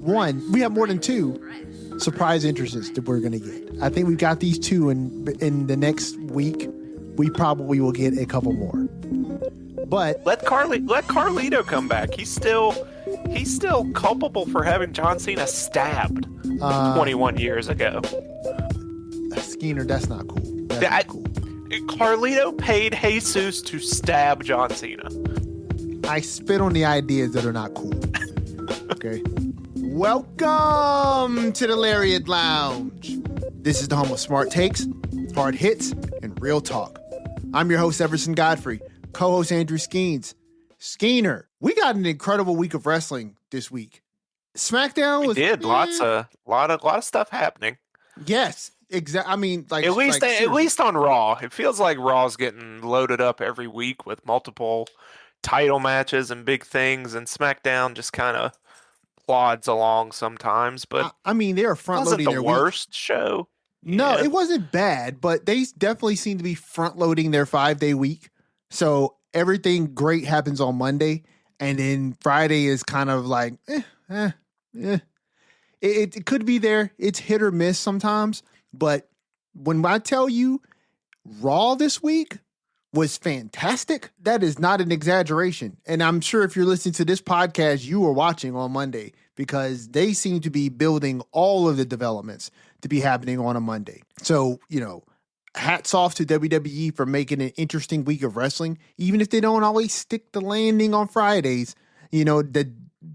one, we have more than two surprise entrances that we're going to get. I think we've got these two, and in the next week, we probably will get a couple more. But let Carlito come back. He's still culpable for having John Cena stabbed 21 years ago. Skeener, that's not cool. That's not cool. Carlito paid Jesus to stab John Cena. I spit on the ideas that are not cool. Okay. Welcome to the Lariat Lounge. This is the home of smart takes, hard hits, and real talk. I'm your host, Everson Godfrey, co-host Andrew Skeens. Skeener, we got an incredible week of wrestling this week. SmackDown was... We did. A lot of stuff happening. Yes, exactly. I mean, at least on Raw. It feels like Raw's getting loaded up every week with multiple title matches and big things, and SmackDown just kind of plods along sometimes. But I mean, they are front loading their worst show. No, it wasn't bad, but they definitely seem to be front loading their 5-day week. So everything great happens on Monday, and then Friday is kind of like, It could be there. It's hit or miss sometimes. But when I tell you Raw this week was fantastic, that is not an exaggeration. And I'm sure if you're listening to this podcast, you were watching on Monday, because they seem to be building all of the developments to be happening on a Monday. So, hats off to WWE for making an interesting week of wrestling, even if they don't always stick the landing on Fridays.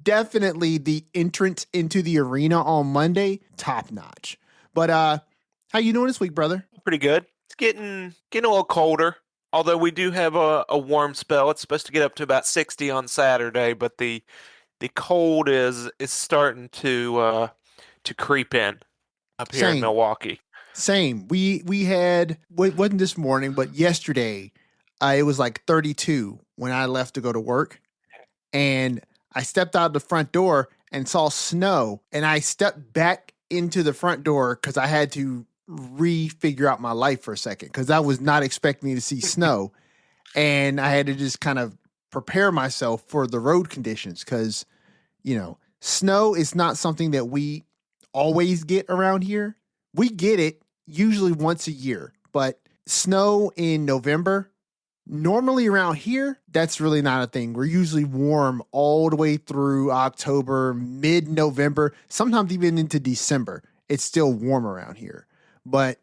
Definitely the entrance into the arena on Monday, top notch. But how you doing this week, brother? Pretty good. It's getting a little colder. Although we do have a warm spell. It's supposed to get up to about 60 on Saturday, but the cold is starting to creep in up here in Milwaukee. Same. We had, wasn't this morning, but yesterday, it was like 32 when I left to go to work. And I stepped out the front door and saw snow, and I stepped back into the front door because I had to refigure out my life for a second, because I was not expecting to see snow. And I had to just kind of prepare myself for the road conditions, because, snow is not something that we always get around here. We get it usually once a year, but snow in November, normally around here, that's really not a thing. We're usually warm all the way through October, mid-November, sometimes even into December. It's still warm around here. But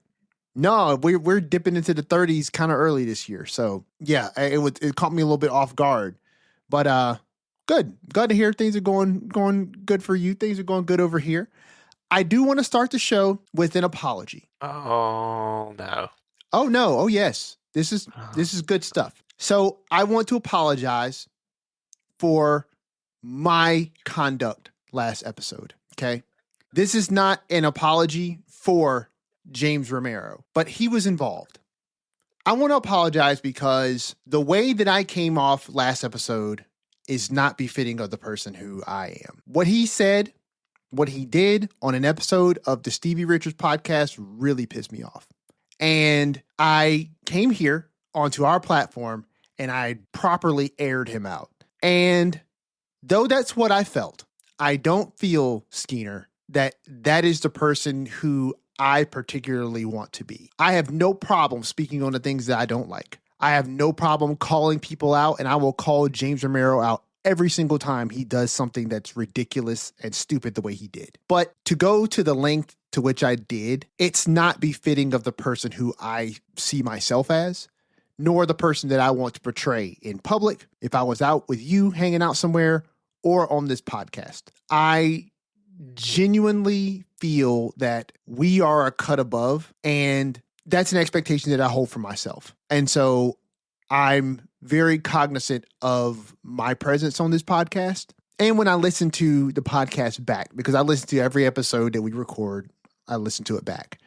no, we're dipping into the 30s kind of early this year. So yeah, it caught me a little bit off guard. But good. Glad to hear things are going good for you. Things are going good over here. I do want to start the show with an apology. Oh no. Oh no. Oh yes. This is good stuff. So I want to apologize for my conduct last episode. Okay. This is not an apology for James Romero, but he was involved. I want to apologize because the way that I came off last episode is not befitting of the person who I am. What he said, what he did on an episode of the Stevie Richards podcast really pissed me off. And I came here onto our platform and I properly aired him out. And though that's what I felt, I don't feel, Skeener, that is the person who I particularly want to be. I have no problem speaking on the things that I don't like. I have no problem calling people out, and I will call James Romero out every single time he does something that's ridiculous and stupid the way he did. But to go to the length to which I did, it's not befitting of the person who I see myself as, nor the person that I want to portray in public, if I was out with you hanging out somewhere or on this podcast. I genuinely feel that we are a cut above, and that's an expectation that I hold for myself. And so I'm very cognizant of my presence on this podcast. And when I listen to the podcast back, because I listen to every episode that we record, I listen to it back.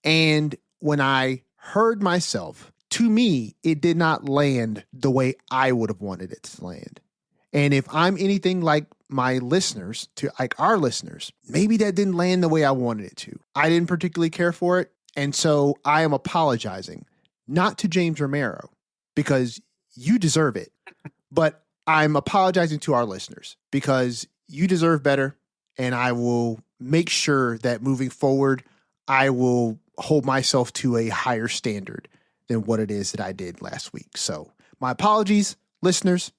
And when I heard myself, to me, it did not land the way I would have wanted it to land. And if I'm anything like my listeners, our listeners, maybe that didn't land the way I wanted it to. I didn't particularly care for it. And so I am apologizing, not to James Romero, because you deserve it, but I'm apologizing to our listeners because you deserve better and I will make sure that moving forward, I will hold myself to a higher standard than what it is that I did last week. So my apologies, listeners.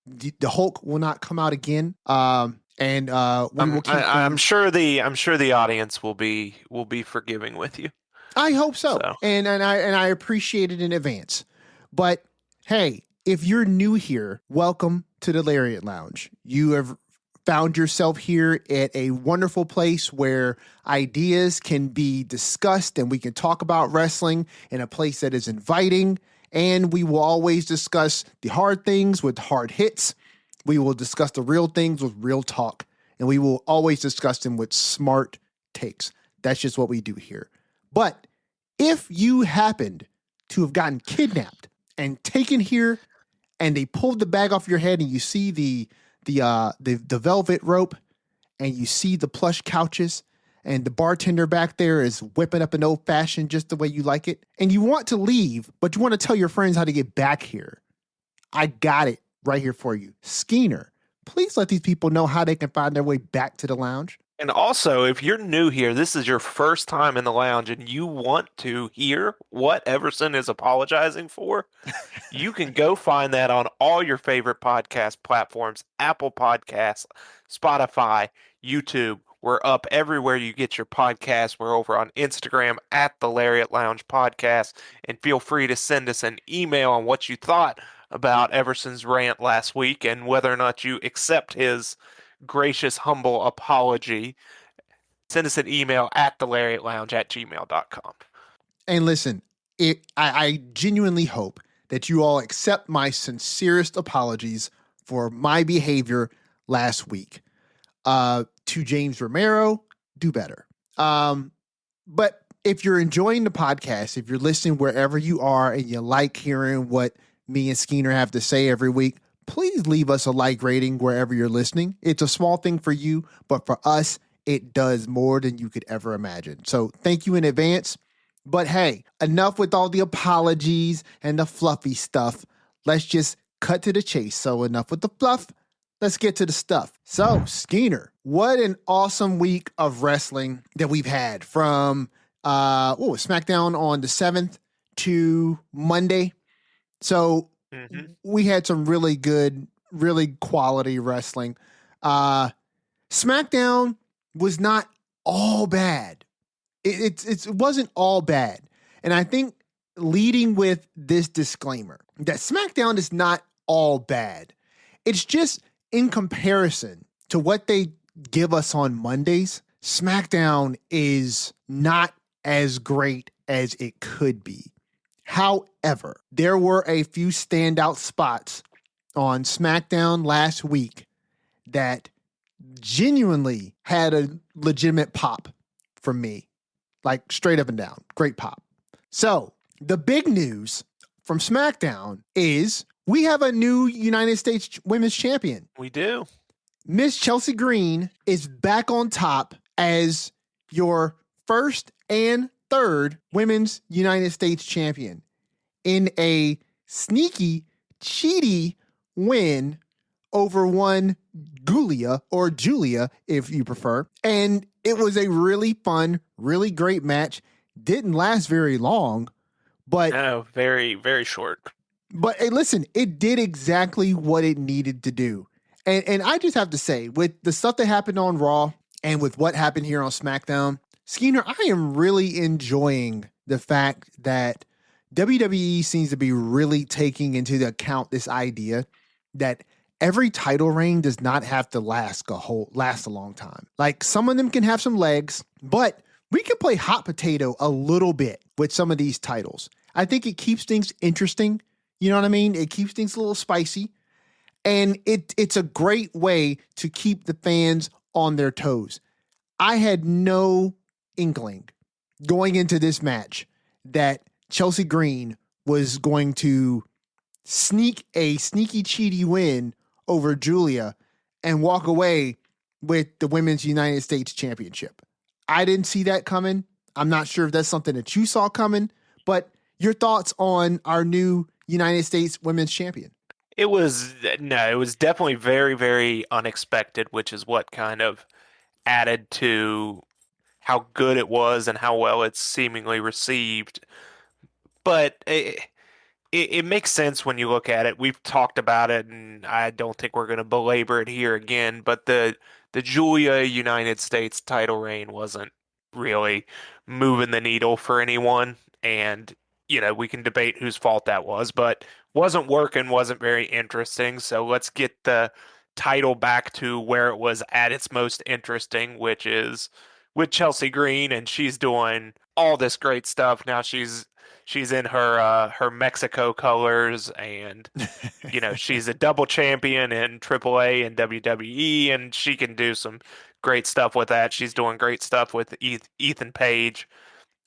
The Hulk will not come out again. And we will keep. I'm sure the audience will be forgiving with you. I hope so. And I appreciate it in advance. But hey, if you're new here, welcome to the Lariat Lounge. You have found yourself here at a wonderful place where ideas can be discussed and we can talk about wrestling in a place that is inviting. And we will always discuss the hard things with hard hits. We will discuss the real things with real talk. And we will always discuss them with smart takes. That's just what we do here. But if you happened to have gotten kidnapped and taken here and they pulled the bag off your head and you see the velvet rope and you see the plush couches and the bartender back there is whipping up an old fashioned just the way you like it, and you want to leave, but you want to tell your friends how to get back here, I got it right here for you. Skeena, please let these people know how they can find their way back to the lounge. And also, if you're new here, this is your first time in the lounge and you want to hear what Everson is apologizing for, you can go find that on all your favorite podcast platforms, Apple Podcasts, Spotify, YouTube. We're up everywhere you get your podcasts. We're over on Instagram at the Lariat Lounge Podcast. And feel free to send us an email on what you thought about Everson's rant last week and whether or not you accept his gracious, humble apology. Send us an email at thelariatlounge@gmail.com. And listen, I genuinely hope that you all accept my sincerest apologies for my behavior last week. To James Romero, do better. But if you're enjoying the podcast, if you're listening wherever you are and you like hearing what me and Skeena have to say every week, please leave us a like rating wherever you're listening. It's a small thing for you, but for us, it does more than you could ever imagine. So thank you in advance. But hey, enough with all the apologies and the fluffy stuff. Let's just cut to the chase. So enough with the fluff. Let's get to the stuff. So, Skeena, what an awesome week of wrestling that we've had from SmackDown on the 7th to Monday. So we had some really good, really quality wrestling. SmackDown was not all bad. It wasn't all bad. And I think leading with this disclaimer that SmackDown is not all bad. It's just in comparison to what they give us on Mondays, SmackDown is not as great as it could be. However, there were a few standout spots on SmackDown last week that genuinely had a legitimate pop from me. Like straight up and down. Great pop. So the big news from SmackDown is we have a new United States Women's Champion. We do. Miss Chelsea Green is back on top as your first and third Women's United States Champion in a sneaky, cheaty win over one Julia, if you prefer. And it was a really fun, really great match. Didn't last very long, but no, very, very short. But hey, listen, it did exactly what it needed to do. And I just have to say, with the stuff that happened on Raw and with what happened here on SmackDown, Skeena, I am really enjoying the fact that WWE seems to be really taking into account this idea that every title reign does not have to last a long time. Like some of them can have some legs, but we can play hot potato a little bit with some of these titles. I think it keeps things interesting. You know what I mean? It keeps things a little spicy. And it's a great way to keep the fans on their toes. I had no inkling going into this match that Chelsea Green was going to sneak a sneaky cheaty win over Julia and walk away with the Women's United States Championship. I didn't see that coming. I'm not sure if that's something that you saw coming, but your thoughts on our new United States Women's Champion? It was definitely very, very unexpected, which is what kind of added to how good it was and how well it's seemingly received. But it makes sense when you look at it. We've talked about it, and I don't think we're going to belabor it here again. But the Julia United States title reign wasn't really moving the needle for anyone, and we can debate whose fault that was, but wasn't working, wasn't very interesting. So let's get the title back to where it was at its most interesting, which is with Chelsea Green, and she's doing all this great stuff now. She's in her Mexico colors, and she's a double champion in AAA and WWE, and she can do some great stuff with that. She's doing great stuff with Ethan Page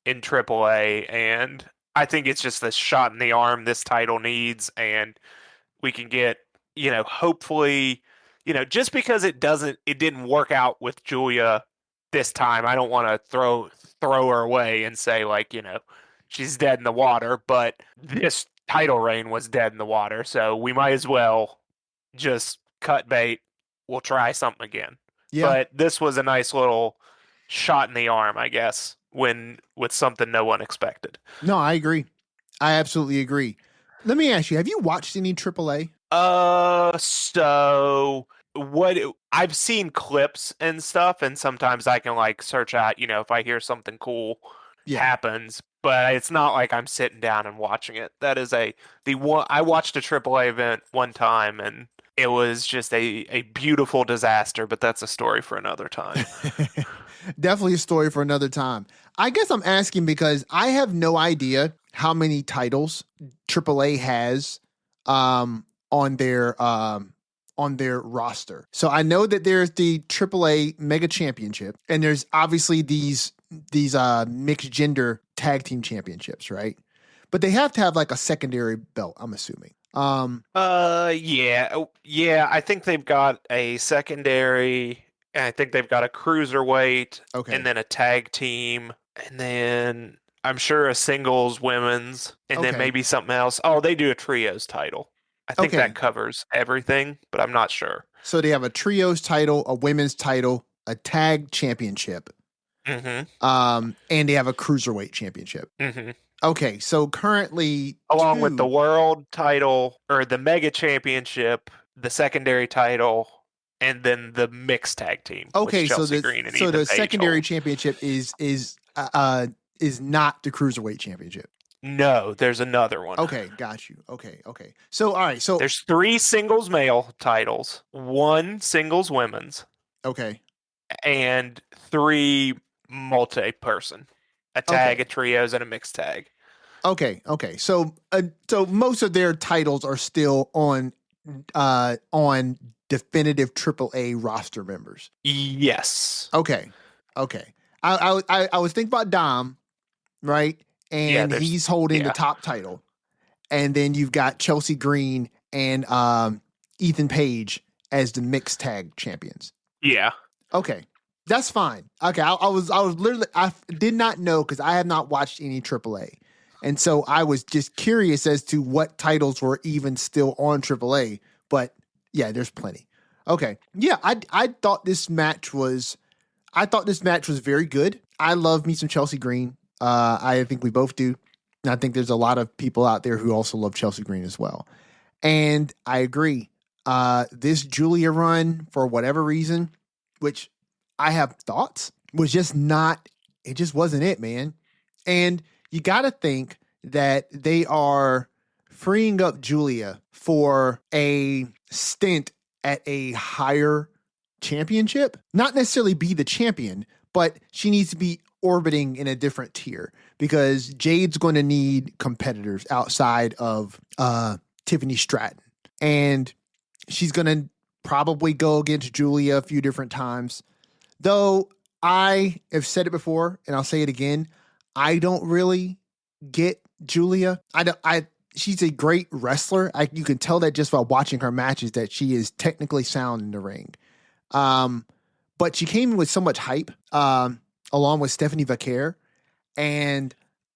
in AAA, and I think it's just the shot in the arm this title needs, and we can get, hopefully, just because it didn't work out with Julia this time, I don't want to throw her away and say like, she's dead in the water, but this title reign was dead in the water, so we might as well just cut bait. We'll try something again. Yeah. But this was a nice little shot in the arm, I guess, when with something no one expected. No, I agree. I absolutely agree. Let me ask you, have you watched any AAA? So what I've seen clips and stuff, and sometimes I can like search out, if I hear something cool happens, but it's not like I'm sitting down and watching it. That is the one I watched a AAA event one time, and it was just a beautiful disaster, but that's a story for another time. Definitely a story for another time. I guess I'm asking because I have no idea how many titles AAA has on their roster. So I know that there's the AAA Mega Championship, and there's obviously these mixed gender tag team championships, right? But they have to have like a secondary belt, I'm assuming. Yeah, I think they've got a secondary, and I think they've got a cruiserweight, Okay. and then a tag team, and then I'm sure a singles women's, and then Okay. maybe something else. Oh, they do a trios title. I think Okay. that covers everything, but I'm not sure. So they have a trios title, a women's title, a tag championship, Mm-hmm. and they have a cruiserweight championship. Mm-hmm. Okay, so currently, Along with the world title or the mega championship, the secondary title, and then the mixed tag team. Okay, with so Chelsea the Green and so Ethan the Page secondary hold. championship is not the cruiserweight championship. No, there's another one. Okay, got you. Okay. So all right, so There's 3 singles male titles, 1 singles women's, okay, and 3 multi-person. A tag, a trios, and a mixed tag. okay. So most of their titles are still on definitive AAA roster members. Yes. Okay. I was thinking about Dom, right? And he's holding the top title. And then you've got Chelsea Green and Ethan Page as the mixed tag champions. Yeah. Okay. That's fine. Okay. I was literally, I did not know because I have not watched any AAA. And so I was just curious as to what titles were even still on AAA. But yeah, there's plenty. Okay. Yeah. I thought this match was very good. I love me some Chelsea Green. I think we both do. And I think there's a lot of people out there who also love Chelsea Green as well. And I agree. This Julia run, for whatever reason, which I have thoughts, was just not, it just wasn't it, man. And you got to think that they are freeing up Julia for a stint at a higher championship. Not necessarily be the champion, but she needs to be orbiting in a different tier because Jade's going to need competitors outside of Tiffany Stratton. And she's going to probably go against Julia a few different times. Though I have said it before and I'll say it again, I don't really get Julia. She's a great wrestler. You can tell that just by watching her matches that she is technically sound in the ring. But she came in with so much hype, along with Stephanie Vaquer. And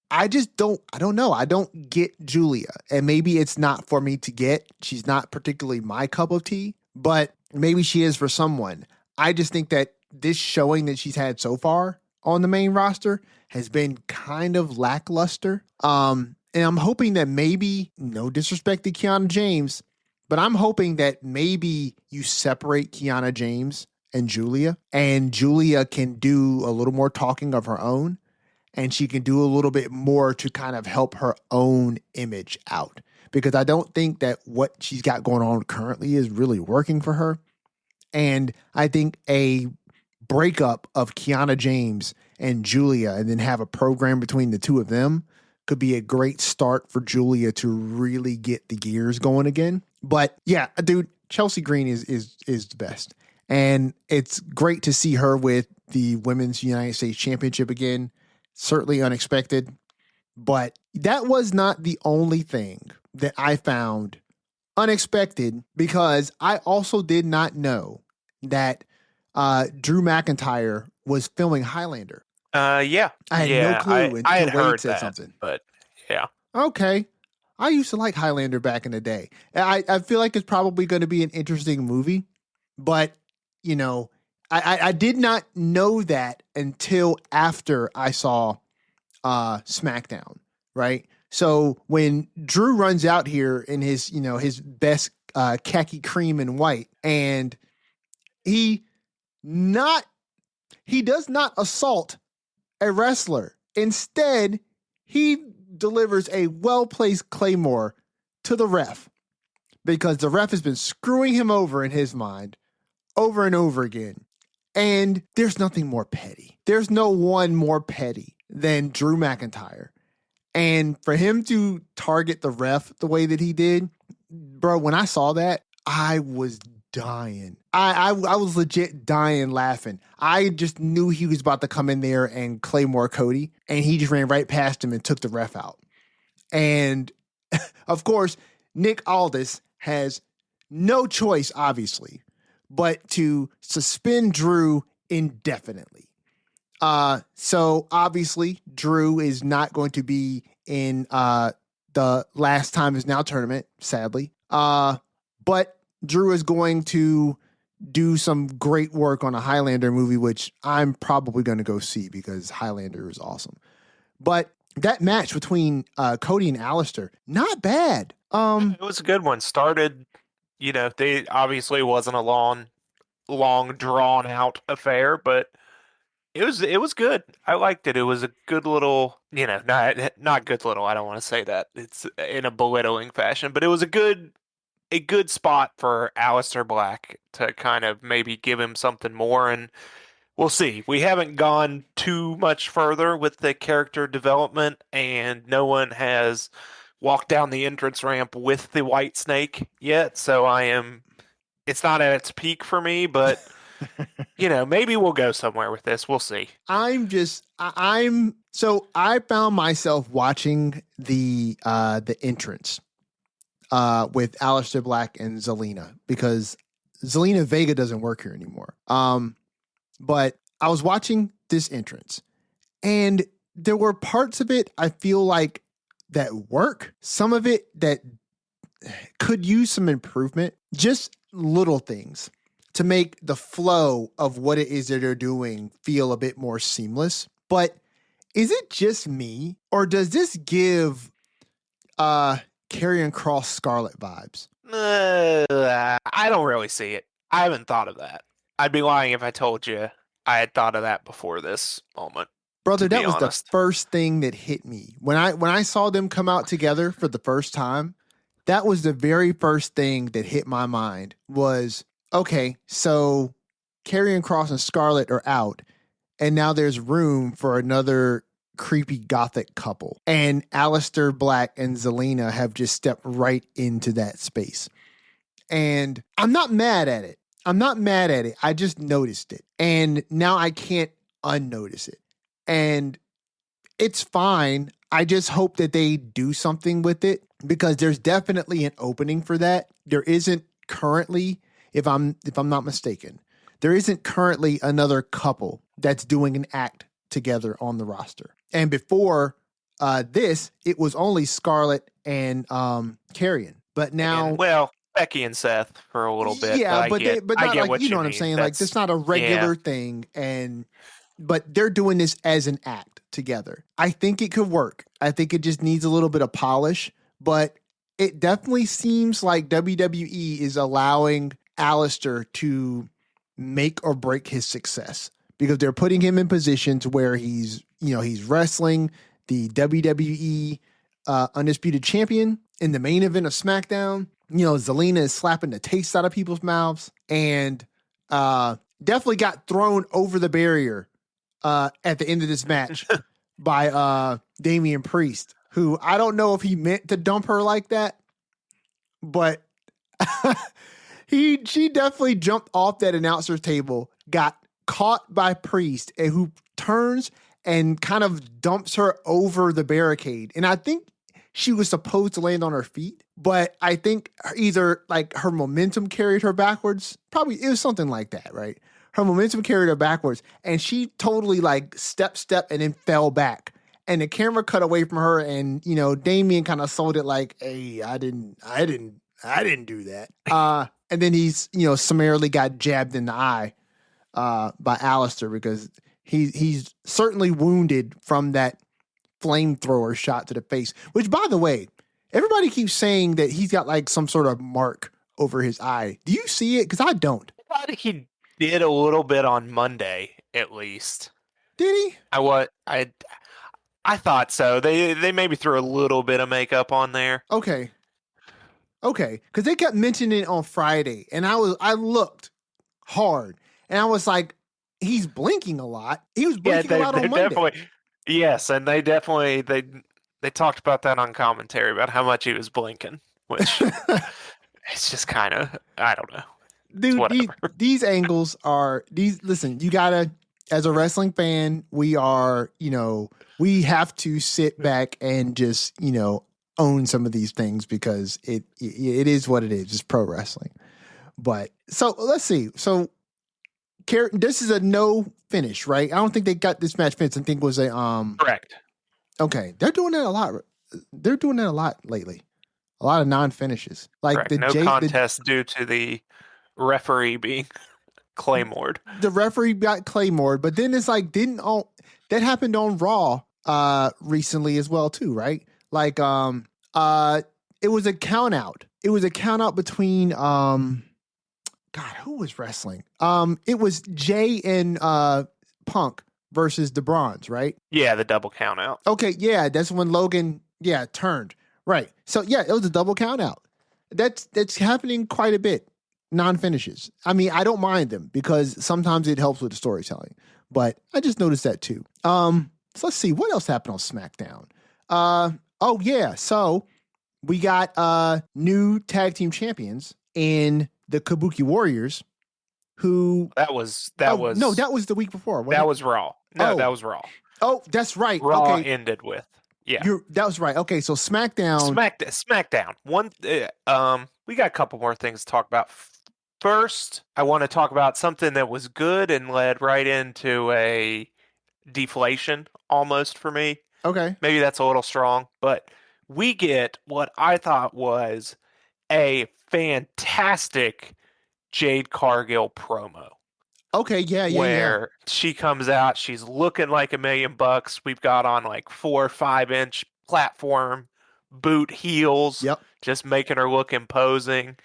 I don't know. I don't get Julia. And maybe it's not for me to get. She's not particularly my cup of tea, but maybe she is for someone. I just think that this showing that she's had so far on the main roster has been kind of lackluster. And I'm hoping that maybe, no disrespect to Kiana James, but I'm hoping that maybe you separate Kiana James and Julia can do a little more talking of her own, and she can do a little bit more to kind of help her own image out. Because I don't think that what she's got going on currently is really working for her. And I think a breakup of Kiana James and Julia and then have a program between the two of them could be a great start for Julia to really get the gears going again. But yeah, dude, Chelsea Green is the best. And it's great to see her with the Women's United States Championship again. Certainly unexpected. But that was not the only thing that I found unexpected, because I also did not know that Drew McIntyre was filming Highlander. Yeah. I had no clue I had until Wade heard said that, something. but yeah. Okay. I used to like Highlander back in the day. I feel like it's probably going to be an interesting movie, but you know, I did not know that until after I saw SmackDown, right? So when Drew runs out here in his, his best khaki cream and white, and he does not assault a wrestler. Instead, he delivers a well-placed Claymore to the ref, because the ref has been screwing him over in his mind over and over again. And there's nothing more petty. There's no one more petty than Drew McIntyre. And for him to target the ref the way that he did, bro, when I saw that, I was dying. I was legit dying laughing. I just knew he was about to come in there and Claymore Cody, and he just ran right past him and took the ref out. And of course, Nick Aldis has no choice, obviously, but to suspend Drew indefinitely. So obviously Drew is not going to be in the Last Time Is Now tournament, sadly. But Drew is going to do some great work on a Highlander movie, which I'm probably going to go see because Highlander is awesome. But that match between Cody and Alistair, not bad. It was a good one. Started, they obviously wasn't a long drawn out affair, but it was good. I liked it. It was a good little, not good little. I don't want to say that. It's in a belittling fashion, but it was a good spot for Aleister Black to kind of maybe give him something more, and we'll see. We haven't gone too much further with the character development, and no one has walked down the entrance ramp with the White Snake yet, so it's not at its peak for me, but maybe we'll go somewhere with this. We'll see. So I found myself watching the entrance with Aleister Black and Zelina, because Zelina Vega doesn't work here anymore. But I was watching this entrance, and there were parts of it I feel like that work. Some of it that could use some improvement, just little things to make the flow of what it is that they're doing feel a bit more seamless. But is it just me, or does this give Karrion Kross Scarlett vibes? I don't really see it. I haven't thought of that. I'd be lying if I told you I had thought of that before this moment. Brother, that was the first thing that hit me. When I saw them come out together for the first time, that was the very first thing that hit my mind was, okay, so Karrion Kross and Scarlett are out, and now there's room for another creepy gothic couple. And Aleister Black and Zelina have just stepped right into that space. And I'm not mad at it. I just noticed it. And now I can't unnotice it. And it's fine. I just hope that they do something with it, because there's definitely an opening for that. There isn't currently, if I'm not mistaken, there isn't currently another couple that's doing an act together on the roster. And before this, it was only Scarlett and Karrion. But now, Becky and Seth for a little bit, but Yeah, but but I not get like, you what know you what I'm mean. saying? Like, that's That's not a yeah. regular thing, but they're doing this as an act together. I think it could work. I think it just needs a little bit of polish, but it definitely seems like WWE is allowing Alistair to make or break his success because they're putting him in positions where he's wrestling the WWE undisputed champion in the main event of SmackDown. Zelina is slapping the taste out of people's mouths and definitely got thrown over the barrier at the end of this match by Damian Priest, who I don't know if he meant to dump her like that, but she definitely jumped off that announcer's table, got caught by Priest, and who turns and kind of dumps her over the barricade. And I think she was supposed to land on her feet, but I think either like her momentum carried her backwards. Probably it was something like that, right? Her momentum carried her backwards, and she totally like step, and then fell back. And the camera cut away from her, and Damien kind of sold it like, "Hey, I didn't do that." And then he's summarily got jabbed in the eye by Alistair because he's certainly wounded from that flamethrower shot to the face. Which, by the way, everybody keeps saying that he's got like some sort of mark over his eye. Do you see it? Because I don't. I thought he did a little bit on Monday, at least. Did he? I thought so. They maybe threw a little bit of makeup on there. Okay. Because they kept mentioning it on Friday, and I looked hard, and I was like, he's blinking a lot. He was blinking a lot They on Monday. definitely yes, and they talked about that on commentary about how much he was blinking, which it's just kind of I don't know. Dude, these, Whatever. these angles are these. Listen, you gotta, as a wrestling fan, we have to sit back and just own some of these things because it is what it is. It's pro wrestling. But so let's see. So this is a no finish, right? I don't think they got this match finished. I think it was a Correct. Okay, they're doing that a lot. They're doing that a lot lately. A lot of non finishes, like Correct. No contest due to the referee being claymored. The referee got claymored, but then it's like that happened on Raw recently as well too, right? Like it was a count out. It was a count out between God, who was wrestling? It was Jay and Punk versus the Bronze, right? Yeah, the double count out. Okay, yeah, that's when Logan turned. Right. So yeah, it was a double count out. That's happening quite a bit. Non-finishes. I mean, I don't mind them because sometimes it helps with the storytelling. But I just noticed that too. So let's see what else happened on SmackDown. Oh yeah, so we got new tag team champions in the Kabuki Warriors. Who that was no, that was the week before. That was Raw. No, that was Raw. Oh, that's right. Raw okay. ended with that was right. Okay, so SmackDown. SmackDown. We got a couple more things to talk about. First, I want to talk about something that was good and led right into a deflation almost for me. Okay. Maybe that's a little strong, but we get what I thought was a fantastic Jade Cargill promo. Okay, yeah. Where she comes out, she's looking like $1,000,000. We've got on like 4 or 5 inch platform boot heels, just making her look imposing.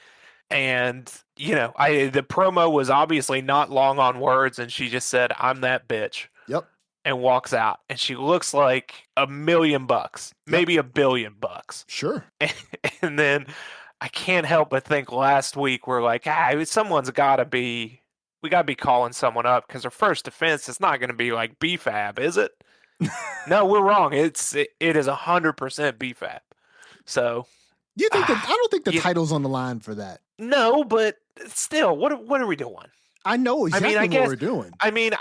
And the promo was obviously not long on words, and she just said, "I'm that bitch." Yep. And walks out, and she looks like $1,000,000, maybe $1,000,000,000. Sure. And then I can't help but think last week we're like, we got to be calling someone up because her first defense is not going to be like BFAB, is it? No, we're wrong. It is 100% BFAB. So you think I don't think the title's on the line for that. No, but still, what are we doing? I know exactly what we're doing. I mean,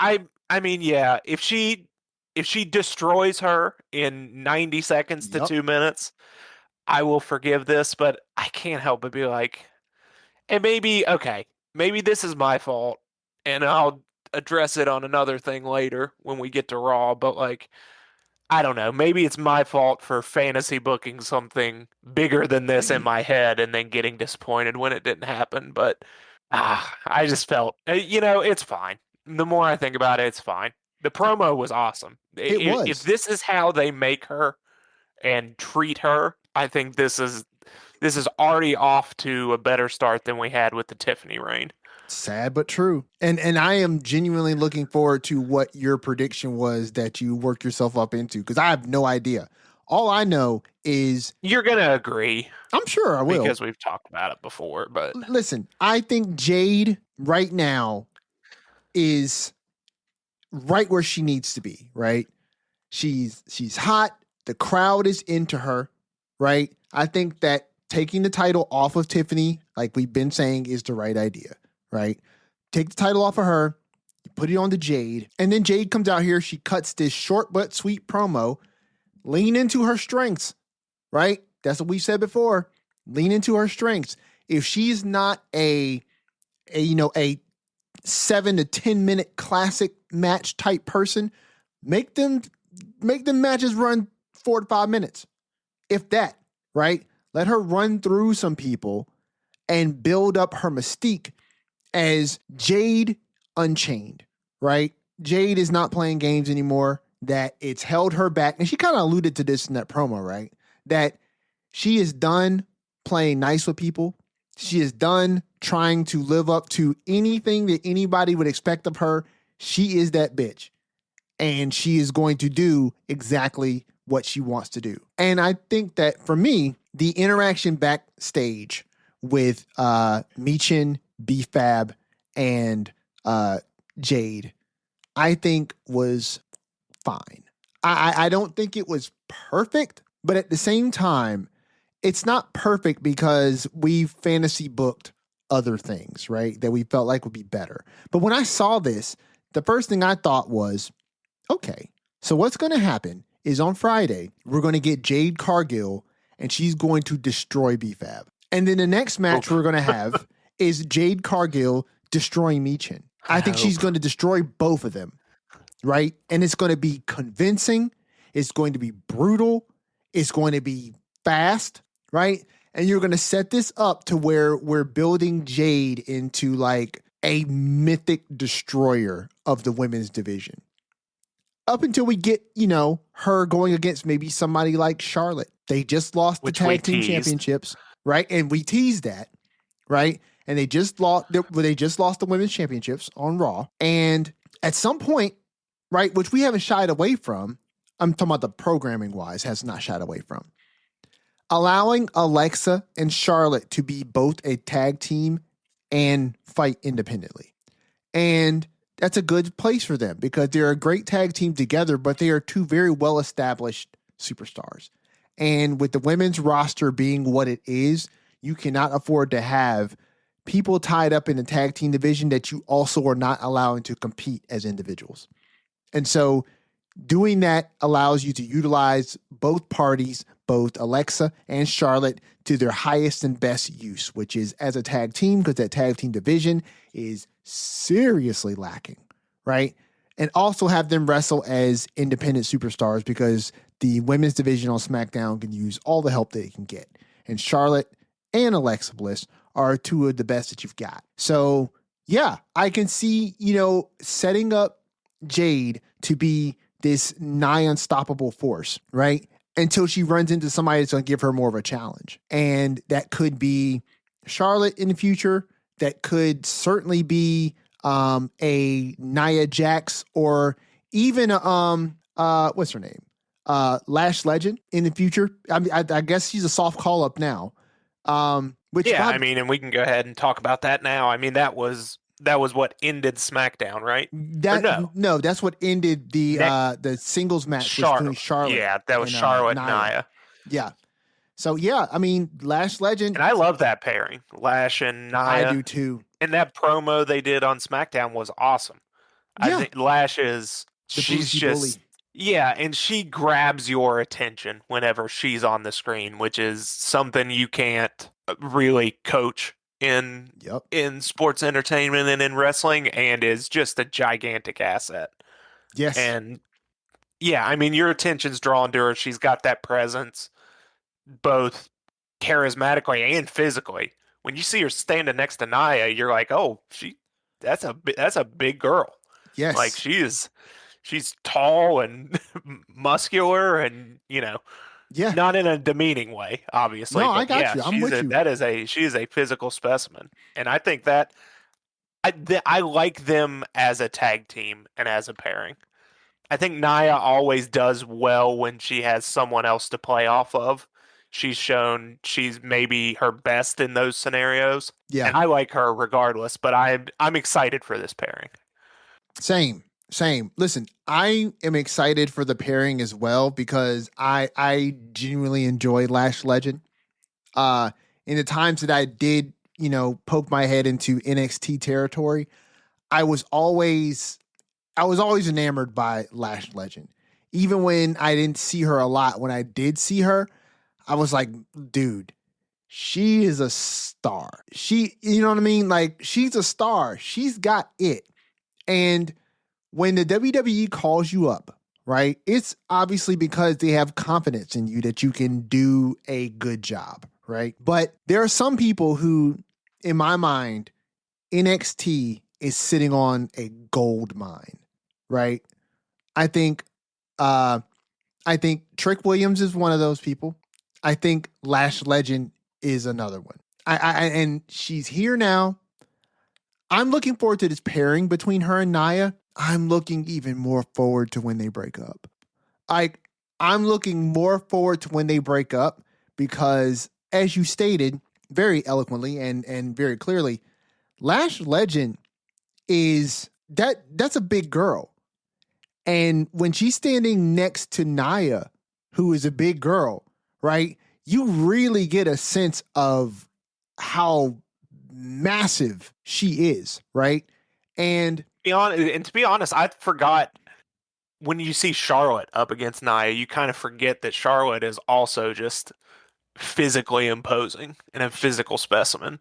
yeah. If she destroys her in 90 seconds to 2 minutes, I will forgive this. But I can't help but be like, and maybe this is my fault, and I'll address it on another thing later when we get to Raw. But like, I don't know. Maybe it's my fault for fantasy booking something bigger than this in my head and then getting disappointed when it didn't happen. But I just felt, it's fine. The more I think about it, it's fine. The promo was awesome. It If was. this is how they make her and treat her, I think this is already off to a better start than we had with the Tiffany reign. Sad but true. And I am genuinely looking forward to what your prediction was that you work yourself up into, because I have no idea. All I know is You're gonna agree I'm sure I will. because we've talked about it before, but Listen, I think Jade right now is right where she needs to be, right? She's hot. The crowd is into her, right? I think that taking the title off of Tiffany, like we've been saying, is the right idea, right? Take the title off of her, you put it on to Jade, and then Jade comes out here, she cuts this short but sweet promo, lean into her strengths, right? That's what we said before. Lean into her strengths. If she's not a 7 to 10 minute classic match type person, make them matches run 4 to 5 minutes, if that, right? Let her run through some people and build up her mystique as Jade Unchained, right? Jade is not playing games anymore, that it's held her back. And she kind of alluded to this in that promo, right? That she is done playing nice with people. She is done trying to live up to anything that anybody would expect of her. She is that bitch. And she is going to do exactly what she wants to do. And I think that for me, the interaction backstage with Michin, B-Fab, and Jade, I think was fine. I don't think it was perfect, but at the same time, it's not perfect because we fantasy booked other things, right? That we felt like would be better. But when I saw this, the first thing I thought was, okay, so what's going to happen is on Friday, we're going to get Jade Cargill and she's going to destroy BFAB. And then the next match we're going to have is Jade Cargill destroying Michin. I think she's going to destroy both of them, right? And it's going to be convincing. It's going to be brutal. It's going to be fast, right? And you're going to set this up to where we're building Jade into like a mythic destroyer of the women's division. Up until we get, her going against maybe somebody like Charlotte. They just lost the tag team championships, right? And we teased that, right? And they just lost the women's championships on Raw. And at some point, right, which we haven't shied away from, I'm talking about the programming wise, has not shied away from, allowing Alexa and Charlotte to be both a tag team and fight independently. And that's a good place for them because they're a great tag team together, but they are two very well-established superstars. And with the women's roster being what it is, you cannot afford to have people tied up in the tag team division that you also are not allowing to compete as individuals. And so doing that allows you to utilize both parties, both Alexa and Charlotte, to their highest and best use, which is as a tag team, because that tag team division is seriously lacking, right? And also have them wrestle as independent superstars because the women's division on SmackDown can use all the help they can get. And Charlotte and Alexa Bliss are two of the best that you've got. So yeah, I can see, setting up Jade to be this nigh unstoppable force, right? Until she runs into somebody that's going to give her more of a challenge. And that could be Charlotte in the future. That could certainly be a Nia Jax or even what's her name? Lash Legend in the future. I guess she's a soft call up now. And we can go ahead and talk about that now. I mean, that was what ended SmackDown, right? No, that's what ended the singles match between Charlotte. Yeah, that was Charlotte and Nia. Yeah. So yeah, I mean, Lash Legend. And I love that pairing, Lash and Nia. I do too. And that promo they did on SmackDown was awesome. Yeah. I think Lash is she's just bully. Yeah, and she grabs your attention whenever she's on the screen, which is something you can't really coach in sports entertainment and in wrestling, and is just a gigantic asset. Yes. And Yeah, I mean, your attention's drawn to her. She's got that presence, both charismatically and physically. When you see her standing next to Nia, you're like, oh, that's a big girl. Like Yes. she's tall and muscular and, Yeah. not in a demeaning way, obviously, No, I but got yeah, you. I'm with you. she is a physical specimen. And I think that I like them as a tag team and as a pairing. I think Nia always does well when she has someone else to play off of. She's shown she's maybe her best in those scenarios, Yeah. and I like her regardless. But I'm excited for this pairing. Same. Same. Listen, I am excited for the pairing as well because I genuinely enjoy Lash Legend. In the times that I did, poke my head into NXT territory, I was always I was always enamored by Lash Legend. Even when I didn't see her a lot, when I did see her, I was like, dude, she is a star. You know what I mean? Like, she's a star. She's got it. And when the WWE calls you up, right, it's obviously because they have confidence in you that you can do a good job, right? But there are some people who, in my mind, NXT is sitting on a gold mine, right? I think uh I think Trick Williams is one of those people. I think Lash Legend is another one. And she's here now. I'm looking forward to this pairing between her and Nia. I'm looking even more forward to when they break up. I I'm looking more forward to when they break up because, as you stated very eloquently and very clearly, Lash Legend that's a big girl. And when she's standing next to Nia, who is a big girl, right? You really get a sense of how massive she is, right? And To be honest, I forgot when you see Charlotte up against Nia, you kind of forget that Charlotte is also just physically imposing and a physical specimen.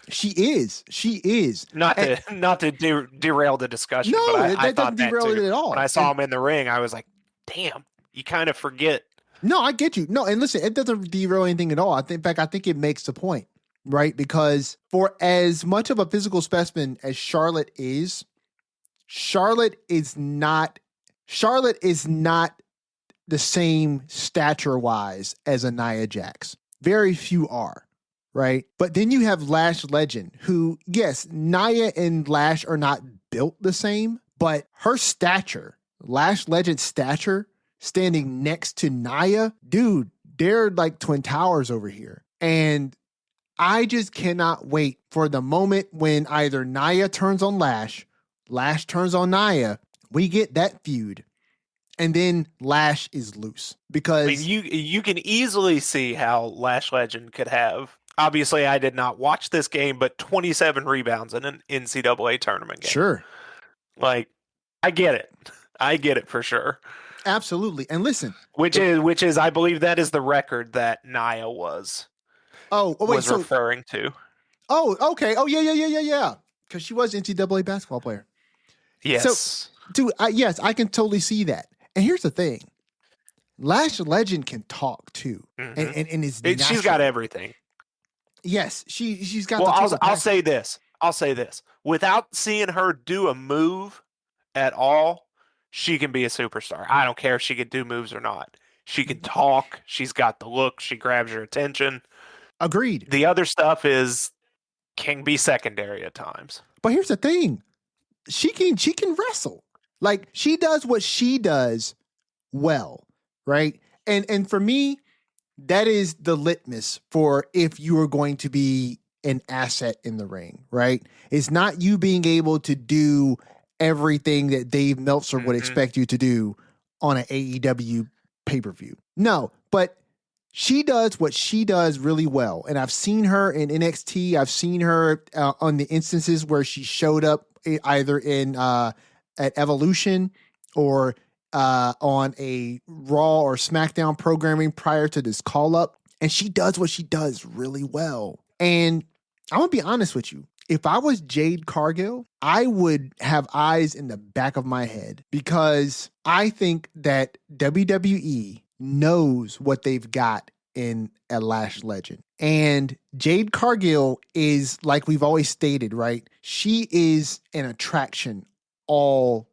she is. Not And to not to derail the discussion, but no, I that thought doesn't that derail it too. at When I all. saw And him in the ring, I was like, damn, you kind of forget. no, I get you. No, and listen, it doesn't derail anything at all. In fact, I think it makes the point, right? Because for as much of a physical specimen as Charlotte is not Charlotte is not the same stature wise as a Nia Jax. Very few are, right? But then you have Lash Legend, who, yes, Nia and Lash are not built the same, but her stature, Lash Legend's stature, standing next to Nia, dude, they're like twin towers over here. And I just cannot wait for the moment when either Nia turns on Lash turns on Nia, we get that feud, and then Lash is loose I mean, because you can easily see how Lash Legend could have. Obviously, I did not watch this game, but 27 rebounds in an NCAA tournament game. sure, Like, I get it. I get it for sure. absolutely. And listen, Which is I believe that is the record that Nia wait, was so referring to. okay, yeah, because she was NCAA basketball player. So, Yes. dude, yes, I can totally see that. And here's the thing: Lash Legend can talk too, Hmm. and is She's got natural. everything. Yes, she's got Well, the total I'll package. say this. I'll say this. Without seeing her do a move at all, she can be a superstar. I don't care if she can do moves or not. She can talk. She's got the look. She grabs your attention. Agreed. The other stuff is can be secondary at times. But here's the thing: she can wrestle. Like she does what she does well, right? And for me, that is the litmus for if you are going to be an asset in the ring, right? It's not you being able to do everything that Dave Meltzer would Hmm. expect you to do on an AEW pay-per-view. No, but she does what she does really well. And I've seen her in NXT. I've seen her on the instances where she showed up either in at Evolution or on a Raw or SmackDown programming prior to this call up. And she does what she does really well. And I'm going to be honest with you. if I was Jade Cargill, I would have eyes in the back of my head because I think that WWE knows what they've got in a Lash Legend. And Jade Cargill is, like we've always stated, right? She is an attraction all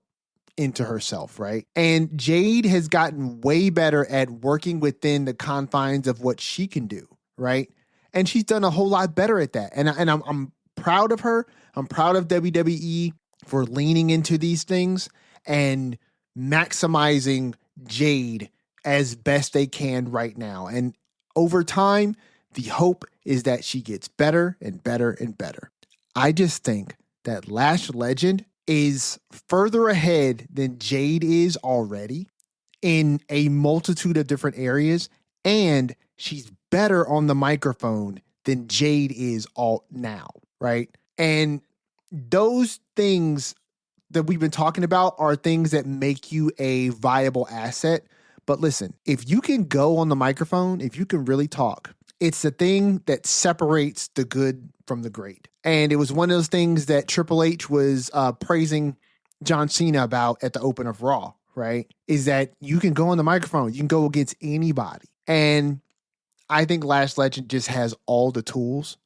into herself, right? And Jade has gotten way better at working within the confines of what she can do, right? And she's done a whole lot better at that. And I'm proud of her. I'm proud of WWE for leaning into these things and maximizing Jade as best they can right now. And over time, the hope is that she gets better and better and better. I just think that Lash Legend is further ahead than Jade is already in a multitude of different areas, and she's better on the microphone than Jade is all now, right? And those things that we've been talking about are things that make you a viable asset. But listen, if you can go on the microphone, if you can really talk, it's the thing that separates the good from the great. And it was one of those things that Triple H was praising John Cena about at the Open of Raw, right? Is that you can go on the microphone, you can go against anybody. And I think Lash Legend just has all the tools.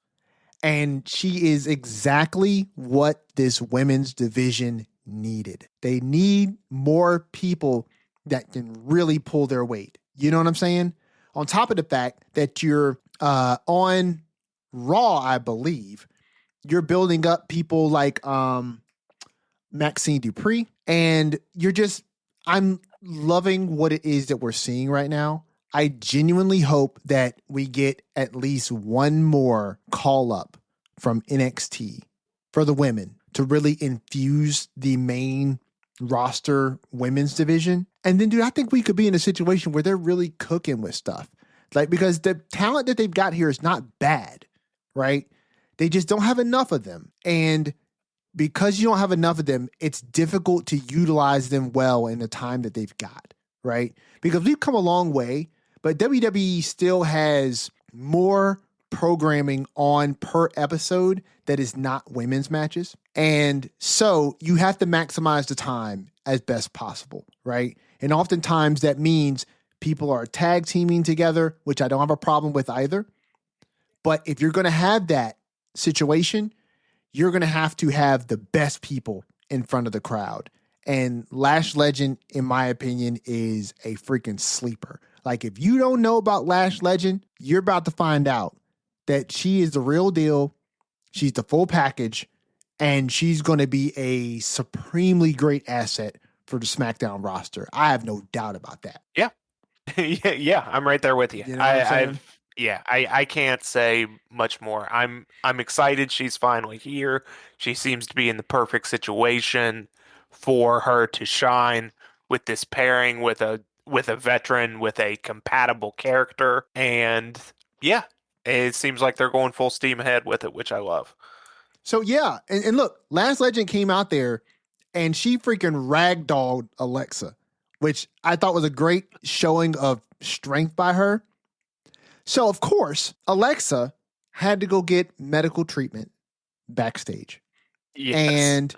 And she is exactly what this women's division needed. They need more people that can really pull their weight. You know what I'm saying? On top of the fact that you're on Raw, I believe, you're building up people like Maxine Dupree, and I'm loving what it is that we're seeing right now. I genuinely hope that we get at least one more call up from NXT for the women to really infuse the main roster women's division. And then, dude, I think we could be in a situation where they're really cooking with stuff. Like, because the talent that they've got here is not bad, right? They just don't have enough of them. And because you don't have enough of them, it's difficult to utilize them well in the time that they've got, right? Because we've come a long way, but WWE still has more programming on per episode that is not women's matches. And so you have to maximize the time as best possible, right? And oftentimes that means people are tag teaming together, which I don't have a problem with either. But if you're going to have that situation, you're going to have the best people in front of the crowd. And Lash Legend, in my opinion, is a freaking sleeper. Like, if you don't know about Lash Legend, you're about to find out that she is the real deal. She's the full package, and she's going to be a supremely great asset for the SmackDown roster. I have no doubt about that. Yeah. Yeah, I'm right there with you. You know what I'm saying? I can't say much more. I'm excited she's finally here. She seems to be in the perfect situation for her to shine with this pairing with a veteran with a compatible character. And yeah, it seems like they're going full steam ahead with it, which I love. So yeah, and look, Last Legend came out there and she freaking ragdolled Alexa, which I thought was a great showing of strength by her. So of course, Alexa had to go get medical treatment backstage. Yes. And,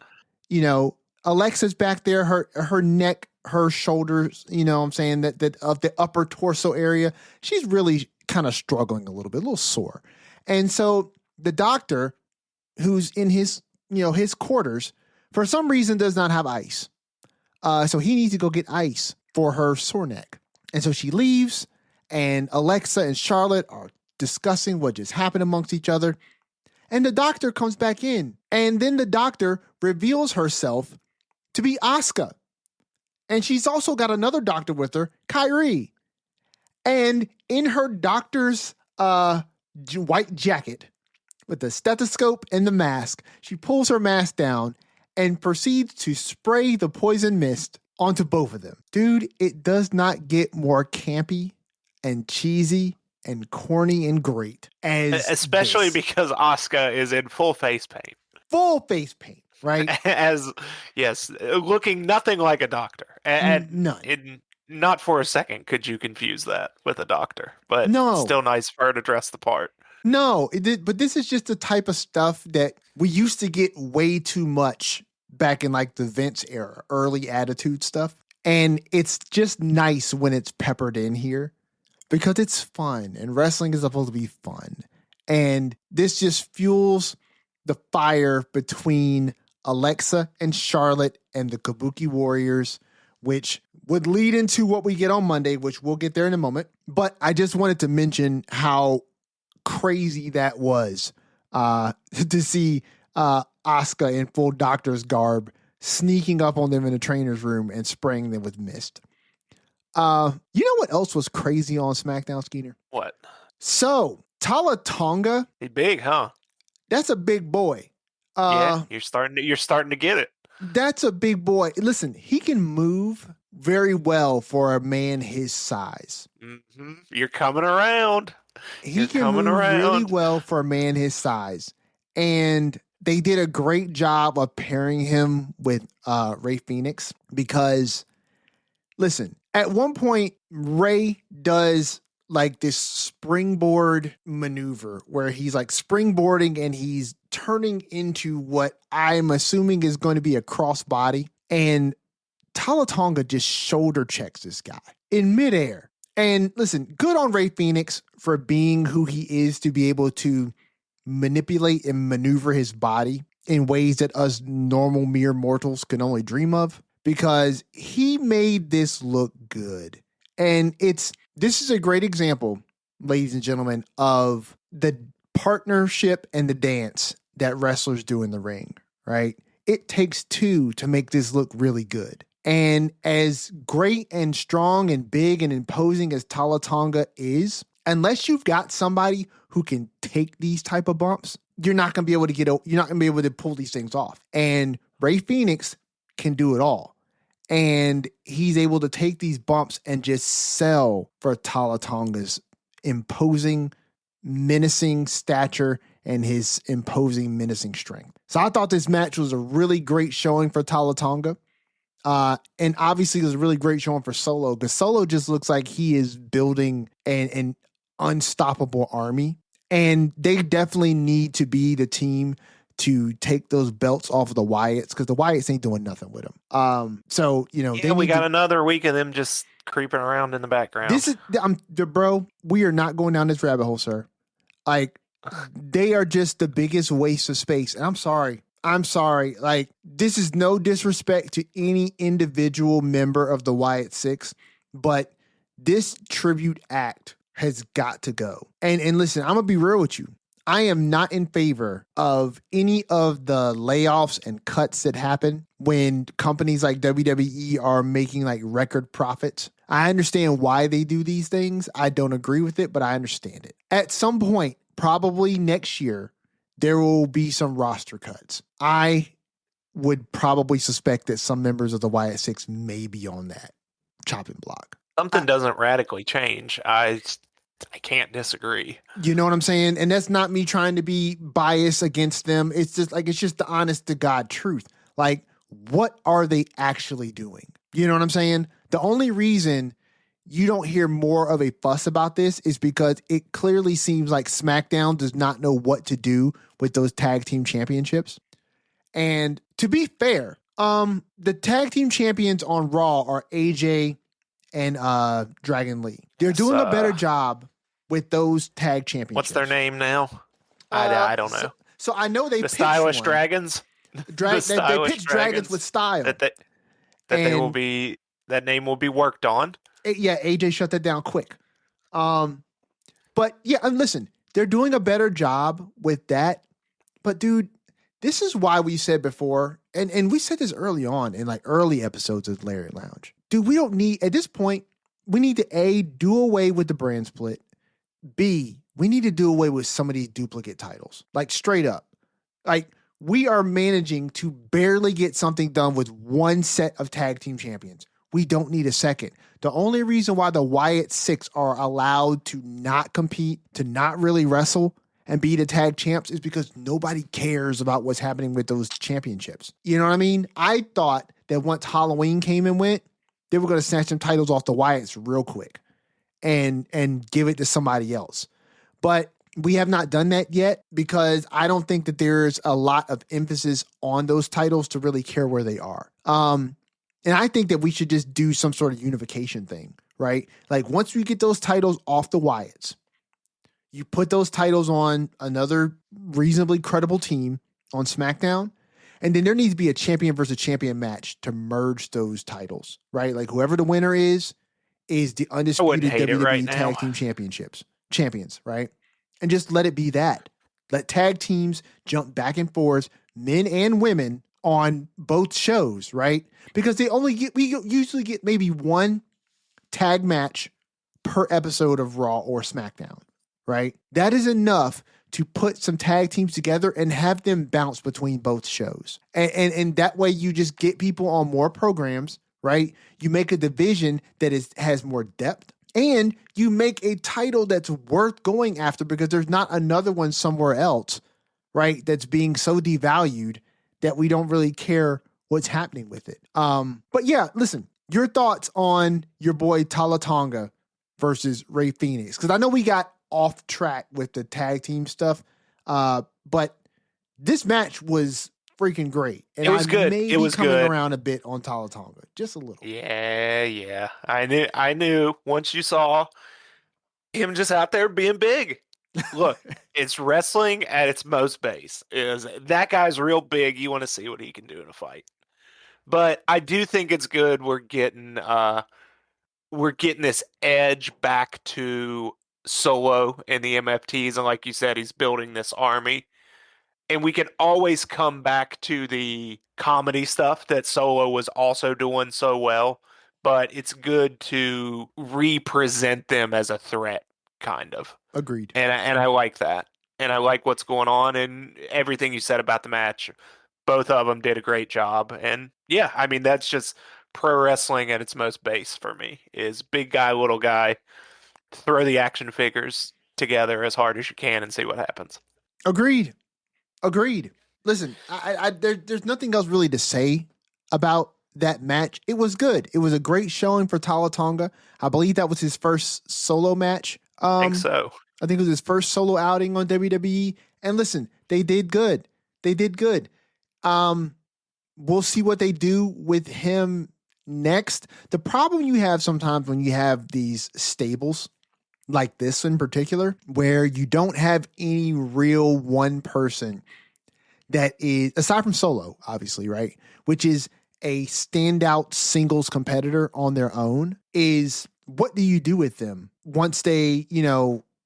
you know, Alexa's back there, her neck, her shoulders, you know what I'm saying, that of the upper torso area, she's really kind of struggling a little bit, a little sore. And so the doctor, who's in his, his quarters, for some reason does not have ice. So he needs to go get ice for her sore neck. And so she leaves, and Alexa and Charlotte are discussing what just happened amongst each other. And the doctor comes back in. And then the doctor reveals herself to be Asuka. And she's also got another doctor with her, Kyrie. And in her doctor's white jacket, with the stethoscope and the mask, she pulls her mask down and proceeds to spray the poison mist onto both of them. Dude, it does not get more campy and cheesy and corny and great as especially this. because Asuka is in full face paint. Full face paint, right? Yes, looking nothing like a doctor. And none. Not for a second could you confuse that with a doctor, but No. still nice for her to dress the part. No, but this is just the type of stuff that we used to get way too much back in like the Vince era, early Attitude stuff. And it's just nice when it's peppered in here because it's fun and wrestling is supposed to be fun. And this just fuels the fire between Alexa and Charlotte and the Kabuki Warriors, which would lead into what we get on Monday, which we'll get there in a moment. But I just wanted to mention how crazy that was to see Asuka in full doctor's garb sneaking up on them in the trainer's room and spraying them with mist. You know what else was crazy on SmackDown, Skeeter? What? So, Tala Tonga. He's big, huh? That's a big boy. Yeah, you're starting to get it. That's a big boy. Listen, he can move very well for a man his size. Mm-hmm. You're coming around. He can move really well for a man his size. And they did a great job of pairing him with Rey Fenix because, listen, at one point, Rey does like this springboard maneuver where he's like springboarding and he's turning into what I'm assuming is going to be a crossbody. And Tala Tonga just shoulder checks this guy in midair. And listen, good on Rey Fenix for being who he is to be able to manipulate and maneuver his body in ways that us normal mere mortals can only dream of, because he made this look good. And this is a great example, ladies and gentlemen, of the partnership and the dance that wrestlers do in the ring, right? It takes two to make this look really good. And as great and strong and big and imposing as Tala Tonga is, unless you've got somebody who can take these type of bumps, you're not going to be able to you're not going to be able to pull these things off. And Rey Fenix can do it all. And he's able to take these bumps and just sell for Tala Tonga's imposing, menacing stature and his imposing, menacing strength. So I thought this match was a really great showing for Tala Tonga. And obviously it was a really great showing for Solo, because Solo just looks like he is building an unstoppable army. And they definitely need to be the team to take those belts off of the Wyatts, because the Wyatts ain't doing nothing with them. So, we got another week of them just creeping around in the background. Bro, we are not going down this rabbit hole, sir. Like, they are just the biggest waste of space. And I'm sorry. Like, this is no disrespect to any individual member of the Wyatt Six, but this tribute act has got to go. And listen, I'm going to be real with you. I am not in favor of any of the layoffs and cuts that happen when companies like WWE are making like record profits. I understand why they do these things. I don't agree with it, but I understand it. At some point, probably next year, there will be some roster cuts. I would probably suspect that some members of the Wyatt Six may be on that chopping block. Something doesn't radically change. I can't disagree. You know what I'm saying? And that's not me trying to be biased against them. It's just the honest to God truth. Like, what are they actually doing? You know what I'm saying? The only reason you don't hear more of a fuss about this is because it clearly seems like SmackDown does not know what to do with those tag team championships. And to be fair, the tag team champions on Raw are AJ and Dragon Lee. They're doing a better job with those tag championships. What's their name now? I don't know. So I know they the Stylish one. Dragons. They pitch dragons with style. That name will be worked on. Yeah, AJ shut that down quick. But yeah, and listen, they're doing a better job with that. But dude, this is why we said before, and we said this early on in like early episodes of Lariat Lounge. Dude, we don't need, at this point, we need to A, do away with the brand split. B, we need to do away with some of these duplicate titles. Like, straight up. Like, we are managing to barely get something done with one set of tag team champions. We don't need a second. The only reason why the Wyatt Six are allowed to not compete, to not really wrestle, and be the tag champs is because nobody cares about what's happening with those championships. You know what I mean? I thought that once Halloween came and went, they were going to snatch them titles off the Wyatts real quick and give it to somebody else. But We have not done that yet because I don't think that there's a lot of emphasis on those titles to really care where they are. And I think that we should just do some sort of unification thing, right? Like once we get those titles off the Wyatts, you put those titles on another reasonably credible team on SmackDown, and then there needs to be a champion versus champion match to merge those titles, right? Like whoever the winner is the I wouldn't undisputed hate it right WWE now. Tag Team champions, right? And just let it be that. Let tag teams jump back and forth, men and women, on both shows, right? Because we usually get maybe one tag match per episode of Raw or SmackDown, right? That is enough to put some tag teams together and have them bounce between both shows. And that way you just get people on more programs, right? You make a division that has more depth, and you make a title that's worth going after because there's not another one somewhere else, right? That's being so devalued that we don't really care what's happening with it. But yeah, listen, your thoughts on your boy Tala Tonga versus Ray Phoenix? Because I know we got off track with the tag team stuff, but this match was freaking great. And It was good. May It was be coming good. around a bit on Tala Tonga, just a little. Yeah. I knew once you saw him just out there being big. Look, it's wrestling at its most base. Is that guy's real big? You want to see what he can do in a fight. But I do think it's good we're getting this edge back to Solo and the MFTs, and like you said, he's building this army. And we can always come back to the comedy stuff that Solo was also doing so well, but it's good to represent them as a threat, kind of. Agreed. And I like that. And I like what's going on and everything you said about the match. Both of them did a great job. And yeah, I mean that's just pro wrestling at its most base for me. Is big guy, little guy, throw the action figures together as hard as you can and see what happens. Agreed. Listen, there's nothing else really to say about that match. It was good. It was a great showing for Tala Tonga. I believe that was his first solo match. I think so. I think it was his first solo outing on WWE. And listen, they did good. We'll see what they do with him next. The problem you have sometimes when you have these stables like this in particular, where you don't have any real one person that is, aside from Solo, obviously, right? Which is a standout singles competitor on their own, is what do you do with them once they,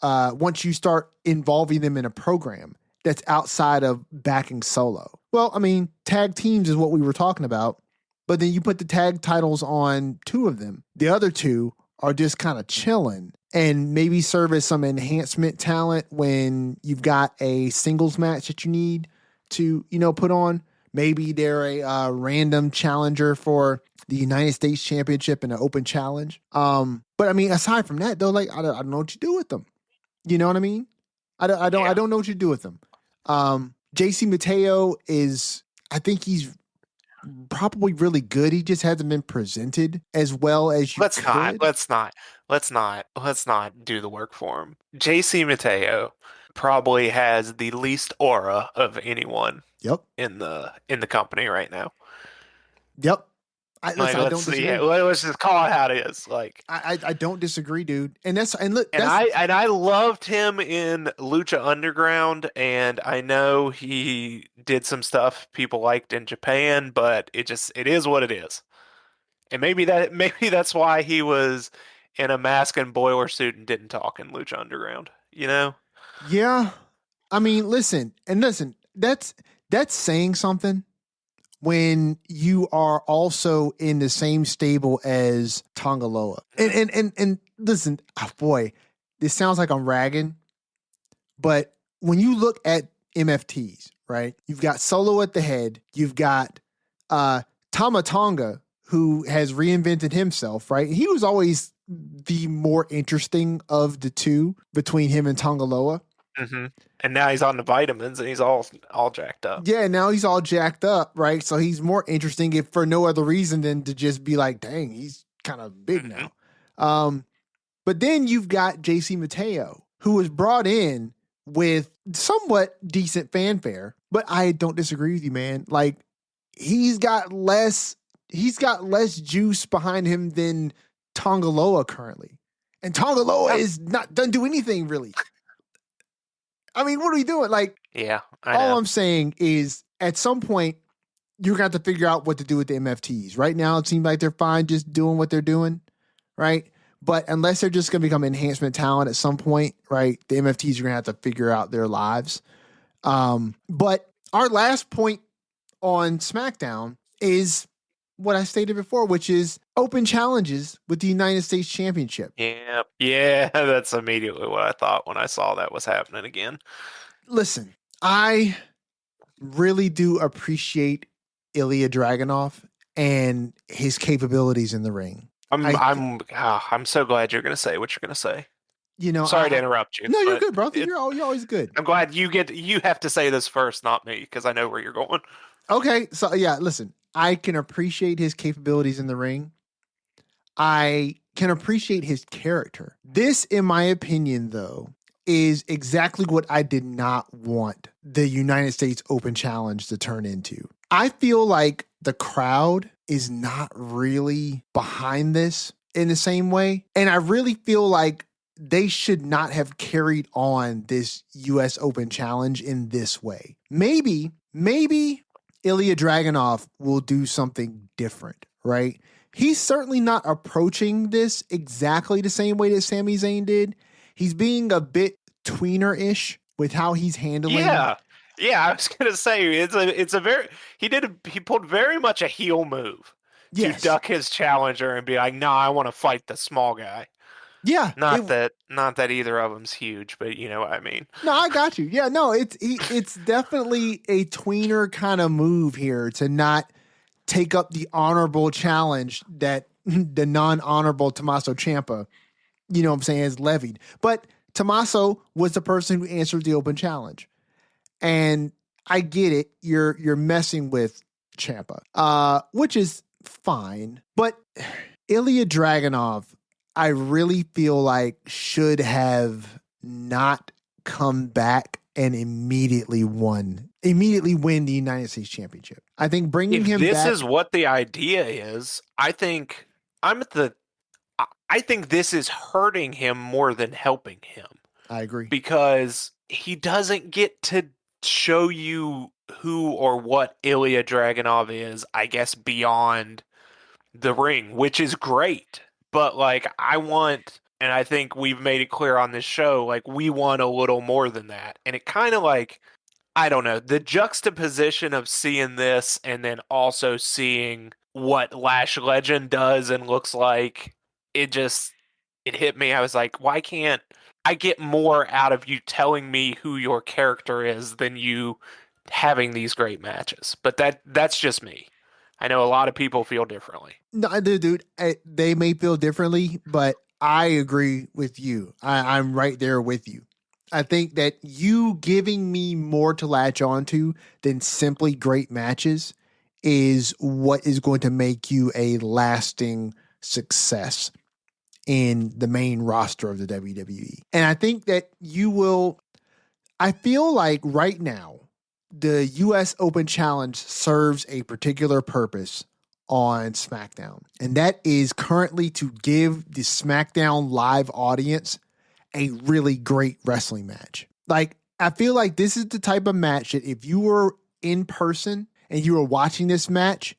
once you start involving them in a program that's outside of backing Solo? Well, I mean, tag teams is what we were talking about, but then you put the tag titles on two of them. The other two are just kind of chilling and maybe serve as some enhancement talent when you've got a singles match that you need to, put on. Maybe they're a random challenger for the United States Championship in an open challenge. But I mean, aside from that, though, like I don't know what you do with them. You know what I mean? I don't know what you do with them. JC Mateo I think he's probably really good. He just hasn't been presented as well as you could. Let's not do the work for him. JC Mateo probably has the least aura of anyone in the company right now. Yep. I don't disagree. Let's just call it how it is. Like I don't disagree, dude. And I loved him in Lucha Underground, and I know he did some stuff people liked in Japan, but it is what it is. And maybe that's why he was in a mask and boiler suit and didn't talk in Lucha Underground. Yeah. I mean, listen, that's saying something when you are also in the same stable as Tongaloa. And listen, boy, this sounds like I'm ragging, but when you look at MFTs, right? You've got Solo at the head, you've got Tama Tonga, who has reinvented himself, right? He was always the more interesting of the two between him and Tongaloa. Mm-hmm. And now he's on the vitamins and he's all jacked up. Yeah, now he's all jacked up, right? So he's more interesting if for no other reason than to just be like, dang, he's kind of big now. But then you've got JC Mateo, who was brought in with somewhat decent fanfare. But I don't disagree with you, man. Like, he's got less juice behind him than Tongaloa currently. And Tongaloa is not doesn't do anything really. I mean, what are we doing? Like, Yeah, I all know. I'm saying is at some point you're gonna have to figure out what to do with the MFTs. Right now it seems like they're fine just doing what they're doing, right? But unless they're just gonna become enhancement talent at some point, right? The MFTs are gonna have to figure out their lives. But our last point on SmackDown is what I stated before, which is open challenges with the United States Championship. Yeah, that's immediately what I thought when I saw that was happening again. Listen, I really do appreciate Ilya Dragunov and his capabilities in the ring. I'm so glad you're going to say what you're going to say. You know, Sorry to interrupt you. No, you're good, brother. You're always good. I'm glad you have to say this first, not me, because I know where you're going. Okay, so yeah, listen, I can appreciate his capabilities in the ring. I can appreciate his character. This, in my opinion, though, is exactly what I did not want the United States Open Challenge to turn into. I feel like the crowd is not really behind this in the same way. And I really feel like they should not have carried on this US Open Challenge in this way. Maybe Ilya Dragunov will do something different, right? He's certainly not approaching this exactly the same way that Sami Zayn did. He's being a bit tweener-ish with how he's handling. Yeah, I was gonna say he pulled very much a heel move to duck his challenger and be like, "No, I want to fight the small guy." Yeah, not that either of them's huge, but you know what I mean. No, I got you. Yeah, no, it's definitely a tweener kind of move here to not take up the honorable challenge that the non-honorable Tommaso Ciampa, you know what I'm saying, is levied. But Tommaso was the person who answered the open challenge. And I get it. You're messing with Ciampa, which is fine. But Ilya Dragunov, I really feel like should have not come back and immediately win the United States Championship. I think bringing him back. If this is what the idea is, I think this is hurting him more than helping him. I agree. Because he doesn't get to show you who or what Ilya Dragunov is, I guess, beyond the ring, which is great. But like, and I think we've made it clear on this show, like, we want a little more than that. And it kind of like, I don't know, the juxtaposition of seeing this and then also seeing what Lash Legend does and looks like, it hit me. I was like, why can't I get more out of you telling me who your character is than you having these great matches? But that's just me. I know a lot of people feel differently. No, dude, they may feel differently, but I agree with you. I'm right there with you. I think that you giving me more to latch onto than simply great matches is what is going to make you a lasting success in the main roster of the WWE. And I think that I feel like right now, the US Open Challenge serves a particular purpose on SmackDown. And that is currently to give the SmackDown live audience a really great wrestling match. Like, I feel like this is the type of match that if you were in person and you were watching this match,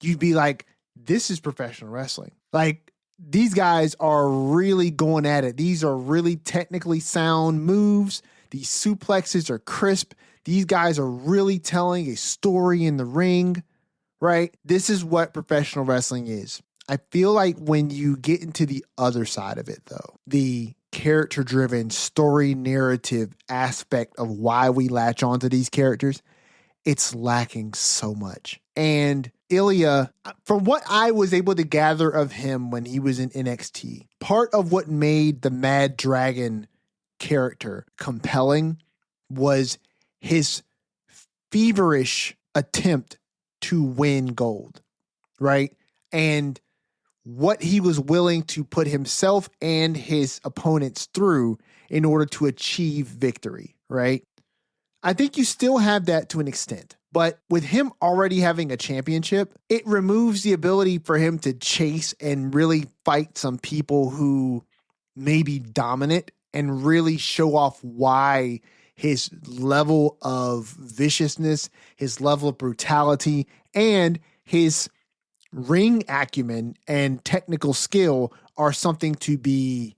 you'd be like, this is professional wrestling. Like, these guys are really going at it. These are really technically sound moves. These suplexes are crisp. These guys are really telling a story in the ring, right? This is what professional wrestling is. I feel like when you get into the other side of it, though, the character-driven story narrative aspect of why we latch onto these characters, it's lacking so much. And Ilya, from what I was able to gather of him when he was in NXT, part of what made the Mad Dragon character compelling was his feverish attempt to win gold, right? And what he was willing to put himself and his opponents through in order to achieve victory, right? I think you still have that to an extent. But with him already having a championship, it removes the ability for him to chase and really fight some people who may be dominant and really show off why his level of viciousness, his level of brutality, and his ring acumen and technical skill are something to be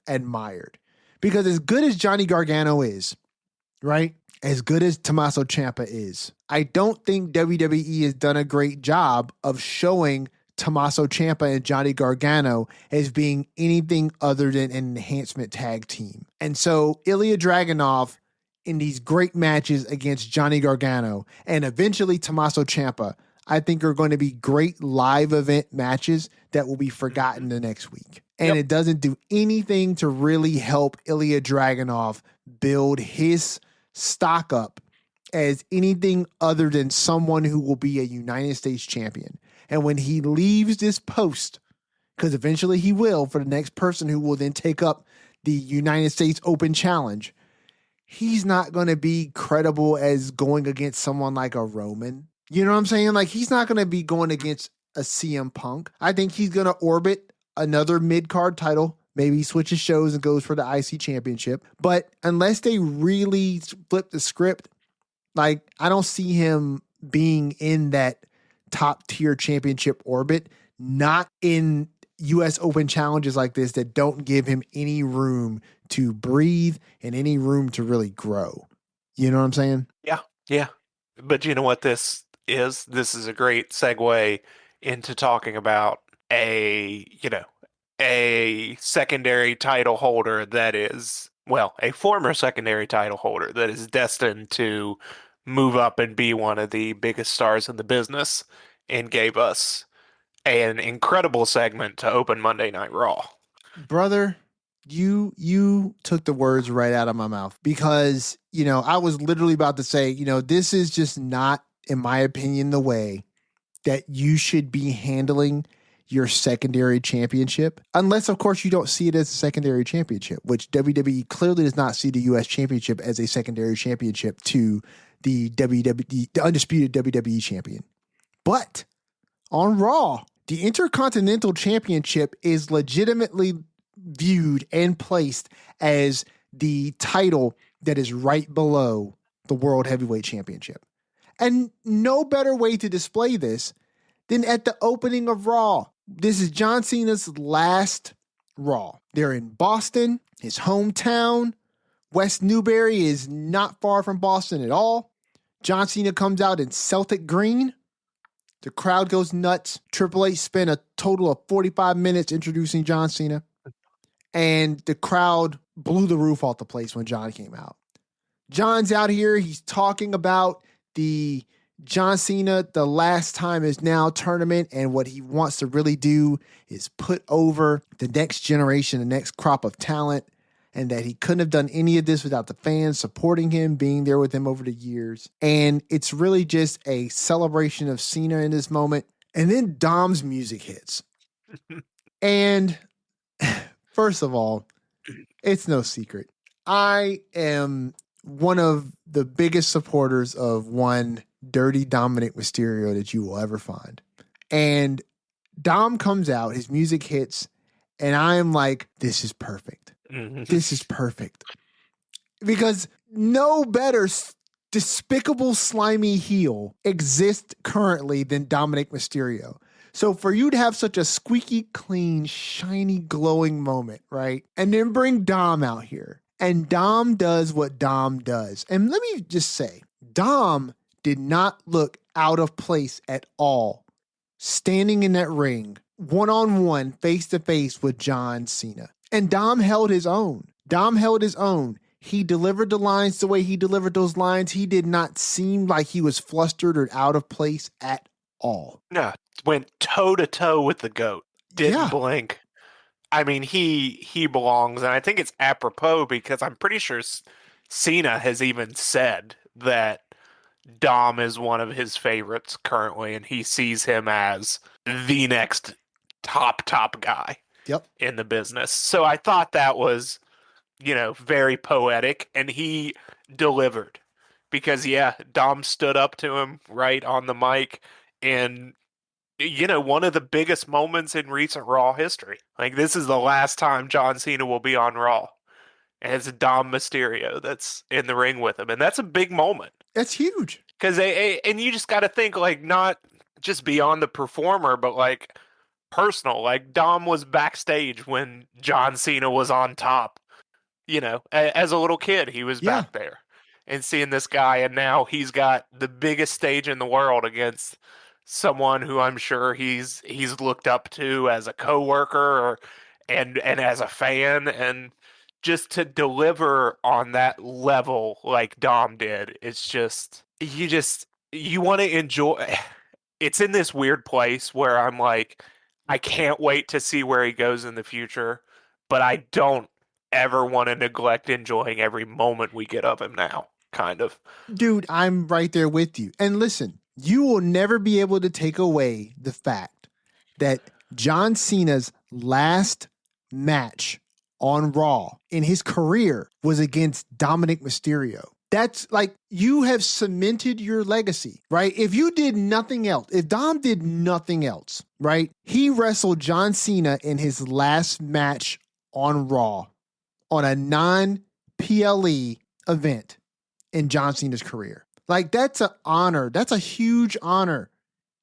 admired. Because as good as Johnny Gargano is, right? As good as Tommaso Ciampa is, I don't think WWE has done a great job of showing Tommaso Ciampa and Johnny Gargano as being anything other than an enhancement tag team. And so Ilya Dragunov in these great matches against Johnny Gargano and eventually Tommaso Ciampa, I think are going to be great live event matches that will be forgotten the next week. And it doesn't do anything to really help Ilya Dragunov build his stock up as anything other than someone who will be a United States champion. And when he leaves this post, because eventually he will for the next person who will then take up the United States Open Challenge, he's not going to be credible as going against someone like a Roman. You know what I'm saying? Like, he's not going to be going against a CM Punk. I think he's going to orbit another mid-card title. Maybe he switches shows and goes for the IC championship. But unless they really flip the script, like, I don't see him being in that top tier championship orbit, not in US Open challenges like this that don't give him any room to breathe and any room to really grow. You know what I'm saying? Yeah, yeah. But you know what this is? This is a great segue into talking about a secondary title holder that is, well, a former secondary title holder that is destined to move up and be one of the biggest stars in the business and gave us an incredible segment to open Monday Night Raw. Brother, you took the words right out of my mouth because, I was literally about to say, this is just not, in my opinion, the way that you should be handling your secondary championship, unless, of course, you don't see it as a secondary championship, which WWE clearly does not see the U.S. championship as a secondary championship to the undisputed WWE champion. But on Raw, the Intercontinental Championship is legitimately viewed and placed as the title that is right below the World Heavyweight Championship. And no better way to display this than at the opening of Raw. This is John Cena's last Raw. They're in Boston, his hometown. West Newbury is not far from Boston at all. John Cena comes out in Celtic green. The crowd goes nuts. Triple H spent a total of 45 minutes introducing John Cena. And the crowd blew the roof off the place when John came out. John's out here. He's talking about the John Cena, the last time is now tournament, and what he wants to really do is put over the next generation, the next crop of talent, and that he couldn't have done any of this without the fans supporting him, being there with him over the years. And it's really just a celebration of Cena in this moment. And then Dom's music hits. And first of all, it's no secret. I am one of the biggest supporters of one Dirty Dominic Mysterio that you will ever find. And Dom comes out, his music hits, and I am like, this is perfect. This is perfect. Because no better despicable, slimy heel exists currently than Dominic Mysterio. So for you to have such a squeaky clean, shiny, glowing moment, right? And then bring Dom out here. And Dom does what Dom does. And let me just say, Dom did not look out of place at all standing in that ring, one-on-one, face-to-face with John Cena. And Dom held his own. Dom held his own. He delivered the lines the way he delivered those lines. He did not seem like he was flustered or out of place at all. No, went toe-to-toe with the GOAT. Didn't blink. I mean, he belongs, and I think it's apropos because I'm pretty sure Cena has even said that Dom is one of his favorites currently, and he sees him as the next top guy in the business. So I thought that was, very poetic, and he delivered. Because yeah, Dom stood up to him right on the mic, and one of the biggest moments in recent Raw history. Like, this is the last time John Cena will be on Raw. And it's Dom Mysterio that's in the ring with him. And that's a big moment. That's huge. Because and you just got to think, like, not just beyond the performer, but like personal. Like, Dom was backstage when John Cena was on top. As a little kid, he was Yeah. back there and seeing this guy, and now he's got the biggest stage in the world against someone who I'm sure he's looked up to as a coworker or and as a fan, and just to deliver on that level like Dom did, it's just you want to enjoy. It's in this weird place where I'm like, I can't wait to see where he goes in the future, but I don't ever want to neglect enjoying every moment we get of him now, kind of. Dude, I'm right there with you. And listen, you will never be able to take away the fact that John Cena's last match on Raw in his career was against Dominic Mysterio. That's like, you have cemented your legacy, right? If you did nothing else, if Dom did nothing else, right? He wrestled John Cena in his last match on Raw on a non-PLE event in John Cena's career. Like, that's an honor. That's a huge honor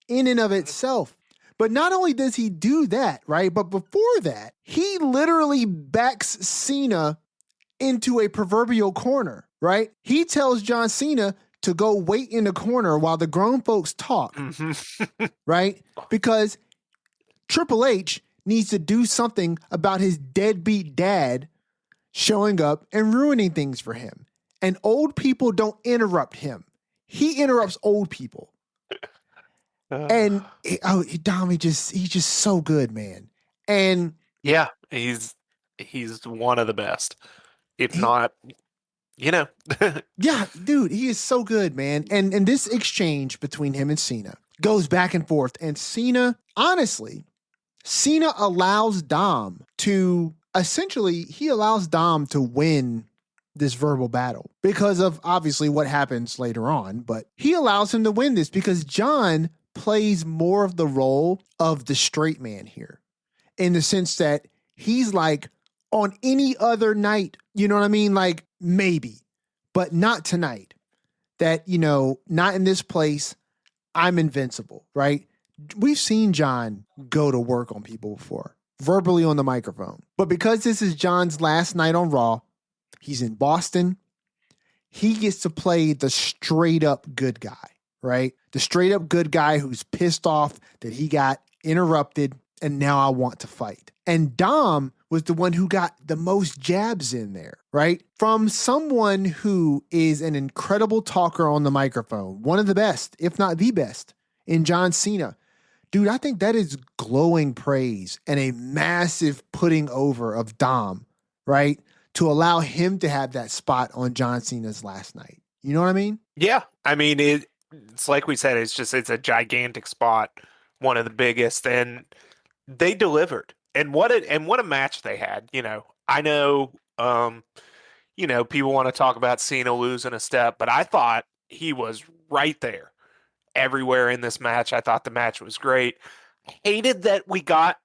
in and of itself. But not only does he do that, right? But before that, he literally backs Cena into a proverbial corner, right? He tells John Cena to go wait in the corner while the grown folks talk, right? Because Triple H needs to do something about his deadbeat dad showing up and ruining things for him. And old people don't interrupt him. He interrupts old people. And Dom, he's just so good, man. And yeah, he's one of the best, if not, yeah, dude, he is so good, man. And this exchange between him and Cena goes back and forth. And Cena, honestly, Cena allows Dom to win this verbal battle because of obviously what happens later on, but he allows him to win this because John plays more of the role of the straight man here, in the sense that he's like, on any other night, you know what I mean? Like, maybe, but not tonight. That, not in this place. I'm invincible, right? We've seen John go to work on people before, verbally on the microphone. But because this is John's last night on Raw, he's in Boston, he gets to play the straight up good guy, right? The straight up good guy who's pissed off that he got interrupted and now I want to fight. And Dom was the one who got the most jabs in there, right? From someone who is an incredible talker on the microphone, one of the best, if not the best, in John Cena. Dude, I think that is glowing praise and a massive putting over of Dom, right? To allow him to have that spot on John Cena's last night. You know what I mean? Yeah, I mean, it's like we said, it's a gigantic spot, one of the biggest, and they delivered. And what a match they had. I know people want to talk about Cena losing a step, but I thought he was right there everywhere in this match. I thought the match was great. Hated that we got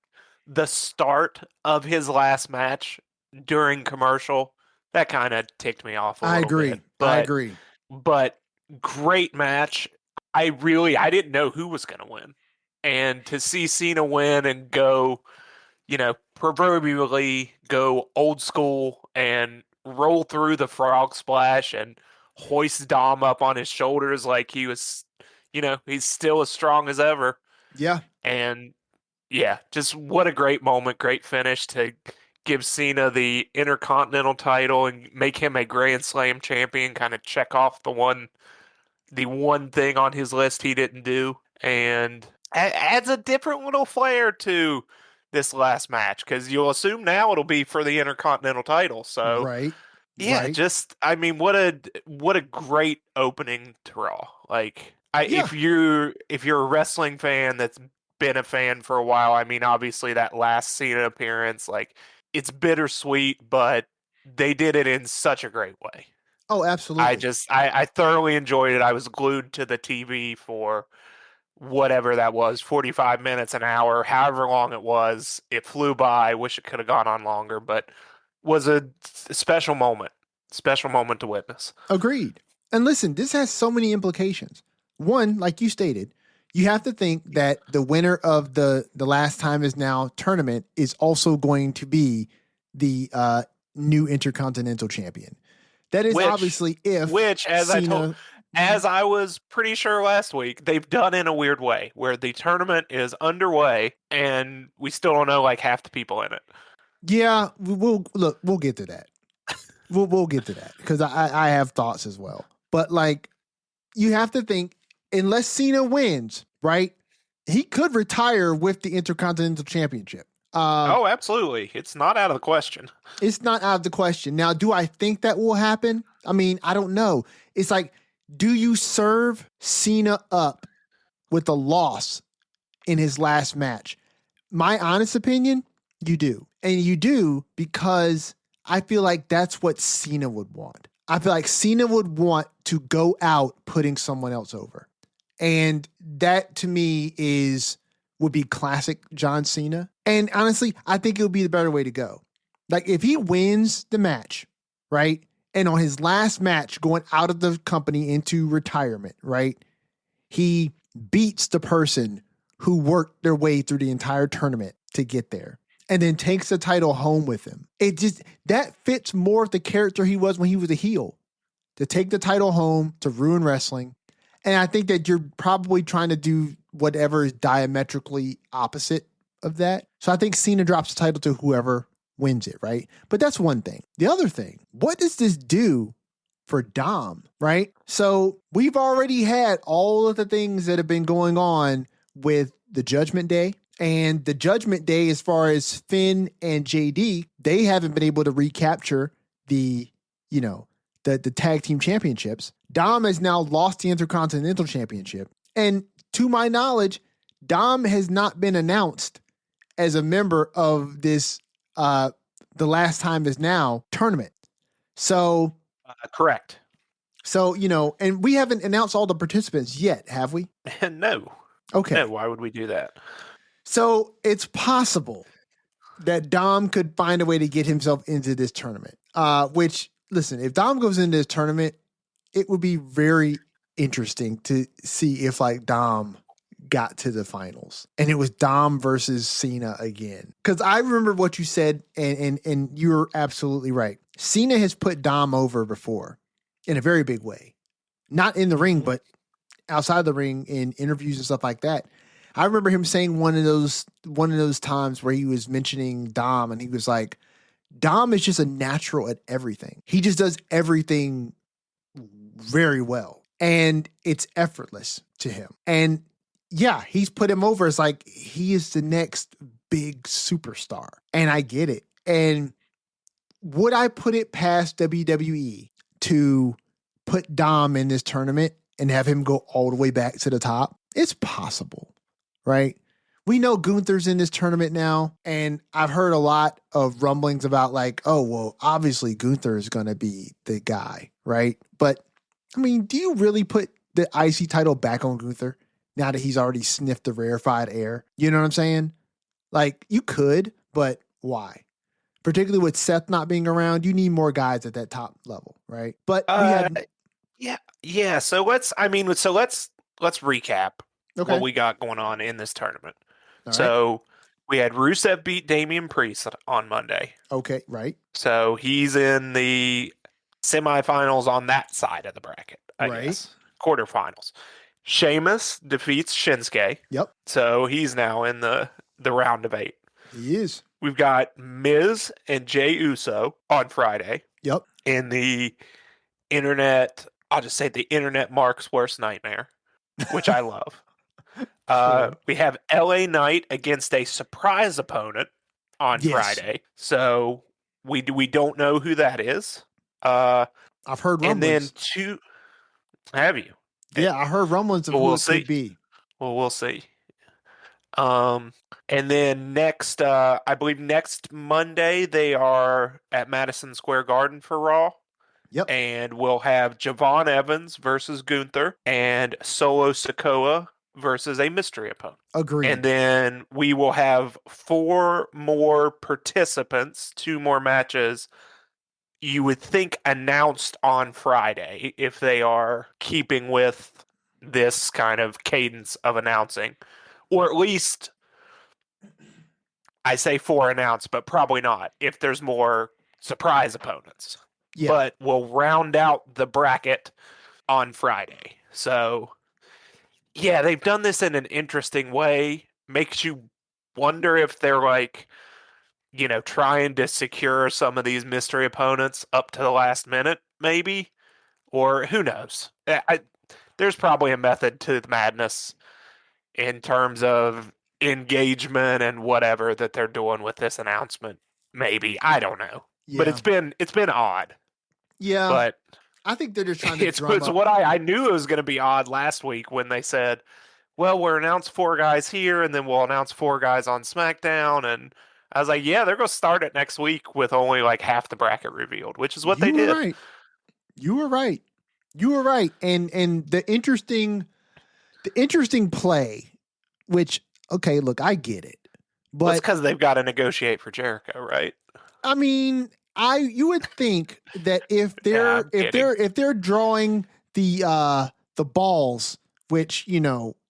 the start of his last match during commercial. That kind of ticked me off a I little agree. bit. I agree. But great match. I didn't know who was going to win. And to see Cena win and go, proverbially go old school and roll through the frog splash and hoist Dom up on his shoulders like he was, he's still as strong as ever. Yeah. And yeah, just what a great moment, great finish to give Cena the Intercontinental title and make him a Grand Slam champion, kind of check off the one thing on his list he didn't do, and adds a different little flair to this last match because you'll assume now it'll be for the Intercontinental title. So Right. yeah, Right. just I mean, what a great opening to Raw. Like, Yeah. if you're a wrestling fan that's been a fan for a while, I mean, obviously that last Cena appearance, like, it's bittersweet, but they did it in such a great way. Oh, absolutely. I thoroughly enjoyed it. I was glued to the TV for whatever that was, 45 minutes, an hour, however long it was. It flew by. Wish it could have gone on longer, but was a special moment. Special moment to witness. Agreed. And listen, this has so many implications. One, like you stated, you have to think that the winner of the last time is now tournament is also going to be the new intercontinental champion. That is Which, obviously if which, Cena. as I was pretty sure last week, they've done in a weird way where the tournament is underway and we still don't know like half the people in it. Yeah, we'll look. We'll get to that. We'll get to that because I have thoughts as well. But like, you have to think unless Cena wins, right? He could retire with the Intercontinental Championship. Oh, absolutely. It's not out of the question. It's not out of the question. Now, do I think that will happen? I mean, I don't know. It's like, do you serve Cena up with a loss in his last match? My honest opinion, you do. And you do because I feel like that's what Cena would want. I feel like Cena would want to go out putting someone else over. And that to me would be classic John Cena. And honestly, I think it would be the better way to go. Like if he wins the match, right? And on his last match going out of the company into retirement, right? He beats the person who worked their way through the entire tournament to get there and then takes the title home with him. It just, that fits more of the character he was when he was a heel, to take the title home, to ruin wrestling. And I think that you're probably trying to do whatever is diametrically opposite of that. So I think Cena drops the title to whoever wins it, right? But that's one thing. The other thing, what does this do for Dom, right? So we've already had all of the things that have been going on with the Judgment Day. And the Judgment Day, as far as Finn and JD, they haven't been able to recapture the tag team championships. Dom has now lost the Intercontinental Championship. And to my knowledge, Dom has not been announced as a member of this the last time is now tournament. So Correct. So, and we haven't announced all the participants yet, have we? No. Okay. No, why would we do that? So it's possible that Dom could find a way to get himself into this tournament. Which, listen, if Dom goes into this tournament, it would be very interesting to see if like Dom got to the finals and it was Dom versus Cena again. Because I remember what you said, and you're absolutely right. Cena has put Dom over before in a very big way. Not in the ring, but outside the ring in interviews and stuff like that. I remember him saying one of those times where he was mentioning Dom and he was like, Dom is just a natural at everything. He just does everything very well. And it's effortless to him. And yeah, he's put him over as like he is the next big superstar. And I get it. And would I put it past WWE to put Dom in this tournament and have him go all the way back to the top? It's possible, right? We know Gunther's in this tournament now, and I've heard a lot of rumblings about like, oh, well, obviously Gunther is going to be the guy, right? But, I mean, do you really put the IC title back on Gunther now that he's already sniffed the rarefied air? You know what I'm saying? Like, you could, but why? Particularly with Seth not being around, you need more guys at that top level, right? But we had yeah. So let's recap okay, what we got going on in this tournament. all right, So we had Rusev beat Damian Priest on Monday. okay, right, So he's in the semifinals on that side of the bracket, I right, guess. Quarterfinals. Sheamus defeats Shinsuke. yep, So he's now in the round of 8. he is, We've got Miz and Jey Uso on Friday yep, in the internet. I'll just say the internet Mark's worst nightmare, which I love. Sure. We have LA Knight against a surprise opponent on Yes, Friday. So we don't know who that is. I've heard And then rumblings. have you? Yeah, I heard rumblings of Well, who we'll it see. could be. Well, we'll see. And then next, I believe next Monday they are at Madison Square Garden for Raw. Yep. And we'll have Javon Evans versus Gunther and Solo Sikoa versus a mystery opponent. Agreed. And then we will have 4 more participants, 2 more matches, you would think announced on Friday if they are keeping with this kind of cadence of announcing. Or at least, I say 4 announced, but probably not if there's more surprise opponents. Yeah. But we'll round out the bracket on Friday. So, yeah, they've done this in an interesting way. Makes you wonder if they're like, trying to secure some of these mystery opponents up to the last minute, maybe, or who knows. There's probably a method to the madness in terms of engagement and whatever that they're doing with this announcement. Maybe, I don't know, but Yeah. it's been odd. Yeah. But I think they're just trying to it's drum up. what I knew it was going to be odd last week when they said, well, we'll announce 4 guys here, and then we'll announce 4 guys on SmackDown. And I was like, yeah, they're going to start it next week with only like half the bracket revealed, which is what they did. Right. You were right. You were right. And the interesting play, which, okay, look, I get it. But it's because they've got to negotiate for Jericho, right? I mean, you would think that if they're drawing the balls, which,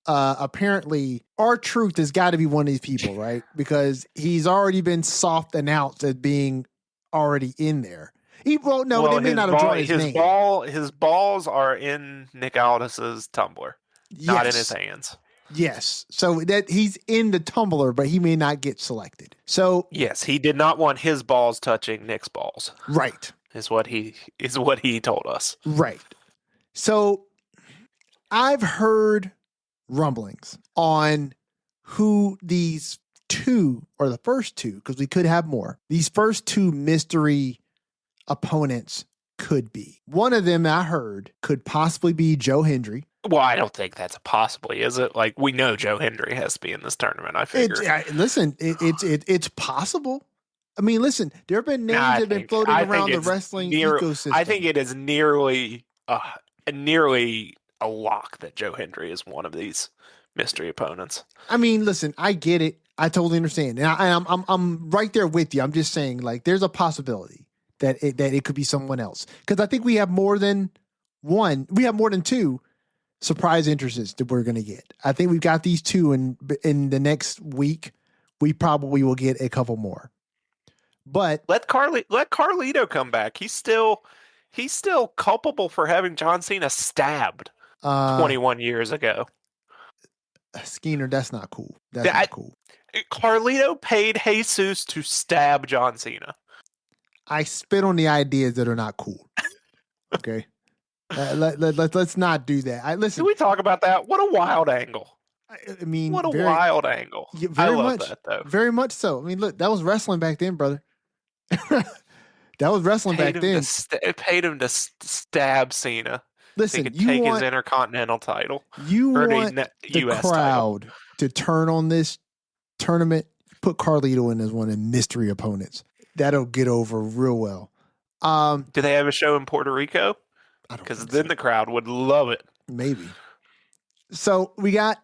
apparently R-Truth has got to be one of these people, right? Because he's already been soft announced as being already in there. They may not have drawn his name. His balls are in Nick Aldis's tumbler, not in his hands. Yes. So that he's in the tumbler, but he may not get selected. So yes, he did not want his balls touching Nick's balls. Right. Is what he told us. Right. So I've heard rumblings on who these 2 or the first 2, because we could have more. These first 2 mystery opponents could be. One of them I heard could possibly be Joe Hendry. Well, I don't think that's a possibly, is it? Like, we know Joe Hendry has to be in this tournament, I figure. It's possible. I mean, listen, there have been names that have been floating around the wrestling ecosystem. I think it is nearly a lock that Joe Hendry is one of these mystery opponents. I mean, listen, I get it. I totally understand. And I'm right there with you. I'm just saying, like, there's a possibility that it could be someone else. Because I think we have more than 1. We have more than 2 surprise entrances that we're going to get. I think we've got these 2, and in the next week, we probably will get a couple more. But let Carlito come back. He's still culpable for having John Cena stabbed 21 years ago. Skeener, that's not cool. That's not cool. Carlito paid Jesus to stab John Cena. I spit on the ideas that are not cool. Okay. Let's not do that. Listen. Can we talk about that? What a wild angle. I mean, what a wild angle. Yeah, I love that, though. Very much so. I mean, look, that was wrestling back then, brother. That was wrestling back then. It paid him to stab Cena. Listen, he could take his Intercontinental title. You want the crowd to turn on this tournament, put Carlito in as one of the mystery opponents. That'll get over real well. Do they have a show in Puerto Rico? Because then the crowd would love it. Maybe. So we got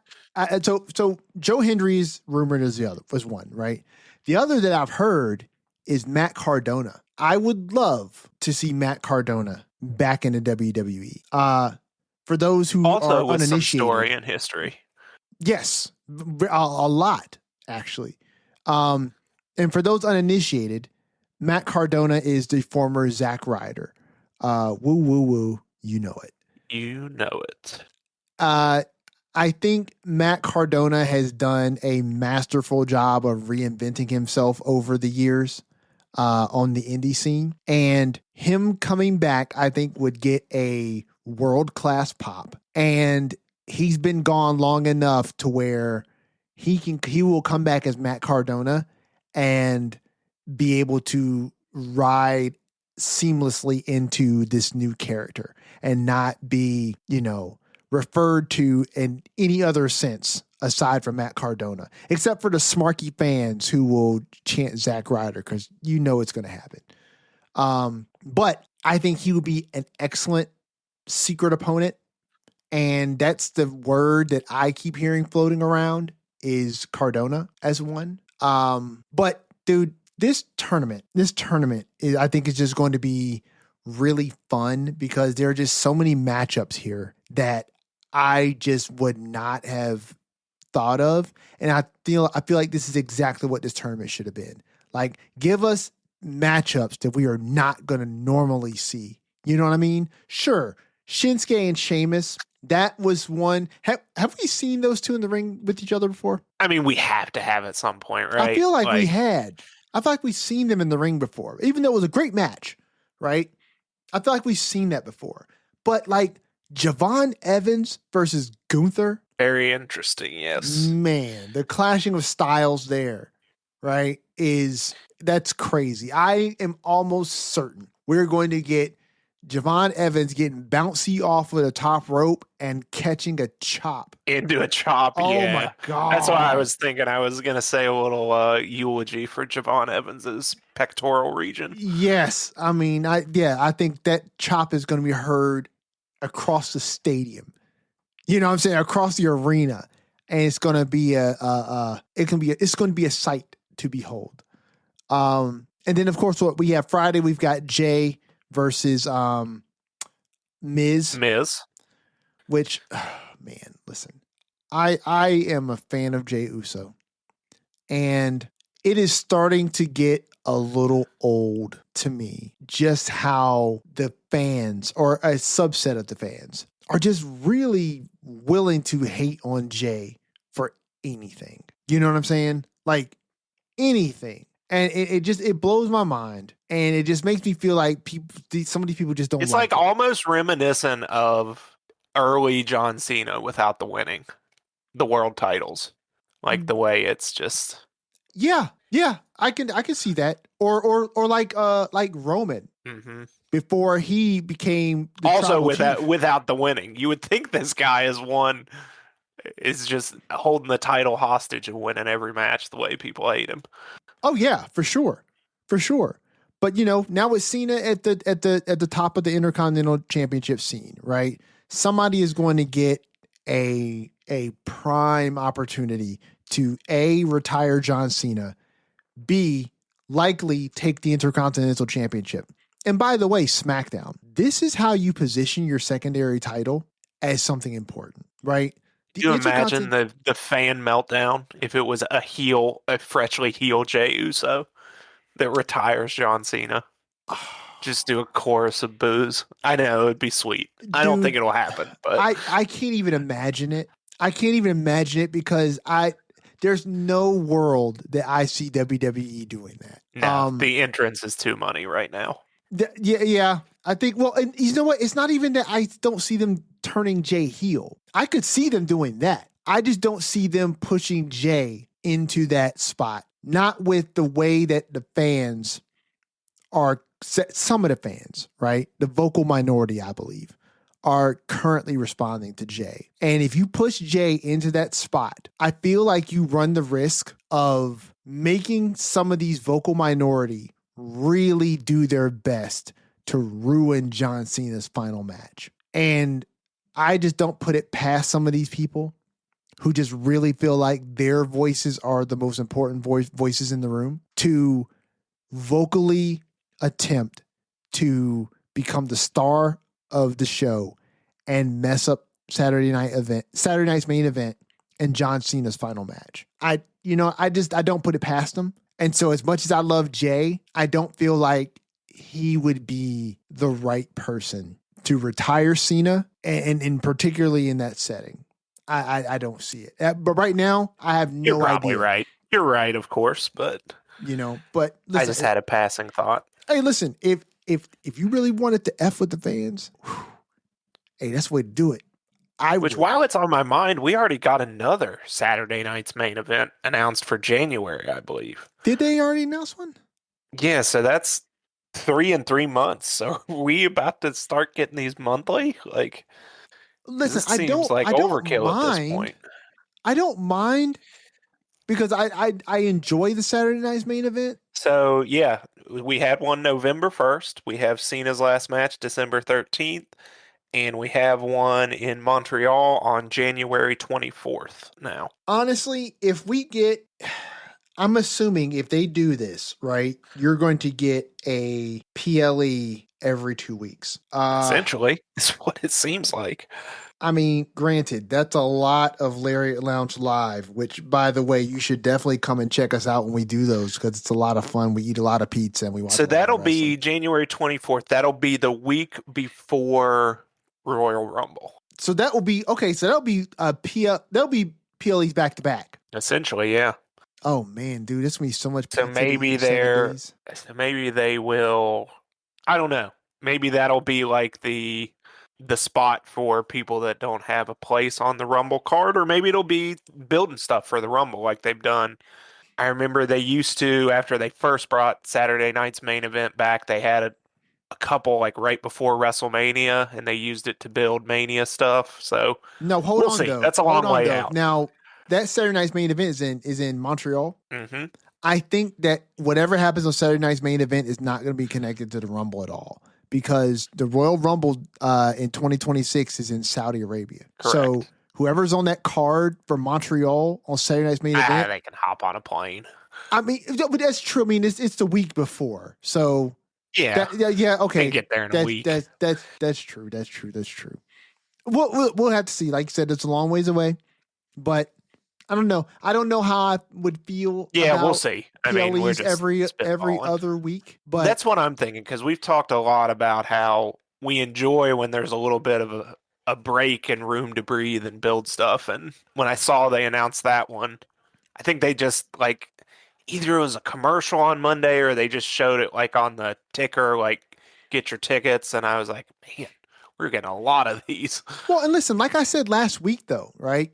so Joe Hendry's rumored as was one, right? The other that I've heard is Matt Cardona. I would love to see Matt Cardona back in the WWE. For those who also are with uninitiated, some story and history. Yes, a lot actually. And for those uninitiated, Matt Cardona is the former Zack Ryder. Woo woo woo, you know it. You know it. I think Matt Cardona has done a masterful job of reinventing himself over the years on the indie scene. And him coming back, I think, would get a world-class pop. And he's been gone long enough to where he will come back as Matt Cardona and be able to ride seamlessly into this new character and not be, referred to in any other sense aside from Matt Cardona, except for the smarky fans who will chant Zack Ryder because it's going to happen. But I think he would be an excellent secret opponent. And that's the word that I keep hearing floating around is Cardona as one. But dude, this tournament is, I think, is just going to be really fun because there are just so many matchups here that I just would not have thought of. And I feel like this is exactly what this tournament should have been. Like, give us matchups that we are not going to normally see. You know what I mean? Sure, Shinsuke and Sheamus, that was one. Have we seen those two in the ring with each other before? I mean, we have to have at some point, right? I feel like we had. I feel like we've seen them in the ring before, even though it was a great match, right? I feel like we've seen that before. But like Javon Evans versus Gunther, very interesting, yes. man, the clashing of styles there, right, that's crazy. I am almost certain we're going to get Javon Evans getting bouncy off of the top rope and catching a chop. Into a chop, Oh yeah. my God. That's why I was thinking I was going to say a little eulogy for Javon Evans's pectoral region. Yes. I mean, I think that chop is going to be heard across the stadium. You know what I'm saying? Across the arena. And it's going to be it's going to be a sight to behold. And then of course what we have Friday, we've got Jay versus Miz. Which, man, listen. I am a fan of Jey Uso. And it is starting to get a little old to me just how the fans, or a subset of the fans, are just really willing to hate on Jay for anything. You know what I'm saying? Like anything. And it blows my mind. And it just makes me feel like some of these people just don't It's like like almost reminiscent of early John Cena without the winning the world titles. Like the way it's just. Yeah. I can see that. Or like Roman. Mm-hmm. Before he became the also without the winning. You would think this guy is just holding the title hostage and winning every match the way people hate him. Oh yeah, for sure. But you know, now with Cena at the top of the Intercontinental Championship scene, right? Somebody is going to get a prime opportunity to A, retire John Cena, B, likely take the Intercontinental Championship. And by the way, SmackDown, this is how you position your secondary title as something important, right? Do you imagine the fan meltdown if it was a freshly heel Jey Uso that retires John Cena? Just do a chorus of boos. I know it'd be sweet. Dude, I don't think it'll happen, but I can't even imagine it. I can't even imagine it because there's no world that I see WWE doing that. No, the entrance is too money right now. Yeah. I think, well, and you know what? It's not even that I don't see them turning Jay heel. I could see them doing that. I just don't see them pushing Jay into that spot. Not with the way that the fans are, some of the fans, right? The vocal minority, I believe, are currently responding to Jay. And if you push Jay into that spot, I feel like you run the risk of making some of these vocal minority really do their best to ruin John Cena's final match. And I just don't put it past some of these people who just really feel like their voices are the most important voices in the room to vocally attempt to become the star of the show and mess up Saturday night's main event and John Cena's final match. I don't put it past them. And so as much as I love Jay, I don't feel like he would be the right person to retire Cena and particularly in that setting. I don't see it. But right now, I have no idea. You're probably right. You're right, of course, but listen, I just had a passing thought. Hey, listen, if you really wanted to F with the fans, hey, that's the way to do it. While it's on my mind, we already got another Saturday night's main event announced for January, I believe. Did they already announce one? Yeah, so that's 3 in 3 months. So are we about to start getting these monthly? Like, listen, this seems like overkill at this point. I don't mind because I enjoy the Saturday Night's Main Event. So yeah, we had one November 1st. We have Cena's last match December 13th, and we have one in Montreal on January 24th now. Honestly, if we get, I'm assuming if they do this, right, you're going to get a PLE every 2 weeks. Essentially, is what it seems like. I mean, granted, that's a lot of Lariat Lounge Live, which, by the way, you should definitely come and check us out when we do those because it's a lot of fun. We eat a lot of pizza and we watch So a lot of that'll wrestling. be January 24th. That'll be the week before Royal Rumble. So that will be okay. So that'll be that'll be PLEs back to back. Essentially, yeah. Oh man, dude, this will be so much pizza. So maybe they will. I don't know. Maybe that'll be like the spot for people that don't have a place on the Rumble card, or maybe it'll be building stuff for the Rumble like they've done. I remember they used to, after they first brought Saturday night's main event back, they had a couple like right before WrestleMania, and they used it to build Mania stuff. So no, hold we'll on see. though. That's a long way out. Now that Saturday night's main event is in Montreal. Mm-hmm. I think that whatever happens on Saturday night's main event is not going to be connected to the Rumble at all because the Royal Rumble in 2026 is in Saudi Arabia. Correct. So whoever's on that card for Montreal on Saturday night's main event, they can hop on a plane. I mean, but that's true. I mean, it's the week before, so yeah, okay. Can get there in a week. That's true. That's true. We'll have to see. Like I said, it's a long ways away, but I don't know. I don't know how I would feel. Yeah, we'll see. I mean, we're just every spitballing. other week, but That's what I'm thinking because we've talked a lot about how we enjoy when there's a little bit of a break and room to breathe and build stuff. And when I saw they announced that one, I think they just like either it was a commercial on Monday or they just showed it like on the ticker, like get your tickets. And I was like, man, we're getting a lot of these. Well, and listen, like I said last week, though, right?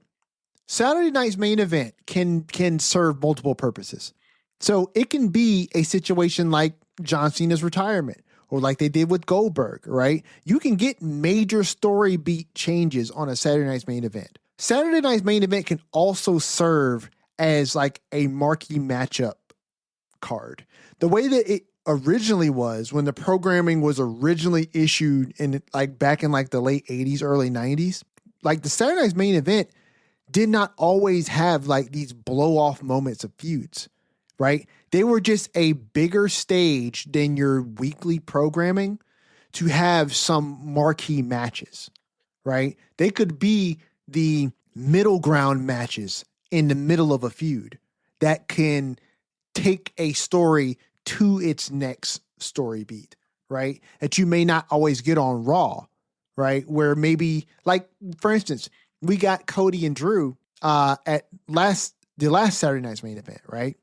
Saturday night's main event can serve multiple purposes. So it can be a situation like John Cena's retirement or like they did with Goldberg, right? You can get major story beat changes on a Saturday night's main event. Saturday night's main event can also serve as like a marquee matchup card. The way that it originally was when the programming was originally issued in like back in like the late 80s, early 90s, like the Saturday night's main event did not always have like these blow off moments of feuds, right? They were just a bigger stage than your weekly programming to have some marquee matches, right? They could be the middle ground matches in the middle of a feud that can take a story to its next story beat, right? That you may not always get on Raw, right? Where maybe like, for instance, we got Cody and Drew at the last Saturday night's main event, right?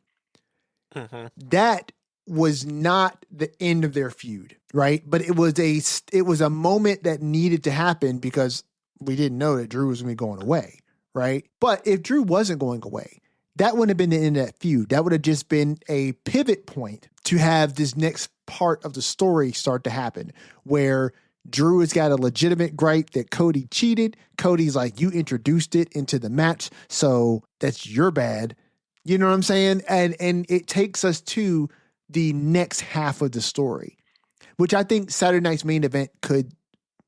Mm-hmm. That was not the end of their feud, right? But it was a moment that needed to happen because we didn't know that Drew was going to be going away, right? But if Drew wasn't going away, that wouldn't have been the end of that feud. That would have just been a pivot point to have this next part of the story start to happen where Drew has got a legitimate gripe that Cody cheated. Cody's like, you introduced it into the match, so that's your bad. You know what I'm saying? And it takes us to the next half of the story, which I think Saturday night's main event could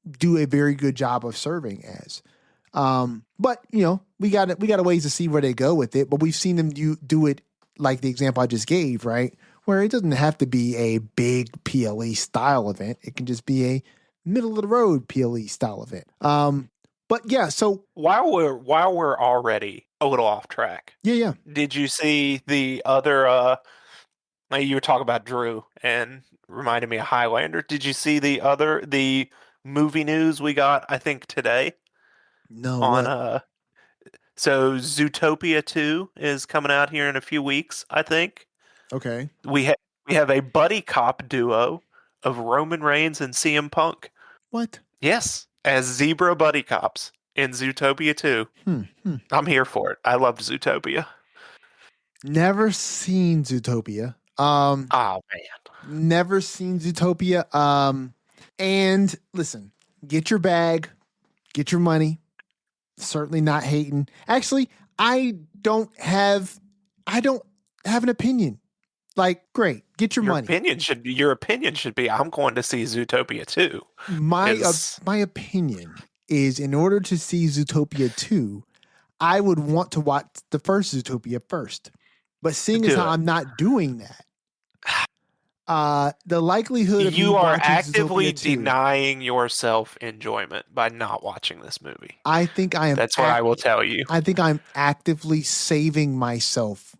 do a very good job of serving as. But you know, we got a ways to see where they go with it. But we've seen them do it like the example I just gave, right? Where it doesn't have to be a big PLE style event. It can just be a middle of the road PLE style event. But yeah, so while we're already a little off track, yeah. Did you see the other? Like you were talking about Drew and reminded me of Highlander. Did you see the movie news we got? I think today. No. On What? So Zootopia 2 is coming out here in a few weeks. I think. Okay. We have a buddy cop duo of Roman Reigns and CM Punk. What? Yes, as zebra buddy cops in Zootopia 2. I'm here for it. I loved Zootopia. Never seen Zootopia. Oh man. Never seen Zootopia. And listen, get your bag, get your money. Certainly not hating. Actually, I don't have I don't have an opinion. Like, great, get your money. Your opinion should be I'm going to see Zootopia 2. My opinion is, in order to see Zootopia 2, I would want to watch the first Zootopia first. But seeing as how I'm not doing that, the likelihood of you me are watching actively Zootopia 2, denying yourself enjoyment by not watching this movie. I think I am. That's what I will tell you. I think I'm actively saving myself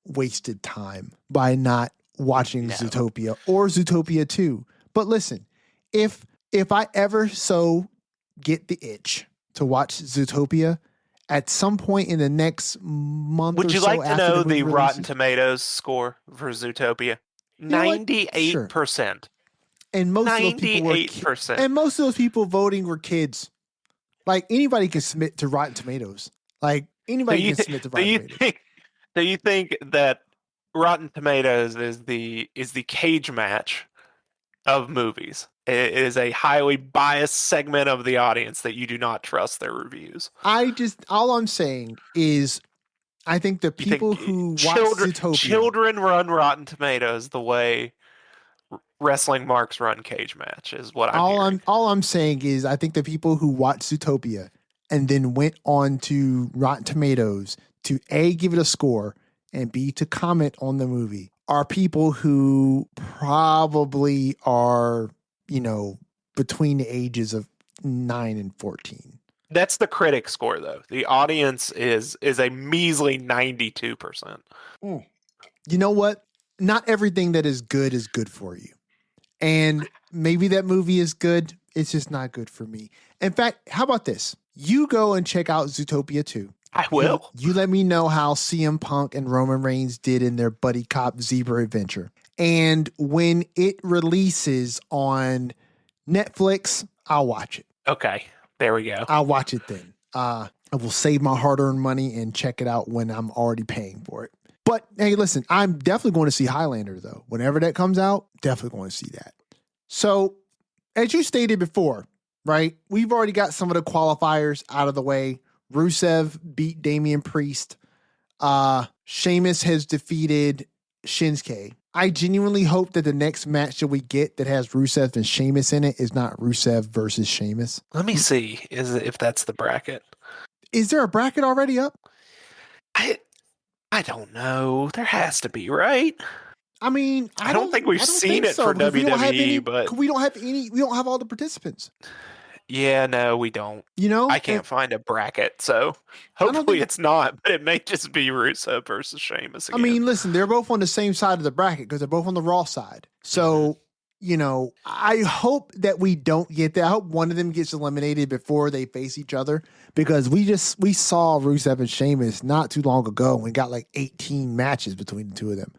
wasted time by not watching Zootopia or Zootopia 2. But listen, if I ever so get the itch to watch Zootopia at some point in the next month would or you so, like to know the Rotten releases, Tomatoes score for Zootopia? you know what? 98%. And most of those people were 98%. and most of those people voting were kids. Like, anybody can submit to Rotten Tomatoes. Like, anybody can submit to Rotten Tomatoes. Do you think that Rotten Tomatoes is the cage match of movies? It is a highly biased segment of the audience that you do not trust their reviews. All I'm saying is, I think the people who watch Zootopia, children run Rotten Tomatoes the way wrestling marks run cage match is what I'm hearing. All I'm saying is, I think the people who watch Zootopia and then went on to Rotten Tomatoes to A, give it a score, and B, to comment on the movie are people who probably are, between the ages of 9 and 14. That's the critic score, though. The audience is a measly 92%. You know what? Not everything that is good for you. And maybe that movie is good. It's just not good for me. In fact, how about this? You go and check out Zootopia 2. I will. You let me know how CM Punk and Roman Reigns did in their buddy cop zebra adventure. And when it releases on Netflix, I'll watch it. Okay, there we go. I'll watch it then. I will save my hard-earned money and check it out when I'm already paying for it. But hey, listen, I'm definitely going to see Highlander, though. Whenever that comes out, definitely going to see that. So, as you stated before, right, we've already got some of the qualifiers out of the way. Rusev beat Damian Priest. Sheamus has defeated Shinsuke. I genuinely hope that the next match that we get that has Rusev and Sheamus in it is not Rusev versus Sheamus. Let me see if that's the bracket. Is there a bracket already up? I don't know. There has to be, right? I mean, I don't think we've seen it for WWE, but we don't have all the participants. Yeah, no, we don't. I can't find a bracket, so hopefully it's not, but it may just be Rusev versus Sheamus again. I mean, listen, they're both on the same side of the bracket because they're both on the Raw side. So, I hope that we don't get that. I hope one of them gets eliminated before they face each other, because we saw Rusev and Sheamus not too long ago, and we got like 18 matches between the two of them.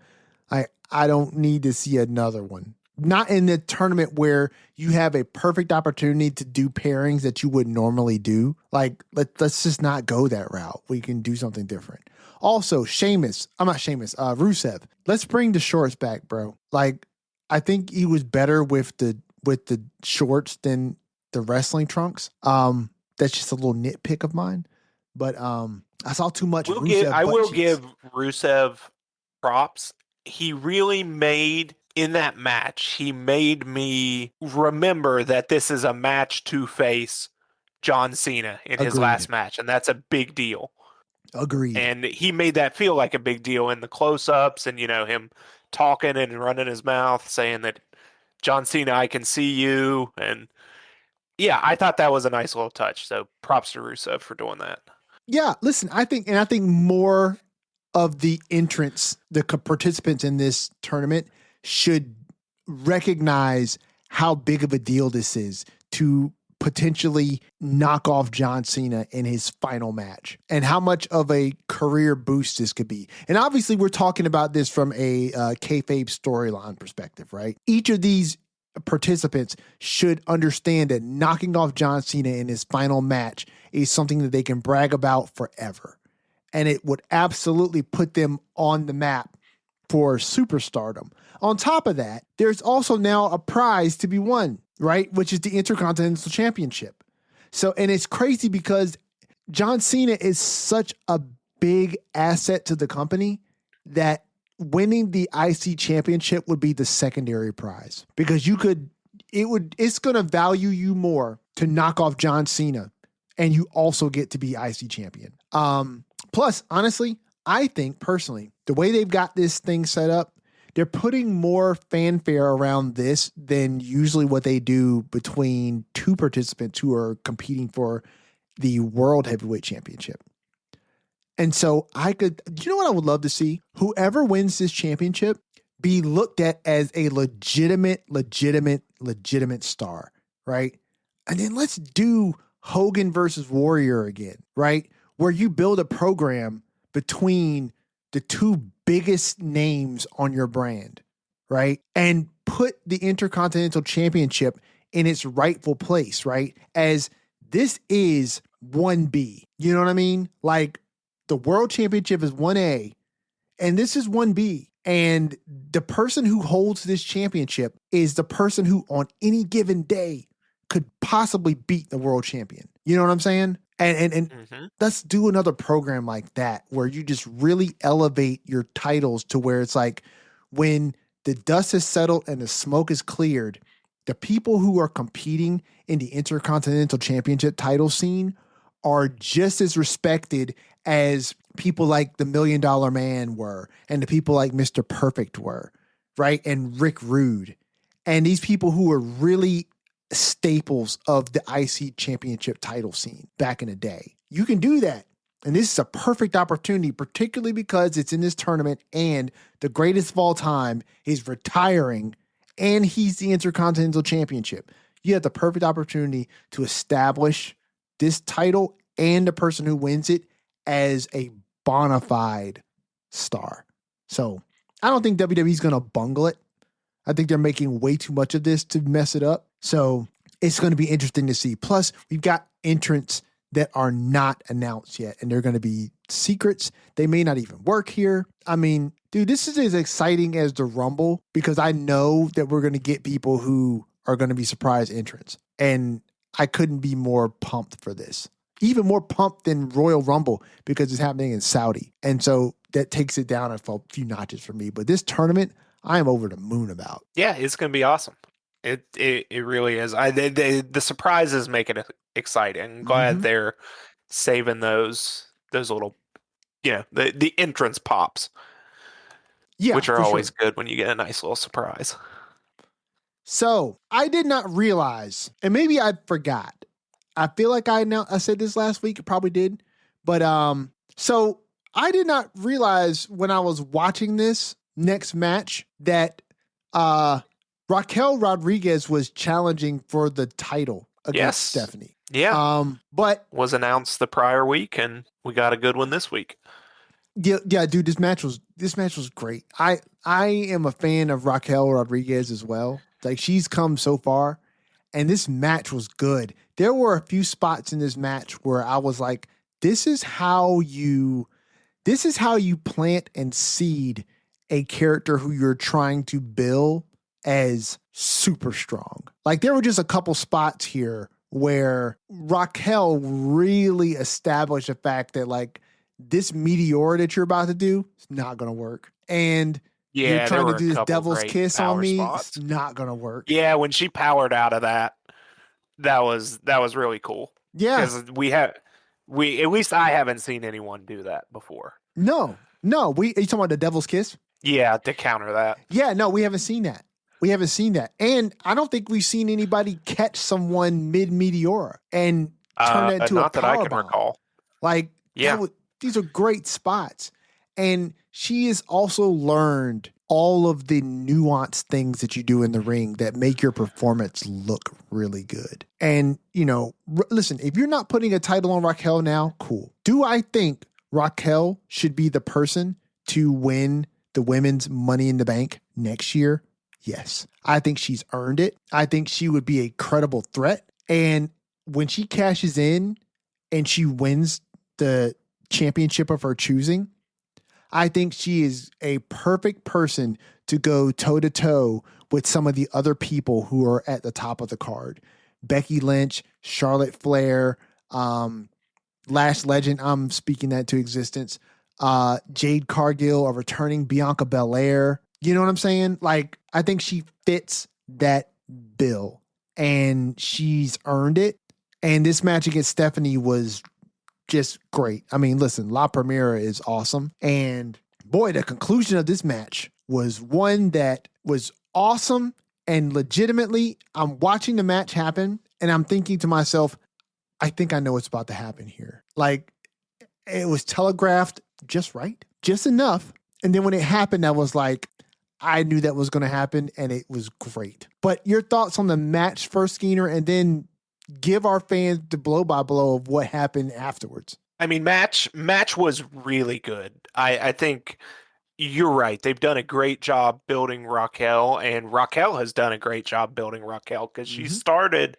I don't need to see another one. Not in the tournament where you have a perfect opportunity to do pairings that you would normally do. Like, let's just not go that route. We can do something different. Also, Rusev. Let's bring the shorts back, bro. Like, I think he was better with the shorts than the wrestling trunks. That's just a little nitpick of mine. But I saw too much Rusev. I will give Rusev props. He really made... In that match, he made me remember that this is a match to face John Cena in his last match, and that's a big deal. Agreed. And he made that feel like a big deal in the close-ups and, him talking and running his mouth, saying that, John Cena, I can see you. And, yeah, I thought that was a nice little touch. So props to Rusev for doing that. Yeah, listen, I think more of the participants in this tournament should recognize how big of a deal this is to potentially knock off John Cena in his final match, and how much of a career boost this could be. And obviously we're talking about this from a kayfabe storyline perspective, right? Each of these participants should understand that knocking off John Cena in his final match is something that they can brag about forever. And it would absolutely put them on the map for superstardom. On top of that, there's also now a prize to be won, right? Which is the Intercontinental Championship. So, and it's crazy because John Cena is such a big asset to the company that winning the IC championship would be the secondary prize because it's going to value you more to knock off John Cena and you also get to be IC champion. Plus, honestly, I think personally, the way they've got this thing set up, they're putting more fanfare around this than usually what they do between two participants who are competing for the World Heavyweight Championship. And so you know what I would love to see? Whoever wins this championship be looked at as a legitimate star, right? And then let's do Hogan versus Warrior again, right? Where you build a program between the two biggest names on your brand, right? And put the Intercontinental Championship in its rightful place, right? As this is 1B. You know what I mean? Like the World Championship is 1A and this is 1B. And the person who holds this championship is the person who on any given day could possibly beat the world champion. You know what I'm saying? And let's do another program like that where you just really elevate your titles to where it's like when the dust has settled and the smoke is cleared, the people who are competing in the Intercontinental Championship title scene are just as respected as people like the $1 Million Man were and the people like Mr. Perfect were, right? And Rick Rude. And these people who were really staples of the IC championship title scene back in the day. You can do that. And this is a perfect opportunity, particularly because it's in this tournament and the greatest of all time is retiring and he's the Intercontinental Championship. You have the perfect opportunity to establish this title and the person who wins it as a bona fide star. So I don't think WWE's going to bungle it. I think they're making way too much of this to mess it up. So it's going to be interesting to see. Plus, we've got entrants that are not announced yet, and they're going to be secrets. They may not even work here. I mean, dude, this is as exciting as the Rumble because I know that we're going to get people who are going to be surprise entrants. And I couldn't be more pumped for this. Even more pumped than Royal Rumble because it's happening in Saudi. And so that takes it down a few notches for me. But this tournament, I am over the moon about. Yeah, it's going to be awesome. It really is. The surprises make it exciting. I'm glad they're saving those little, the entrance pops. Yeah, which are always good when you get a nice little surprise. So I did not realize, and maybe I forgot. I feel like I said this last week. I probably did, but so I did not realize when I was watching this next match that Raquel Rodriguez was challenging for the title against Stephanie. Yeah. But was announced the prior week, and we got a good one this week. Yeah, dude, this match was great. I am a fan of Raquel Rodriguez as well. Like she's come so far, and this match was good. There were a few spots in this match where I was like, this is how you plant and seed a character who you're trying to build as super strong. Like there were just a couple spots here where Raquel really established the fact that like this meteor that you're about to do is not going to work. And you're trying to do this devil's kiss on me. Spots. It's not going to work. Yeah, when she powered out of that was really cool. Yeah. Because at least I haven't seen anyone do that before. No. Are you talking about the devil's kiss? Yeah, to counter that. Yeah, no, we haven't seen that. And I don't think we've seen anybody catch someone mid-meteora and turn that into a powerbomb. Not that I can recall. Like, yeah. These are great spots. And she has also learned all of the nuanced things that you do in the ring that make your performance look really good. And, listen, if you're not putting a title on Raquel now, cool. Do I think Raquel should be the person to win the women's Money in the Bank next year? Yes. I think she's earned it. I think she would be a credible threat. And when she cashes in and she wins the championship of her choosing, I think she is a perfect person to go toe-to-toe with some of the other people who are at the top of the card. Becky Lynch, Charlotte Flair, Lash Legend, I'm speaking that to existence. Jade Cargill, a returning Bianca Belair. You know what I'm saying? Like, I think she fits that bill and she's earned it. And this match against Stephanie was just great. I mean, listen, La Primera is awesome. And boy, the conclusion of this match was one that was awesome. And legitimately, I'm watching the match happen and I'm thinking to myself, I think I know what's about to happen here. Like, it was telegraphed just right, just enough. And then when it happened, I was like, I knew that was going to happen and it was great. But your thoughts on the match first, Skeeter, and then give our fans the blow by blow of what happened afterwards. I mean, match was really good. I think you're right. They've done a great job building Raquel, and Raquel has done a great job building Raquel because she started,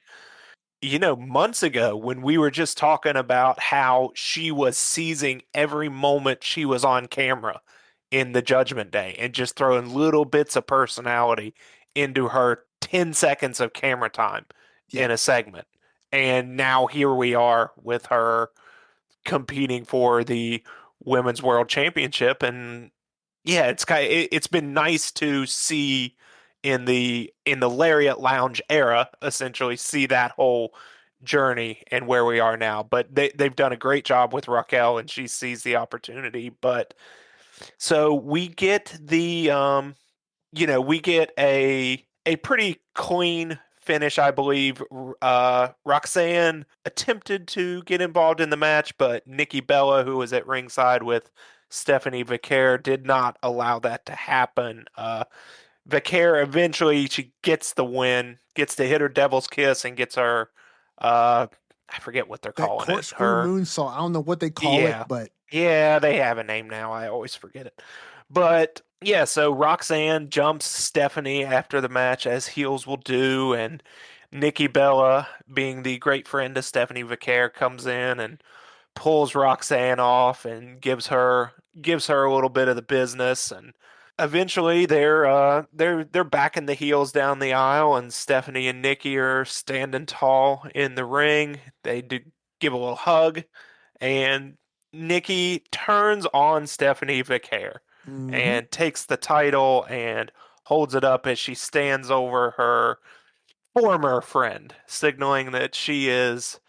months ago when we were just talking about how she was seizing every moment she was on camera in the Judgment Day and just throwing little bits of personality into her 10 seconds of camera time in a segment. And now here we are with her competing for the Women's World Championship. And yeah, it's been nice to see in the Lariat Lounge era, essentially see that whole journey and where we are now. But they've done a great job with Raquel, and she sees the opportunity. But so we get a pretty clean finish, I believe. Roxanne attempted to get involved in the match, but Nikki Bella, who was at ringside with Stephanie Vicaire, did not allow that to happen. Vicaire eventually she gets the win, gets to hit her devil's kiss, and gets her. I forget what they're that calling it. corkscrew moonsault. I don't know what they call it, but yeah, they have a name now. I always forget it. But yeah, so Roxanne jumps Stephanie after the match, as heels will do, and Nikki Bella, being the great friend of Stephanie Vicaire, comes in and pulls Roxanne off and gives her a little bit of the business, and eventually they're backing the heels down the aisle, and Stephanie and Nikki are standing tall in the ring. They do give a little hug, and Nikki turns on Stephanie Vicaire and takes the title and holds it up as she stands over her former friend, signaling that she is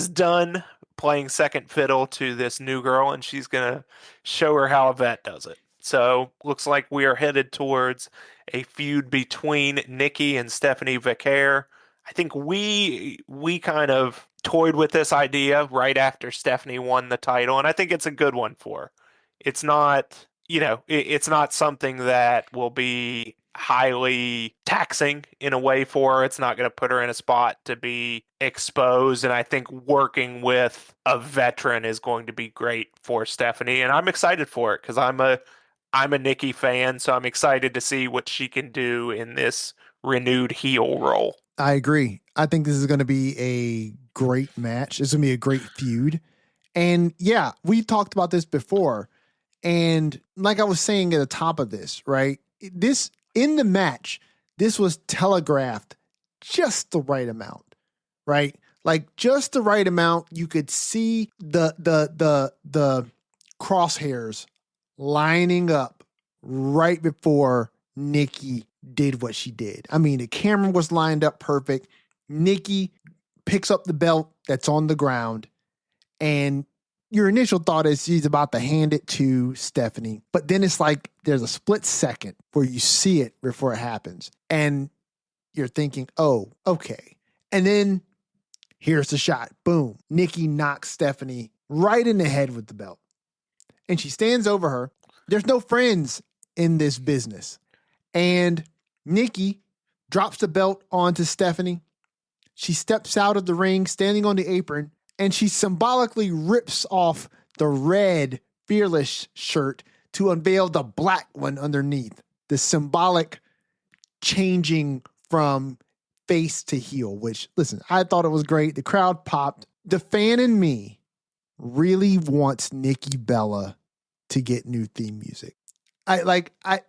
done playing second fiddle to this new girl, and she's gonna show her how a vet does it. So looks like we are headed towards a feud between Nikki and Stephanie Vicaire. I think we kind of toyed with this idea right after Stephanie won the title, and I think it's a good one for her. It's not, it's not something that will be highly taxing in a way for her. It's not going to put her in a spot to be exposed. And I think working with a veteran is going to be great for Stephanie. And I'm excited for it because I'm a Nikki fan, so I'm excited to see what she can do in this renewed heel role. I agree. I think this is going to be a great match. It's going to be a great feud. And yeah, we talked about this before. And like I was saying at the top of this, right? This in the match, this was telegraphed just the right amount, right? Like just the right amount. You could see the crosshairs lining up right before Nikki did what she did. I mean, the camera was lined up perfect. Nikki picks up the belt that's on the ground, and your initial thought is she's about to hand it to Stephanie. But then it's like there's a split second where you see it before it happens. And you're thinking, oh, okay. And then here's the shot. Boom. Nikki knocks Stephanie right in the head with the belt. And she stands over her. There's no friends in this business. And Nikki drops the belt onto Stephanie. She steps out of the ring, standing on the apron, and she symbolically rips off the red Fearless shirt to unveil the black one underneath. The symbolic changing from face to heel, which, listen, I thought it was great. The crowd popped. The fan in me really wants Nikki Bella to get new theme music. I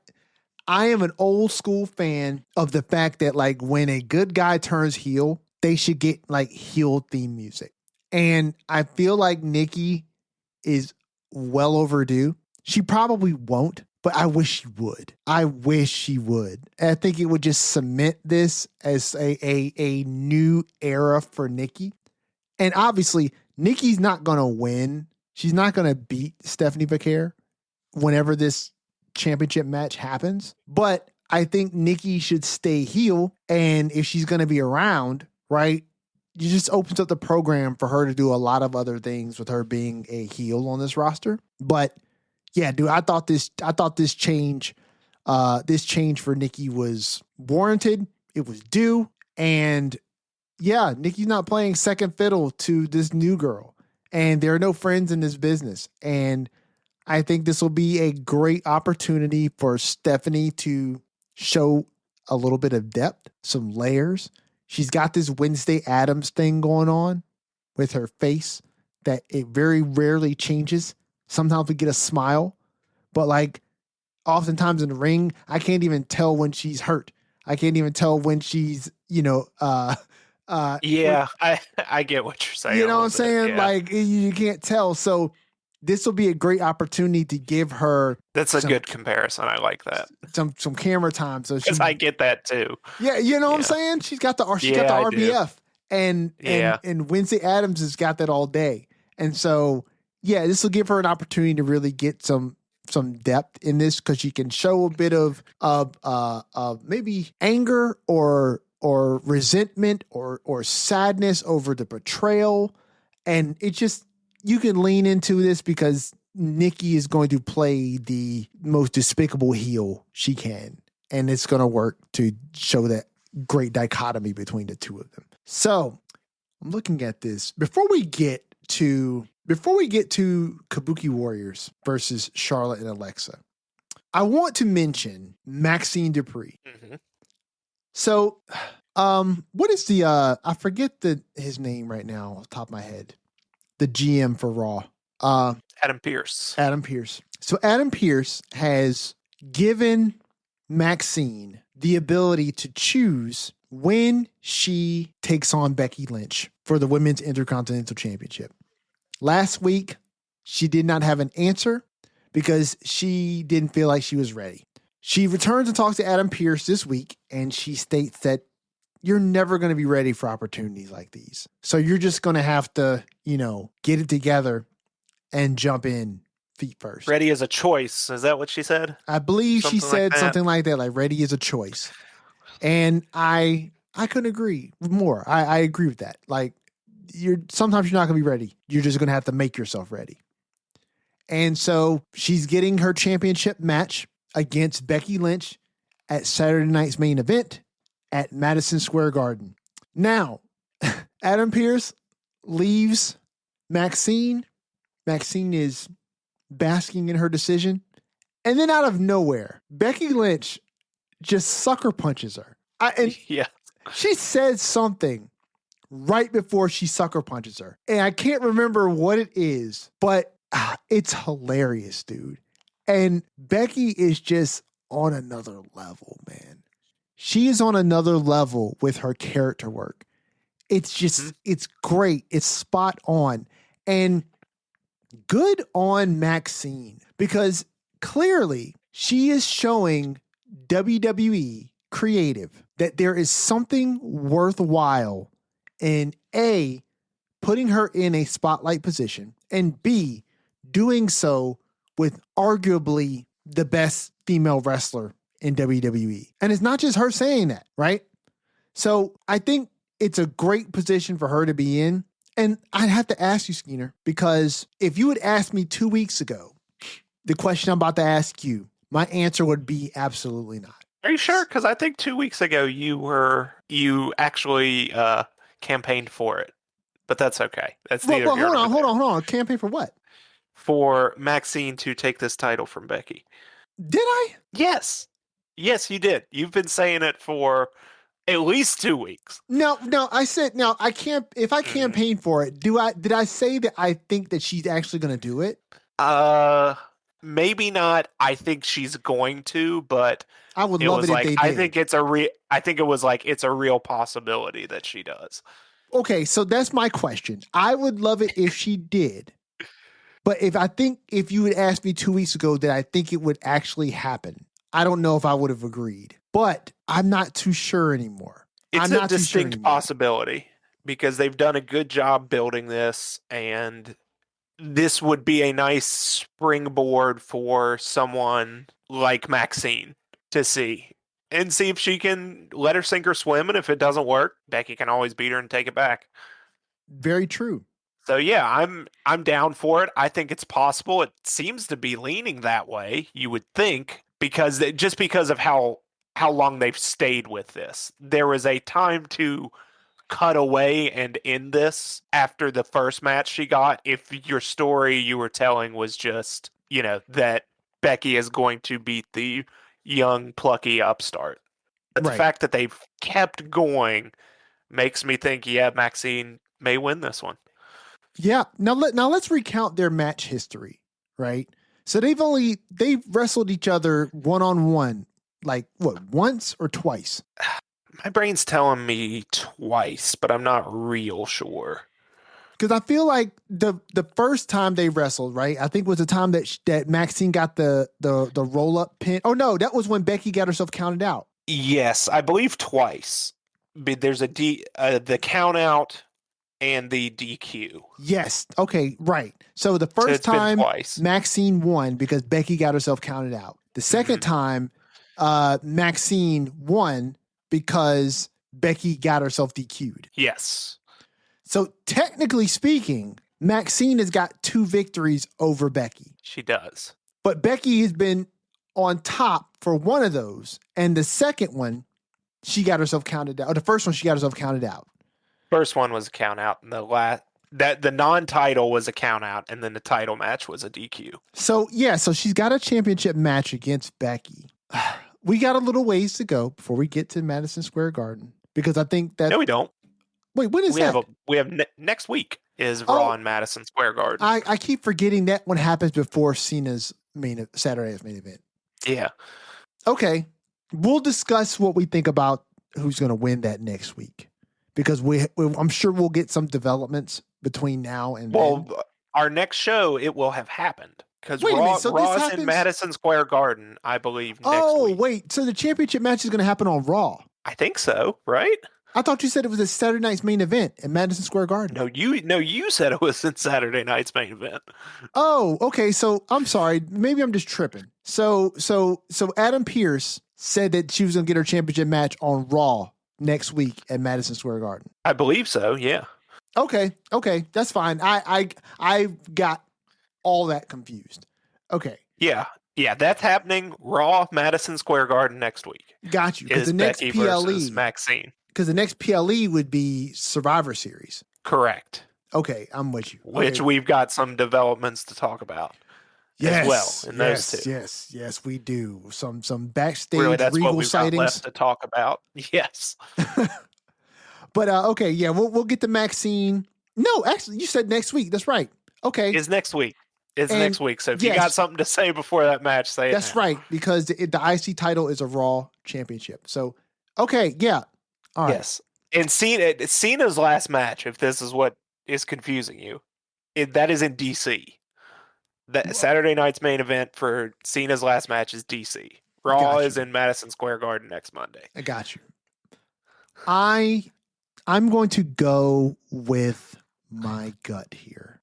am an old school fan of the fact that like when a good guy turns heel, they should get like heel theme music. And I feel like Nikki is well overdue. She probably won't, but I wish she would. I wish she would. I think it would just cement this as a new era for Nikki. And obviously, Nikki's not going to win. She's not going to beat Stephanie Becerra whenever this championship match happens. But I think Nikki should stay heel. And if she's going to be around, right, it just opens up the program for her to do a lot of other things with her being a heel on this roster. But yeah, dude, I thought this change for Nikki was warranted. It was due. And yeah, Nikki's not playing second fiddle to this new girl. And there are no friends in this business. And I think this will be a great opportunity for Stephanie to show a little bit of depth, some layers. She's got this Wednesday Addams thing going on with her face that it very rarely changes. Sometimes we get a smile, but like oftentimes in the ring, I can't even tell when she's hurt. I can't even tell when she's, Yeah, I get what you're saying. you a know what I'm little bit, saying? yeah. Like you can't tell. So this will be a great opportunity to give her That's a good comparison. I like that some camera time. So she, because I get that too. yeah, you know what I'm Yeah. saying? She's got the I do. RBF, and Yeah. and Wednesday Addams has got that all day. And so yeah, this will give her an opportunity to really get some depth in this because she can show a bit of maybe anger or resentment or sadness over the betrayal, and it just you can lean into this because Nikki is going to play the most despicable heel she can, and it's going to work to show that great dichotomy between the two of them. So I'm looking at this before we get to Kabuki Warriors versus Charlotte and Alexa. I want to mention Maxine Dupree. Mm-hmm. So, what is the I forget his name right now off the top of my head. The GM for Raw. Adam Pearce. Adam Pearce. So Adam Pearce has given Maxine the ability to choose when she takes on Becky Lynch for the Women's Intercontinental Championship. Last week, she did not have an answer because she didn't feel like she was ready. She returns and talks to Adam Pearce this week, and she states that you're never going to be ready for opportunities like these. So you're just going to have to, get it together and jump in feet first. Ready as a choice. Is that what she said? I believe she said something like that, like ready is a choice. And I couldn't agree more. I agree with that. Like sometimes you're not going to be ready. You're just going to have to make yourself ready. And so she's getting her championship match against Becky Lynch at Saturday night's main event at Madison Square Garden. Now, Adam Pearce leaves Maxine. Maxine is basking in her decision. And then out of nowhere, Becky Lynch just sucker punches her. Yeah. She said something right before she sucker punches her. And I can't remember what it is, but it's hilarious, dude. And Becky is just on another level, man. She is on another level with her character work. It's just, it's great. It's spot on. And good on Maxine because clearly she is showing WWE creative that there is something worthwhile in A, putting her in a spotlight position, and B, doing so with arguably the best female wrestler in WWE. And it's not just her saying that, right? So I think it's a great position for her to be in. And I'd have to ask you, Skeena, because if you had asked me 2 weeks ago, the question I'm about to ask you, my answer would be absolutely not. Are you sure? Because I think 2 weeks ago you actually campaigned for it, but that's okay. That's neither here nor there. Hold on. Campaign for what? For Maxine to take this title from Becky. Did I? Yes, you did. You've been saying it for at least 2 weeks. No. I said no. I can't. If I campaign for it, did I say that I think that she's actually going to do it? Maybe not. I think she's going to, but I would love it if they did. I think it was like it's a real possibility that she does. Okay, so that's my question. I would love it if she did. But if you had asked me 2 weeks ago that I think it would actually happen, I don't know if I would have agreed. But I'm not too sure anymore. It's I'm a not too sure distinct anymore. possibility because they've done a good job building this, and this would be a nice springboard for someone like Maxine to see and see if she can let her sink or swim. And if it doesn't work, Becky can always beat her and take it back. Very true. So yeah, I'm down for it. I think it's possible. It seems to be leaning that way, you would think, because just because of how long they've stayed with this. There was a time to cut away and end this after the first match she got if your story you were telling was just, that Becky is going to beat the young plucky upstart. But the Right. fact that they've kept going makes me think, yeah, Maxine may win this one. Yeah. Now let's recount their match history, right? So they've wrestled each other one-on-one, like what, once or twice? My brain's telling me twice, but I'm not real sure. Because I feel like the first time they wrestled, right? I think was the time that Maxine got the roll up pin. Oh no, that was when Becky got herself counted out. Yes, I believe twice. There's the count out and the DQ. Yes. Okay. Right. So the first time Maxine won because Becky got herself counted out. The second time, Maxine won because Becky got herself DQ'd. Yes. So technically speaking, Maxine has got 2 victories over Becky. She does. But Becky has been on top for one of those. And the second one, she got herself counted out. Or the first one, she got herself counted out. First one was a count out, and the non-title was a count out, and then the title match was a DQ. So she's got a championship match against Becky. We got a little ways to go before we get to Madison Square Garden because I think that. No, we don't. Wait, when is that? We have next week is Raw in Madison Square Garden. I keep forgetting that one happens before Cena's Saturday's main event. Yeah. Okay, we'll discuss what we think about who's going to win that next week because I'm sure we'll get some developments between now and then. Our next show it will have happened because Raw's in Madison Square Garden, I believe. Next week. Oh wait, so the championship match is going to happen on Raw? I think so, right? I thought you said it was a Saturday night's main event at Madison Square Garden. No, you said it was in Saturday night's main event. Oh, okay. So I'm sorry. Maybe I'm just tripping. So Adam Pearce said that she was going to get her championship match on Raw next week at Madison Square Garden. I believe so. Yeah. Okay. That's fine. I got all that confused. Okay. Yeah. That's happening. Raw, Madison Square Garden next week. Got you. Because the next Becky PLE versus Maxine. Because the next PLE would be Survivor Series. Correct. Okay, I'm with you. Which we've got some developments to talk about as well in those two. Yes, we do. Some backstage really, that's Regal what we've sightings got left to talk about. Yes. But okay, yeah, we'll get to Maxine. No, actually, you said next week. That's right. Okay, it's next week. Next week. So if you got something to say before that match, say it. That's right, because the IC title is a Raw championship. So okay, yeah. All right. Yes. And Cena's last match, if this is what is confusing you, that is in DC. That Saturday night's main event for Cena's last match is DC. Raw is in Madison Square Garden next Monday. I got you. I'm going to go with my gut here.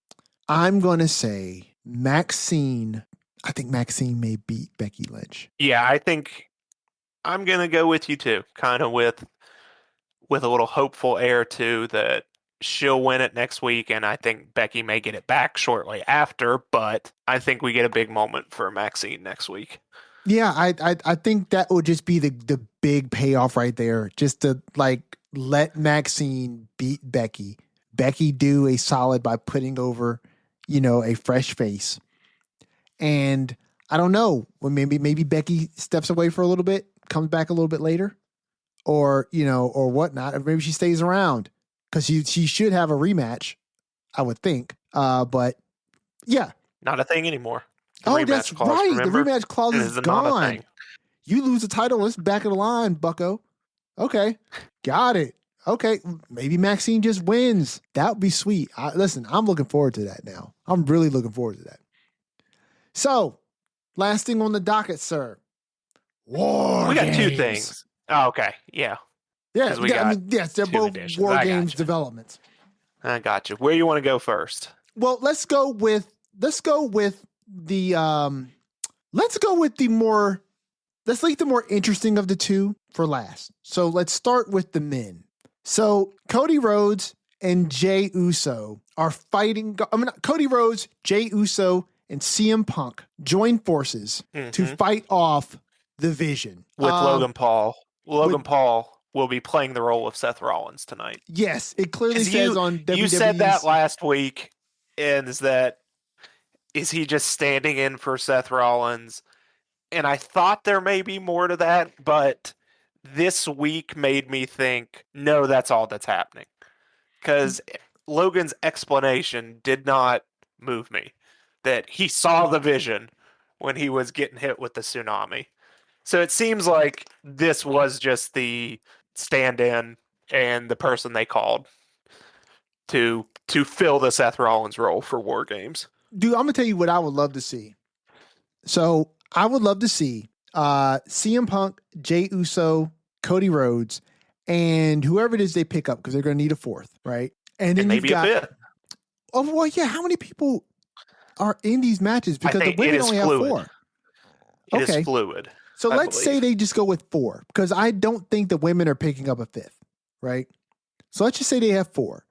I'm going to say Maxine. I think Maxine may beat Becky Lynch. Yeah, I think I'm going to go with you too. Kind of with a little hopeful air too that she'll win it next week, and I think Becky may get it back shortly after, but I think we get a big moment for Maxine next week. Yeah, I think that would just be the big payoff right there. Just to let Maxine beat Becky. Becky do a solid by putting over, a fresh face. And I don't know, well, maybe Becky steps away for a little bit, comes back a little bit later, or whatnot, or maybe she stays around because she should have a rematch, I would think. But yeah, not a thing anymore. That's clause, right. Remember? The rematch clause is gone. You lose the title, it's back of the line, bucko. Okay, got it. Okay, maybe Maxine just wins. That would be sweet. Listen, I'm looking forward to that now. I'm really looking forward to that. So, last thing on the docket, sir. War We got games. two things. Oh, okay. Yeah. Yeah, 'Cause we got I mean, yes, they're two both editions. War I Games gotcha. developments. I got you. Where you want to go first? Well, let's go with the more let's leave the more interesting of the two for last. So let's start with the men. So Cody Rhodes and Jey Uso are fighting. Cody Rhodes, Jey Uso, and CM Punk join forces to fight off the Vision with Logan Paul. Logan Paul will be playing the role of Seth Rollins tonight. Yes, it clearly says on WWE's. You said that last week, and is he just standing in for Seth Rollins? And I thought there may be more to that, but this week made me think, no, that's all that's happening. Because Logan's explanation did not move me. That he saw the Vision when he was getting hit with the tsunami. So it seems like this was just the stand-in and the person they called to fill the Seth Rollins role for War Games. Dude, I'm gonna tell you what I would love to see. So I would love to see CM Punk, Jey Uso, Cody Rhodes, and whoever it is they pick up because they're gonna need a fourth, right? And then maybe you've got a fifth. Oh well, yeah. How many people are in these matches? Because the women only have 4. It is fluid. So let's say they just go with 4 because I don't think the women are picking up a fifth, right? So let's just say they have 4.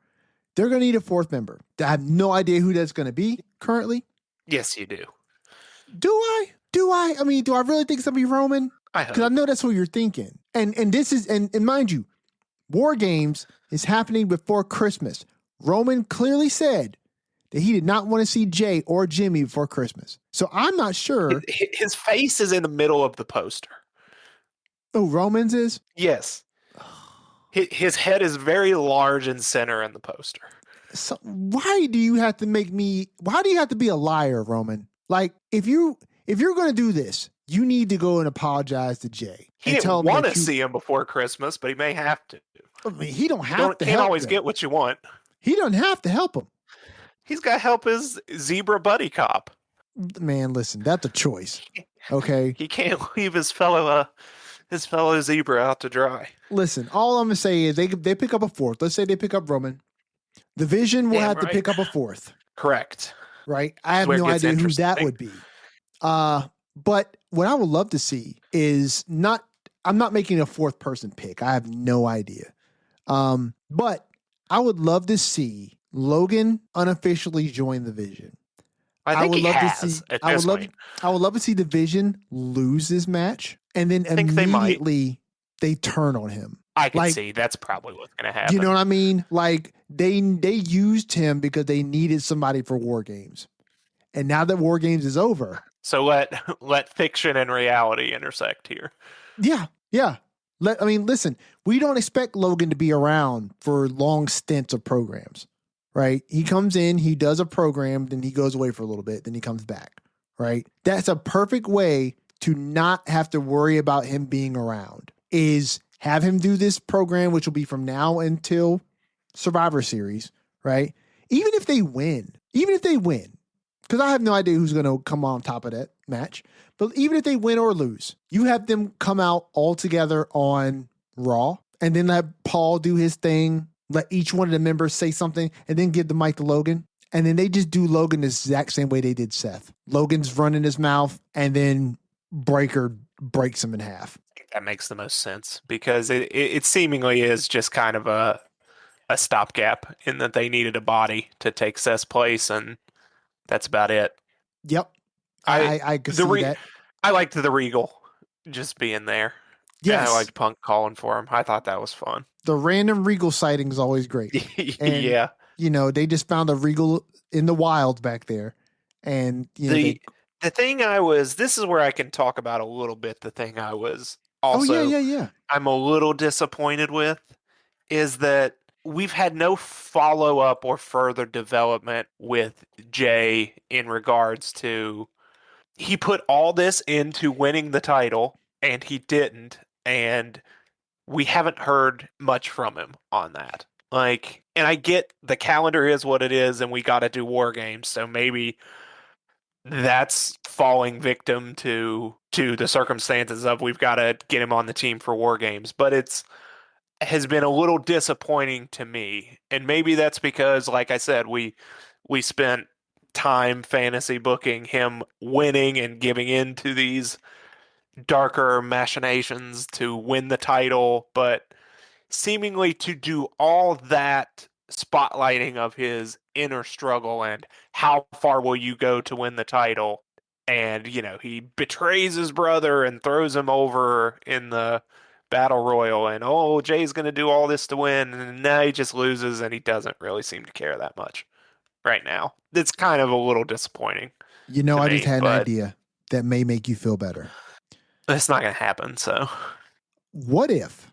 They're going to need a 4th member. I have no idea who that's going to be currently. Yes, you do. Do I? I mean, do I really think it's going to be Roman? Because I know that's what you're thinking. And this is, and mind you, War Games is happening before Christmas. Roman clearly said that he did not want to see Jay or Jimmy before Christmas. So I'm not sure. His face is in the middle of the poster. Oh, Roman's is? Yes. His head is very large and center in the poster. So why do you have to be a liar, Roman? Like, if you're going to do this, you need to go and apologize to Jay. He didn't want to see him before Christmas, but he may have to. I mean, he don't have to. Can't always get what you want. He doesn't have to help him. He's got to help his zebra buddy cop. Man, listen, that's a choice. Okay, he can't leave his fellow zebra out to dry. Listen, all I'm gonna say is they pick up a 4th. Let's say they pick up Roman. The Vision will have to pick up a 4th. Correct. Right. I have no idea who that would be. But what I would love to see is I'm not making a 4th person pick. I have no idea. But I would love to see Logan unofficially join the Vision. I would love to see the Vision lose this match and then immediately they turn on him. I can see that's probably what's going to happen. You know what I mean? Like they used him because they needed somebody for War Games. And now that War Games is over. So let fiction and reality intersect here. Yeah. Yeah. Listen, we don't expect Logan to be around for long stints of programs, right? He comes in, he does a program, then he goes away for a little bit, then he comes back, right? That's a perfect way to not have to worry about him being around, is have him do this program, which will be from now until Survivor Series, right? Even if they win, because I have no idea who's going to come on top of that match. But even if they win or lose, you have them come out all together on Raw and then let Paul do his thing, let each one of the members say something, and then give the mic to Logan. And then they just do Logan the exact same way they did Seth. Logan's running his mouth, and then Breaker breaks him in half. I think that makes the most sense because it seemingly is just kind of a stopgap in that they needed a body to take Seth's place, and that's about it. Yep. I could see that. I liked the Regal just being there. Yes. I liked Punk calling for him. I thought that was fun. The random Regal sighting is always great. And, yeah. They just found a Regal in the wild back there. And, the thing this is where I can talk about a little bit. The thing I was also, yeah. I'm a little disappointed with is that we've had no follow-up or further development with Jay in regards to he put all this into winning the title and he didn't, and we haven't heard much from him on that. Like, and I get the calendar is what it is, and we got to do War Games, so maybe that's falling victim to the circumstances of we've got to get him on the team for War Games. But it's has been a little disappointing to me, and maybe that's because, like I said, we spent time fantasy booking him winning and giving in to these darker machinations to win the title, but seemingly to do all that spotlighting of his inner struggle and how far will you go to win the title. And, he betrays his brother and throws him over in the battle royal. And, oh, Jay's going to do all this to win. And now he just loses and he doesn't really seem to care that much right now. It's kind of a little disappointing. I just had an idea that may make you feel better. It's not going to happen. So what if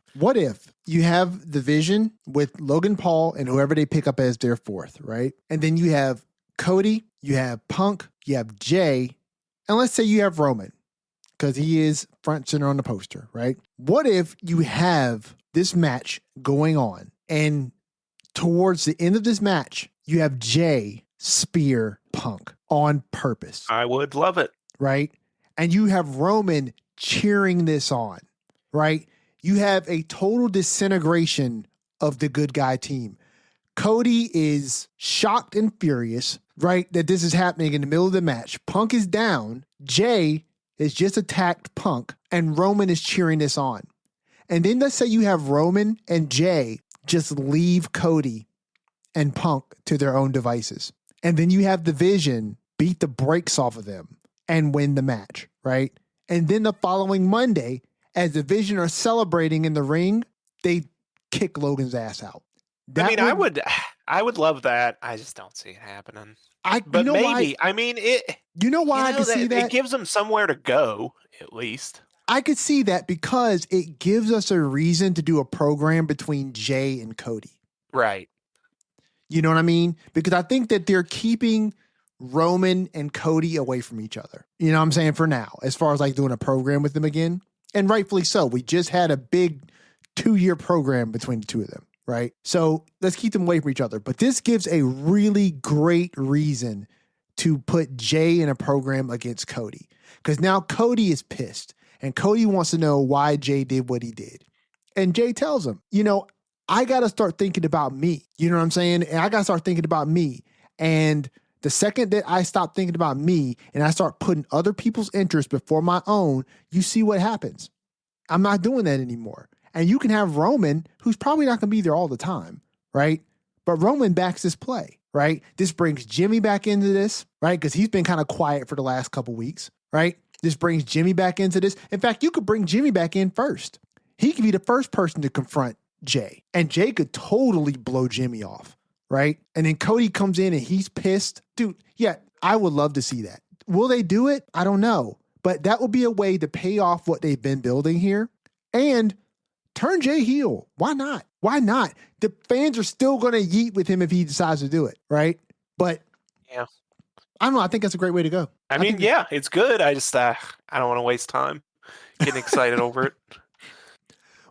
you have the Vision with Logan Paul and whoever they pick up as their fourth, right? And then you have Cody, you have Punk, you have Jay, and let's say you have Roman, because he is front center on the poster, right? What if you have this match going on, and towards the end of this match, you have Jay spear Punk on purpose? I would love it. Right? And you have Roman cheering this on, right? You have a total disintegration of the good guy team. Cody is shocked and furious, right, that this is happening in the middle of the match. Punk is down. Jay has just attacked Punk, and Roman is cheering this on. And then let's say you have Roman and Jay just leave Cody and Punk to their own devices. And then you have the Vision beat the brakes off of them and win the match, right? And then the following Monday, as the Vision are celebrating in the ring, they kick Logan's ass out. I would love that. I just don't see it happening. But maybe. Why? I mean, it. You know why I can see that? It gives them somewhere to go, at least. I could see that because it gives us a reason to do a program between Jay and Cody. Right. You know what I mean? Because I think that they're keeping Roman and Cody away from each other. You know what I'm saying? For now, as far as like doing a program with them again. And rightfully so. We just had a big 2-year program between the two of them, right? So let's keep them away from each other. But this gives a really great reason to put Jay in a program against Cody. Because now Cody is pissed. And Cody wants to know why Jay did what he did. And Jay tells him, I got to start thinking about me. You know what I'm saying? And I got to start thinking about me. And the second that I stop thinking about me and I start putting other people's interests before my own, you see what happens. I'm not doing that anymore. And you can have Roman, who's probably not going to be there all the time, right? But Roman backs this play, right? This brings Jimmy back into this, right? Because he's been kind of quiet for the last couple weeks, right? This brings Jimmy back into this. In fact, you could bring Jimmy back in first. He could be the first person to confront Jay. And Jay could totally blow Jimmy off, right? And then Cody comes in and he's pissed. Dude, yeah, I would love to see that. Will they do it? I don't know. But that would be a way to pay off what they've been building here and turn Jay heel. Why not? Why not? The fans are still going to yeet with him if he decides to do it, right? But yeah, I don't know. I think that's a great way to go. I mean, yeah, it's good. I just, I don't want to waste time getting excited over it.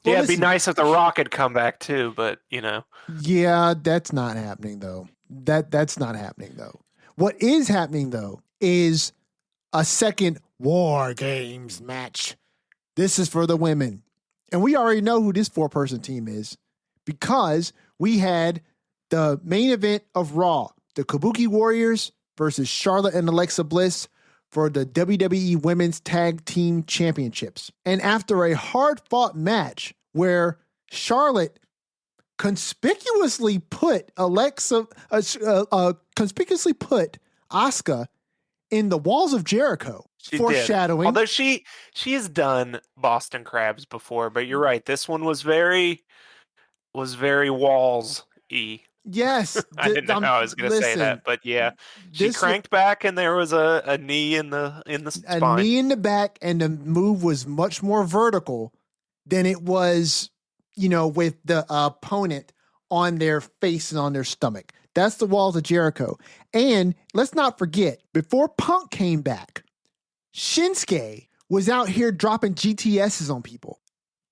Well, it'd be nice if The Rock had come back too, but Yeah, that's not happening though. That's not happening though. What is happening though is a second War Games match. This is for the women. And we already know who this 4-person team is because we had the main event of Raw, the Kabuki Warriors versus Charlotte and Alexa Bliss for the WWE Women's Tag Team Championships. And after a hard-fought match where Charlotte conspicuously put Asuka in the walls of Jericho, foreshadowing. Although she has done Boston Crabs before, but you're right. This one was very walls-y. Yes. I didn't know how I was going to say that, but yeah. She cranked back and there was a knee in the spine. A knee in the back, and the move was much more vertical than it was, with the opponent on their face and on their stomach. That's the walls of Jericho. And let's not forget, before Punk came back, Shinsuke was out here dropping GTSs on people.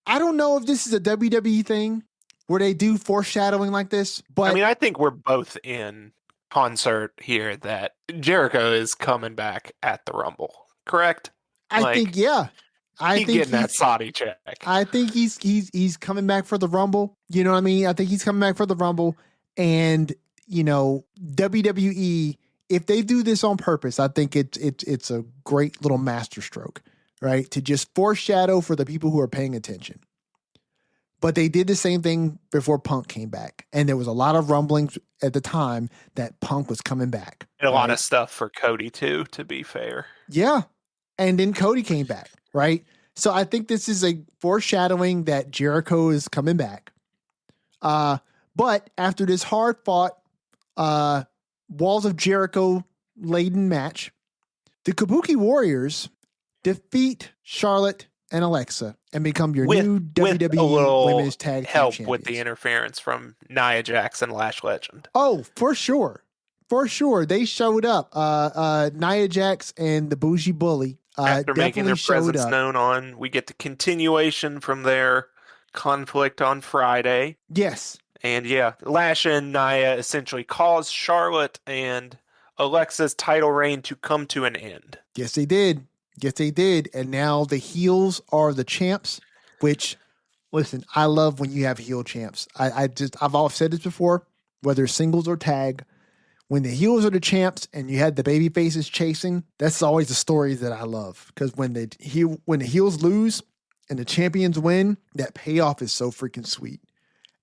I don't know if this is a WWE thing where they do foreshadowing like this. But I mean, I think we're both in concert here that Jericho is coming back at the Rumble, correct? I think, Like, yeah, I he think getting that Saudi check. I think he's coming back for the Rumble. You know what I mean? I think he's coming back for the Rumble. And, you know, WWE, if they do this on purpose, I think it's a great little masterstroke, right? To just foreshadow for the people who are paying attention. But they did the same thing before Punk came back. And there was a lot of rumblings at the time that Punk was coming back. And a lot of stuff for Cody, too, to be fair. Yeah. And then Cody came back, right? So I think this is a foreshadowing that Jericho is coming back. But after this hard fought Walls of Jericho laden match, the Kabuki Warriors defeat Charlotte and Alexa and become your new WWE Women's Tag Team help champions. With the interference from Nia Jax and Lash Legend. Oh, for sure. For sure. They showed up. Nia Jax and the Bougie Bully after making their presence up. known on, we get the continuation from their conflict on Friday. Yes. And yeah, Lash and Nia essentially caused Charlotte and Alexa's title reign to come to an end. Yes, they did. Yes, they did. And now the heels are the champs, which, listen, I love when you have heel champs. I've always said this before, whether singles or tag, when the heels are the champs and you had the baby faces chasing, that's always the stories that I love. Because when the heels lose and the champions win, that payoff is so freaking sweet.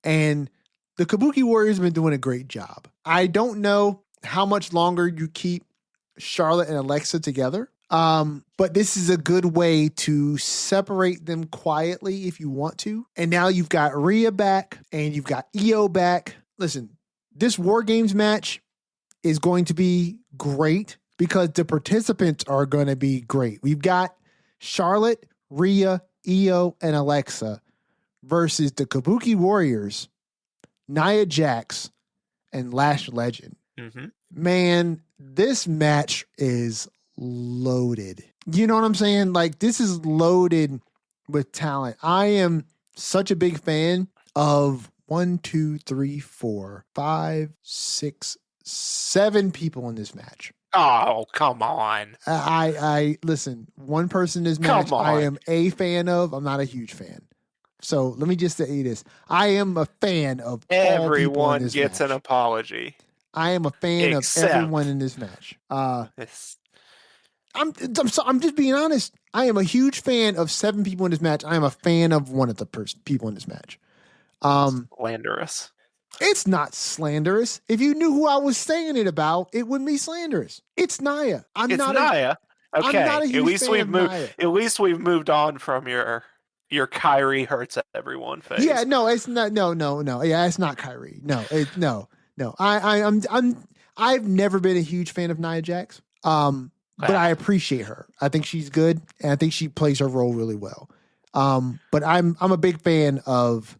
And the Kabuki Warriors have been doing a great job. I don't know how much longer you keep Charlotte and Alexa together. But this is a good way to separate them quietly if you want to. And now you've got Rhea back and you've got Io back. Listen, this War Games match is going to be great because the participants are going to be great. We've got Charlotte, Rhea, Io, and Alexa versus the Kabuki Warriors, Nia Jax, and Lash Legend. Mm-hmm. Man, this match is loaded. You know what I'm saying? Like, this is loaded with talent. I am such a big fan of 1, 2, 3, 4, 5, 6, 7 people in this match. Oh, come on. I listen, one person in this match I am a fan of. I'm not a huge fan. So let me just say this. I am a fan of everyone all people in this gets match. An apology. I am a fan of everyone in this match. I'm just being honest. I am a huge fan of 7 people in this match. I am a fan of one of the people in this match. Slanderous. It's not slanderous. If you knew who I was saying it about, it wouldn't be slanderous. It's Nia. It's Nia. Okay. I'm not a huge fan of Nia. At least we've moved on from your Kyrie hurts everyone phase. Yeah, no, it's not. No. Yeah, it's not Kyrie. No. I've never been a huge fan of Nia Jax. But I appreciate her. I think she's good, and I think she plays her role really well. But I'm a big fan of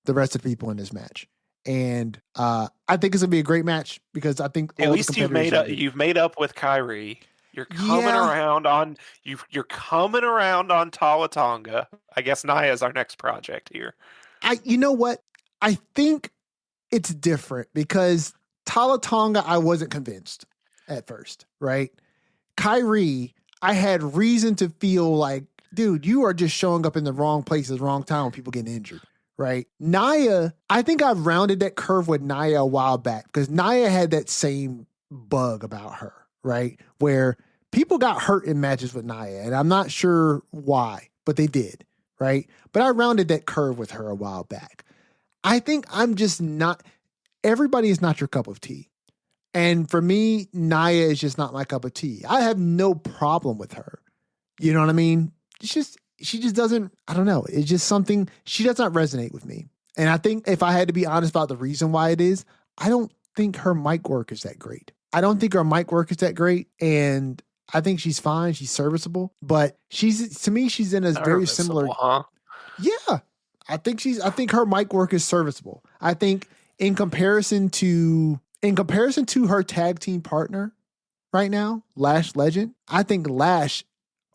the rest of the people in this match. And I think it's gonna be a great match because I think at least you've made up with Kyrie. You're coming around on you're coming around on Tala Tonga. I guess Nia is our next project here. You know what? I think it's different because Tala Tonga I wasn't convinced at first, right? Kyrie, I had reason to feel like, dude, you are just showing up in the wrong place at the wrong time when people getting injured. Right. Nia, I think I rounded that curve with Nia a while back because Nia had that same bug about her, right? Where people got hurt in matches with Nia, and I'm not sure why, but they did, right? But I rounded that curve with her a while back. I think I'm just not, everybody is not your cup of tea. And for me, Nia is just not my cup of tea. I have no problem with her. You know what I mean? She just doesn't, I don't know. It's just something, she does not resonate with me. And I think if I had to be honest about the reason why it is, I don't think her mic work is that great. And I think she's fine. She's serviceable. But to me, she's in a very similar. Huh? Yeah. I think her mic work is serviceable. I think in comparison to her tag team partner right now, Lash Legend, I think Lash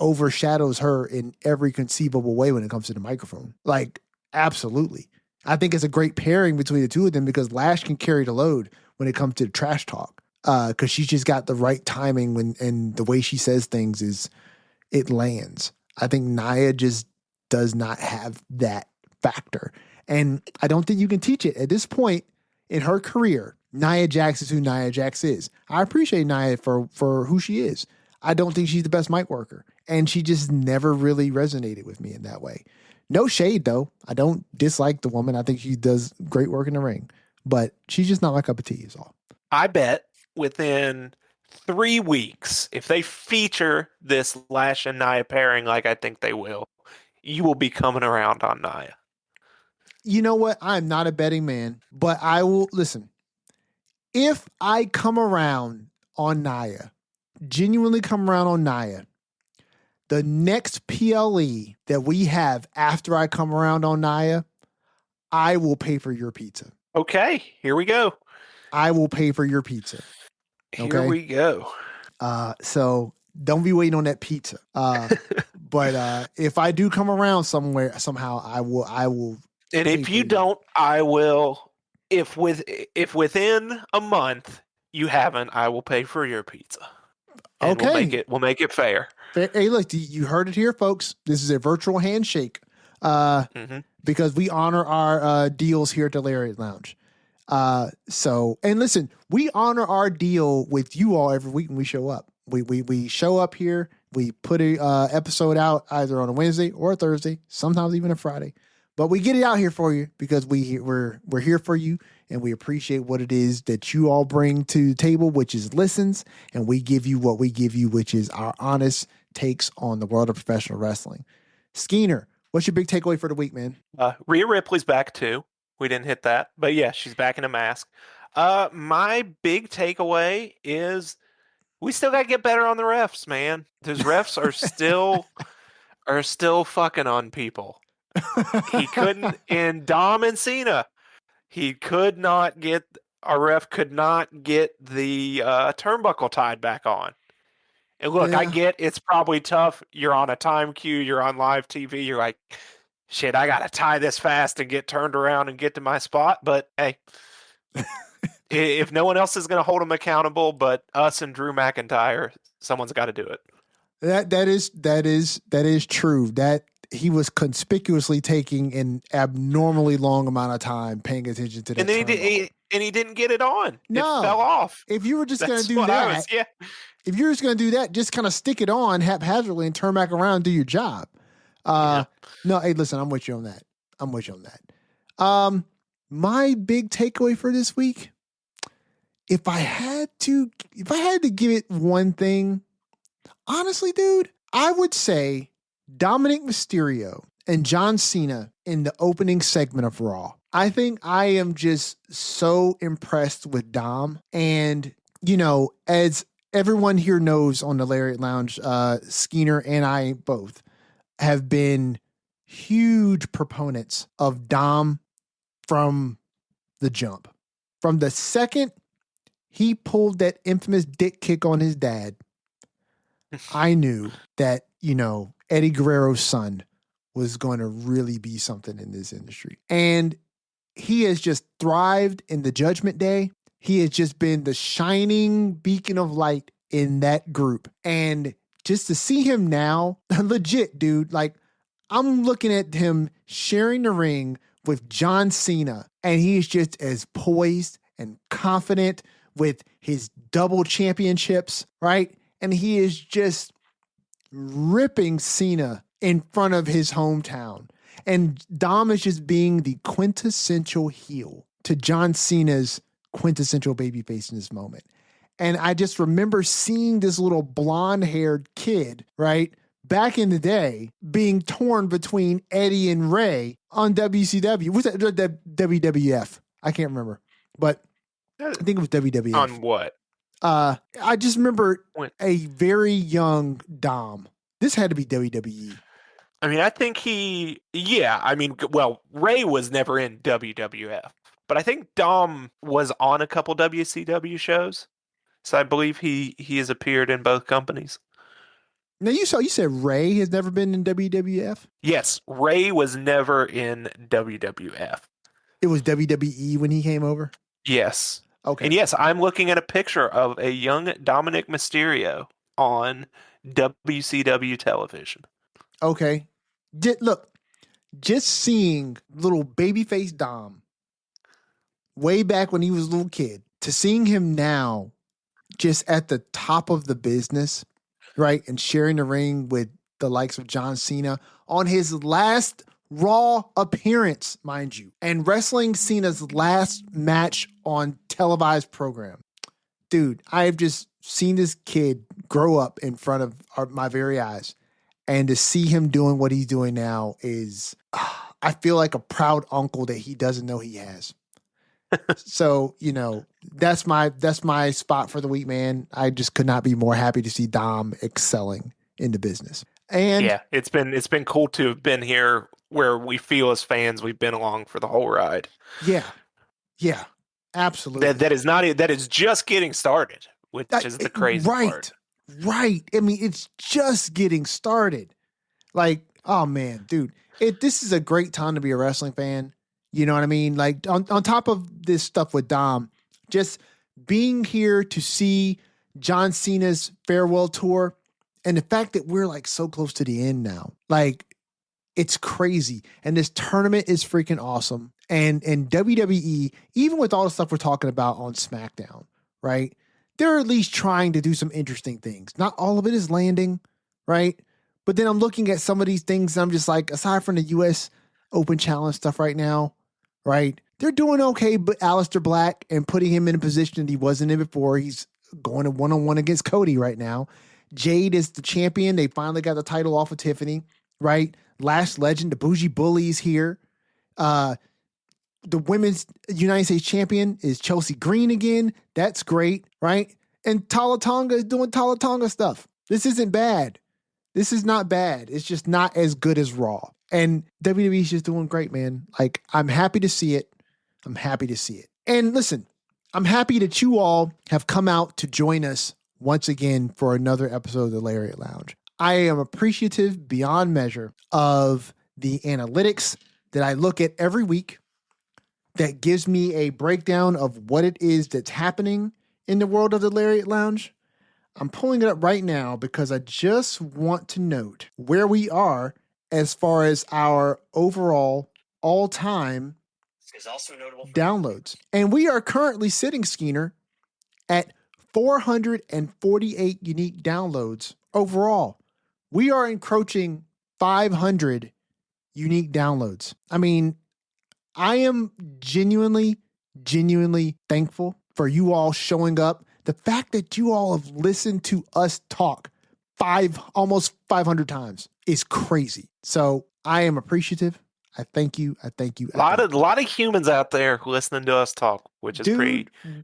overshadows her in every conceivable way when it comes to the microphone. Like, absolutely. I think it's a great pairing between the two of them because Lash can carry the load when it comes to trash talk. Because she's just got the right timing and the way she says things it lands. I think Nia just does not have that factor. And I don't think you can teach it. At this point in her career, Nia Jax is who Nia Jax is. I appreciate Nia for who she is. I don't think she's the best mic worker. And she just never really resonated with me in that way. No shade, though. I don't dislike the woman. I think she does great work in the ring. But she's just not my cup of tea, is all. I bet within 3 weeks, if they feature this Lash and Nia pairing like I think they will, you will be coming around on Nia. You know what? I'm not a betting man, but I will listen. If I come around on Nia, genuinely come around on Nia, the next PLE that we have after I come around on Nia, I will pay for your pizza. Okay, here we go. I will pay for your pizza. Okay? Here we go. So don't be waiting on that pizza. But if I do come around somehow, I will. And if you don't, I will. If within a month you haven't, I will pay for your pizza. And okay, we'll make it fair. Hey, look, you heard it here, folks. This is a virtual handshake. Because we honor our deals here at the Lariat Lounge. And listen, we honor our deal with you all every week when we show up. We show up here. We put a episode out either on a Wednesday or a Thursday, sometimes even a Friday. But we get it out here for you because we're here for you, and we appreciate what it is that you all bring to the table, which is listens, and we give you what we give you, which is our honest takes on the world of professional wrestling. Skeener, what's your big takeaway for the week, man? Rhea Ripley's back too. We didn't hit that, but yeah, she's back in a mask. My big takeaway is we still got to get better on the refs, man. Those refs are still fucking on people. He couldn't in Dom and Cena. Our ref could not get the turnbuckle tied back on. And look, I get it's probably tough. You're on a time cue. You're on live TV. You're like, shit, I got to tie this fast and get turned around and get to my spot. But hey, if no one else is going to hold him accountable but us and Drew McIntyre, someone's got to do it. That is true. That he was conspicuously taking an abnormally long amount of time paying attention to that. And then he didn't get it on. No. It fell off. If you were just going to do that, if you're just going to do that, just kind of stick it on haphazardly and turn back around and do your job. No, hey, listen, I'm with you on that. My big takeaway for this week, if I had to give it one thing, honestly, dude, I would say Dominic Mysterio and John Cena in the opening segment of Raw. I think I am just so impressed with Dom. And, as everyone here knows on the Lariat Lounge, Skeener and I both have been huge proponents of Dom from the jump. From the second he pulled that infamous dick kick on his dad, I knew that, Eddie Guerrero's son was going to really be something in this industry. And he has just thrived in the Judgment Day. He has just been the shining beacon of light in that group. And just to see him now, legit, dude, like I'm looking at him sharing the ring with John Cena, and he is just as poised and confident with his double championships, right? And he is just ripping Cena in front of his hometown. And Dom is just being the quintessential heel to John Cena's quintessential babyface in this moment. And I just remember seeing this little blonde-haired kid, right, back in the day, being torn between Eddie and Ray on WCW. What's that? WWF. I can't remember. But I think it was WWF. On what? I just remember a very young Dom. This had to be WWE. I mean, I think Ray was never in WWF, but I think Dom was on a couple WCW shows. So I believe he has appeared in both companies. Now you said Ray has never been in WWF? Yes, Ray was never in WWF. It was WWE when he came over? Yes. Okay. And yes, I'm looking at a picture of a young Dominic Mysterio on WCW television. Okay. Look, just seeing little babyface Dom way back when he was a little kid to seeing him now just at the top of the business, right? And sharing the ring with the likes of John Cena on his last Raw appearance, mind you, and wrestling Cena's last match on televised program. Dude, I've just seen this kid grow up in front of my very eyes. And to see him doing what he's doing now is, I feel like a proud uncle that he doesn't know he has. So, that's my spot for the week, man. I just could not be more happy to see Dom excelling in the business. And yeah, it's been cool to have been here where we feel as fans we've been along for the whole ride. Yeah, absolutely. That is just getting started, which is the crazy part. Right. I mean, it's just getting started. Like, oh man, dude, this is a great time to be a wrestling fan. You know what I mean? Like on top of this stuff with Dom, just being here to see John Cena's farewell tour and the fact that we're like so close to the end now, like it's crazy. And this tournament is freaking awesome. And WWE, even with all the stuff we're talking about on SmackDown, right? They're at least trying to do some interesting things. Not all of it is landing, right? But then I'm looking at some of these things and I'm just like, aside from the US Open Challenge stuff right now, right? They're doing okay, but Aleister Black and putting him in a position that he wasn't in before. He's going to one-on-one against Cody right now. Jade is the champion. They finally got the title off of Tiffany, right? Last Legend, the Bougie Bully is here. The women's United States champion is Chelsea Green again. That's great, right? And Tala Tonga is doing Tala Tonga stuff. This isn't bad. This is not bad. It's just not as good as Raw. And WWE is just doing great, man. Like, I'm happy to see it. I'm happy to see it. And listen, I'm happy that you all have come out to join us once again for another episode of the Lariat Lounge. I am appreciative beyond measure of the analytics that I look at every week that gives me a breakdown of what it is that's happening in the world of the Lariat Lounge. I'm pulling it up right now because I just want to note where we are as far as our overall all-time is also notable downloads. And we are currently sitting, Skeener, at 448 unique downloads overall. We are encroaching 500 unique downloads. I mean, I am genuinely thankful for you all showing up. The fact that you all have listened to us talk almost 500 times is crazy. So I am appreciative. I thank you. I thank you. A lot of humans out there listening to us talk, which is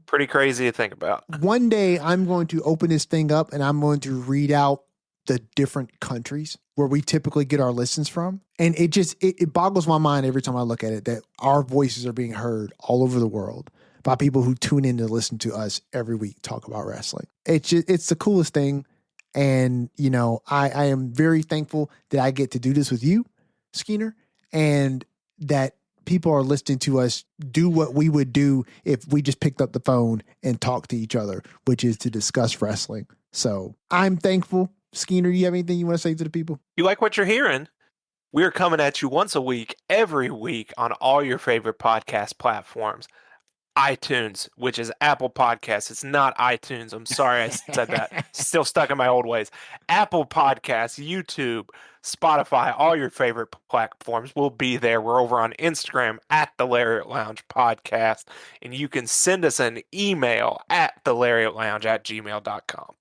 pretty crazy to think about. One day I'm going to open this thing up and I'm going to read out the different countries where we typically get our listens from. And it boggles my mind every time I look at it that our voices are being heard all over the world by people who tune in to listen to us every week talk about wrestling. It's the coolest thing. And, I am very thankful that I get to do this with you, Skeener, and that people are listening to us do what we would do if we just picked up the phone and talked to each other, which is to discuss wrestling. So I'm thankful. Skeener, do you have anything you want to say to the people? You like what you're hearing? We're coming at you once a week, every week on all your favorite podcast platforms. iTunes, which is Apple Podcasts. It's not iTunes. I'm sorry I said that. Still stuck in my old ways. Apple Podcasts, YouTube, Spotify, all your favorite platforms will be there. We're over on Instagram at the Lariat Lounge Podcast, and you can send us an email at thelariatlounge@gmail.com.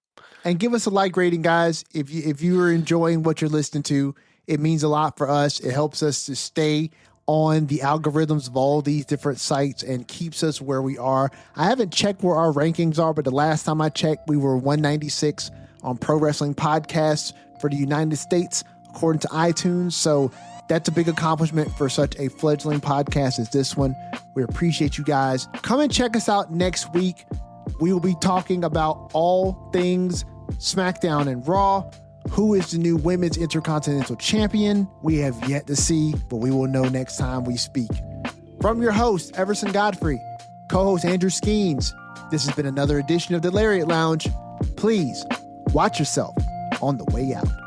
And give us a like rating, guys. If you are enjoying what you're listening to, it means a lot for us. It helps us to stay on the algorithms of all these different sites and keeps us where we are. I haven't checked where our rankings are, but the last time I checked, we were 196 on Pro Wrestling Podcasts for the United States, according to iTunes. So that's a big accomplishment for such a fledgling podcast as this one. We appreciate you guys. Come and check us out next week. We will be talking about all things SmackDown and Raw. Who is the new Women's Intercontinental Champion? We have yet to see, but we will know next time we speak. From your host, Everson Godfrey, co-host Andrew Skeens, this has been another edition of the Lariat Lounge. Please watch yourself on the way out.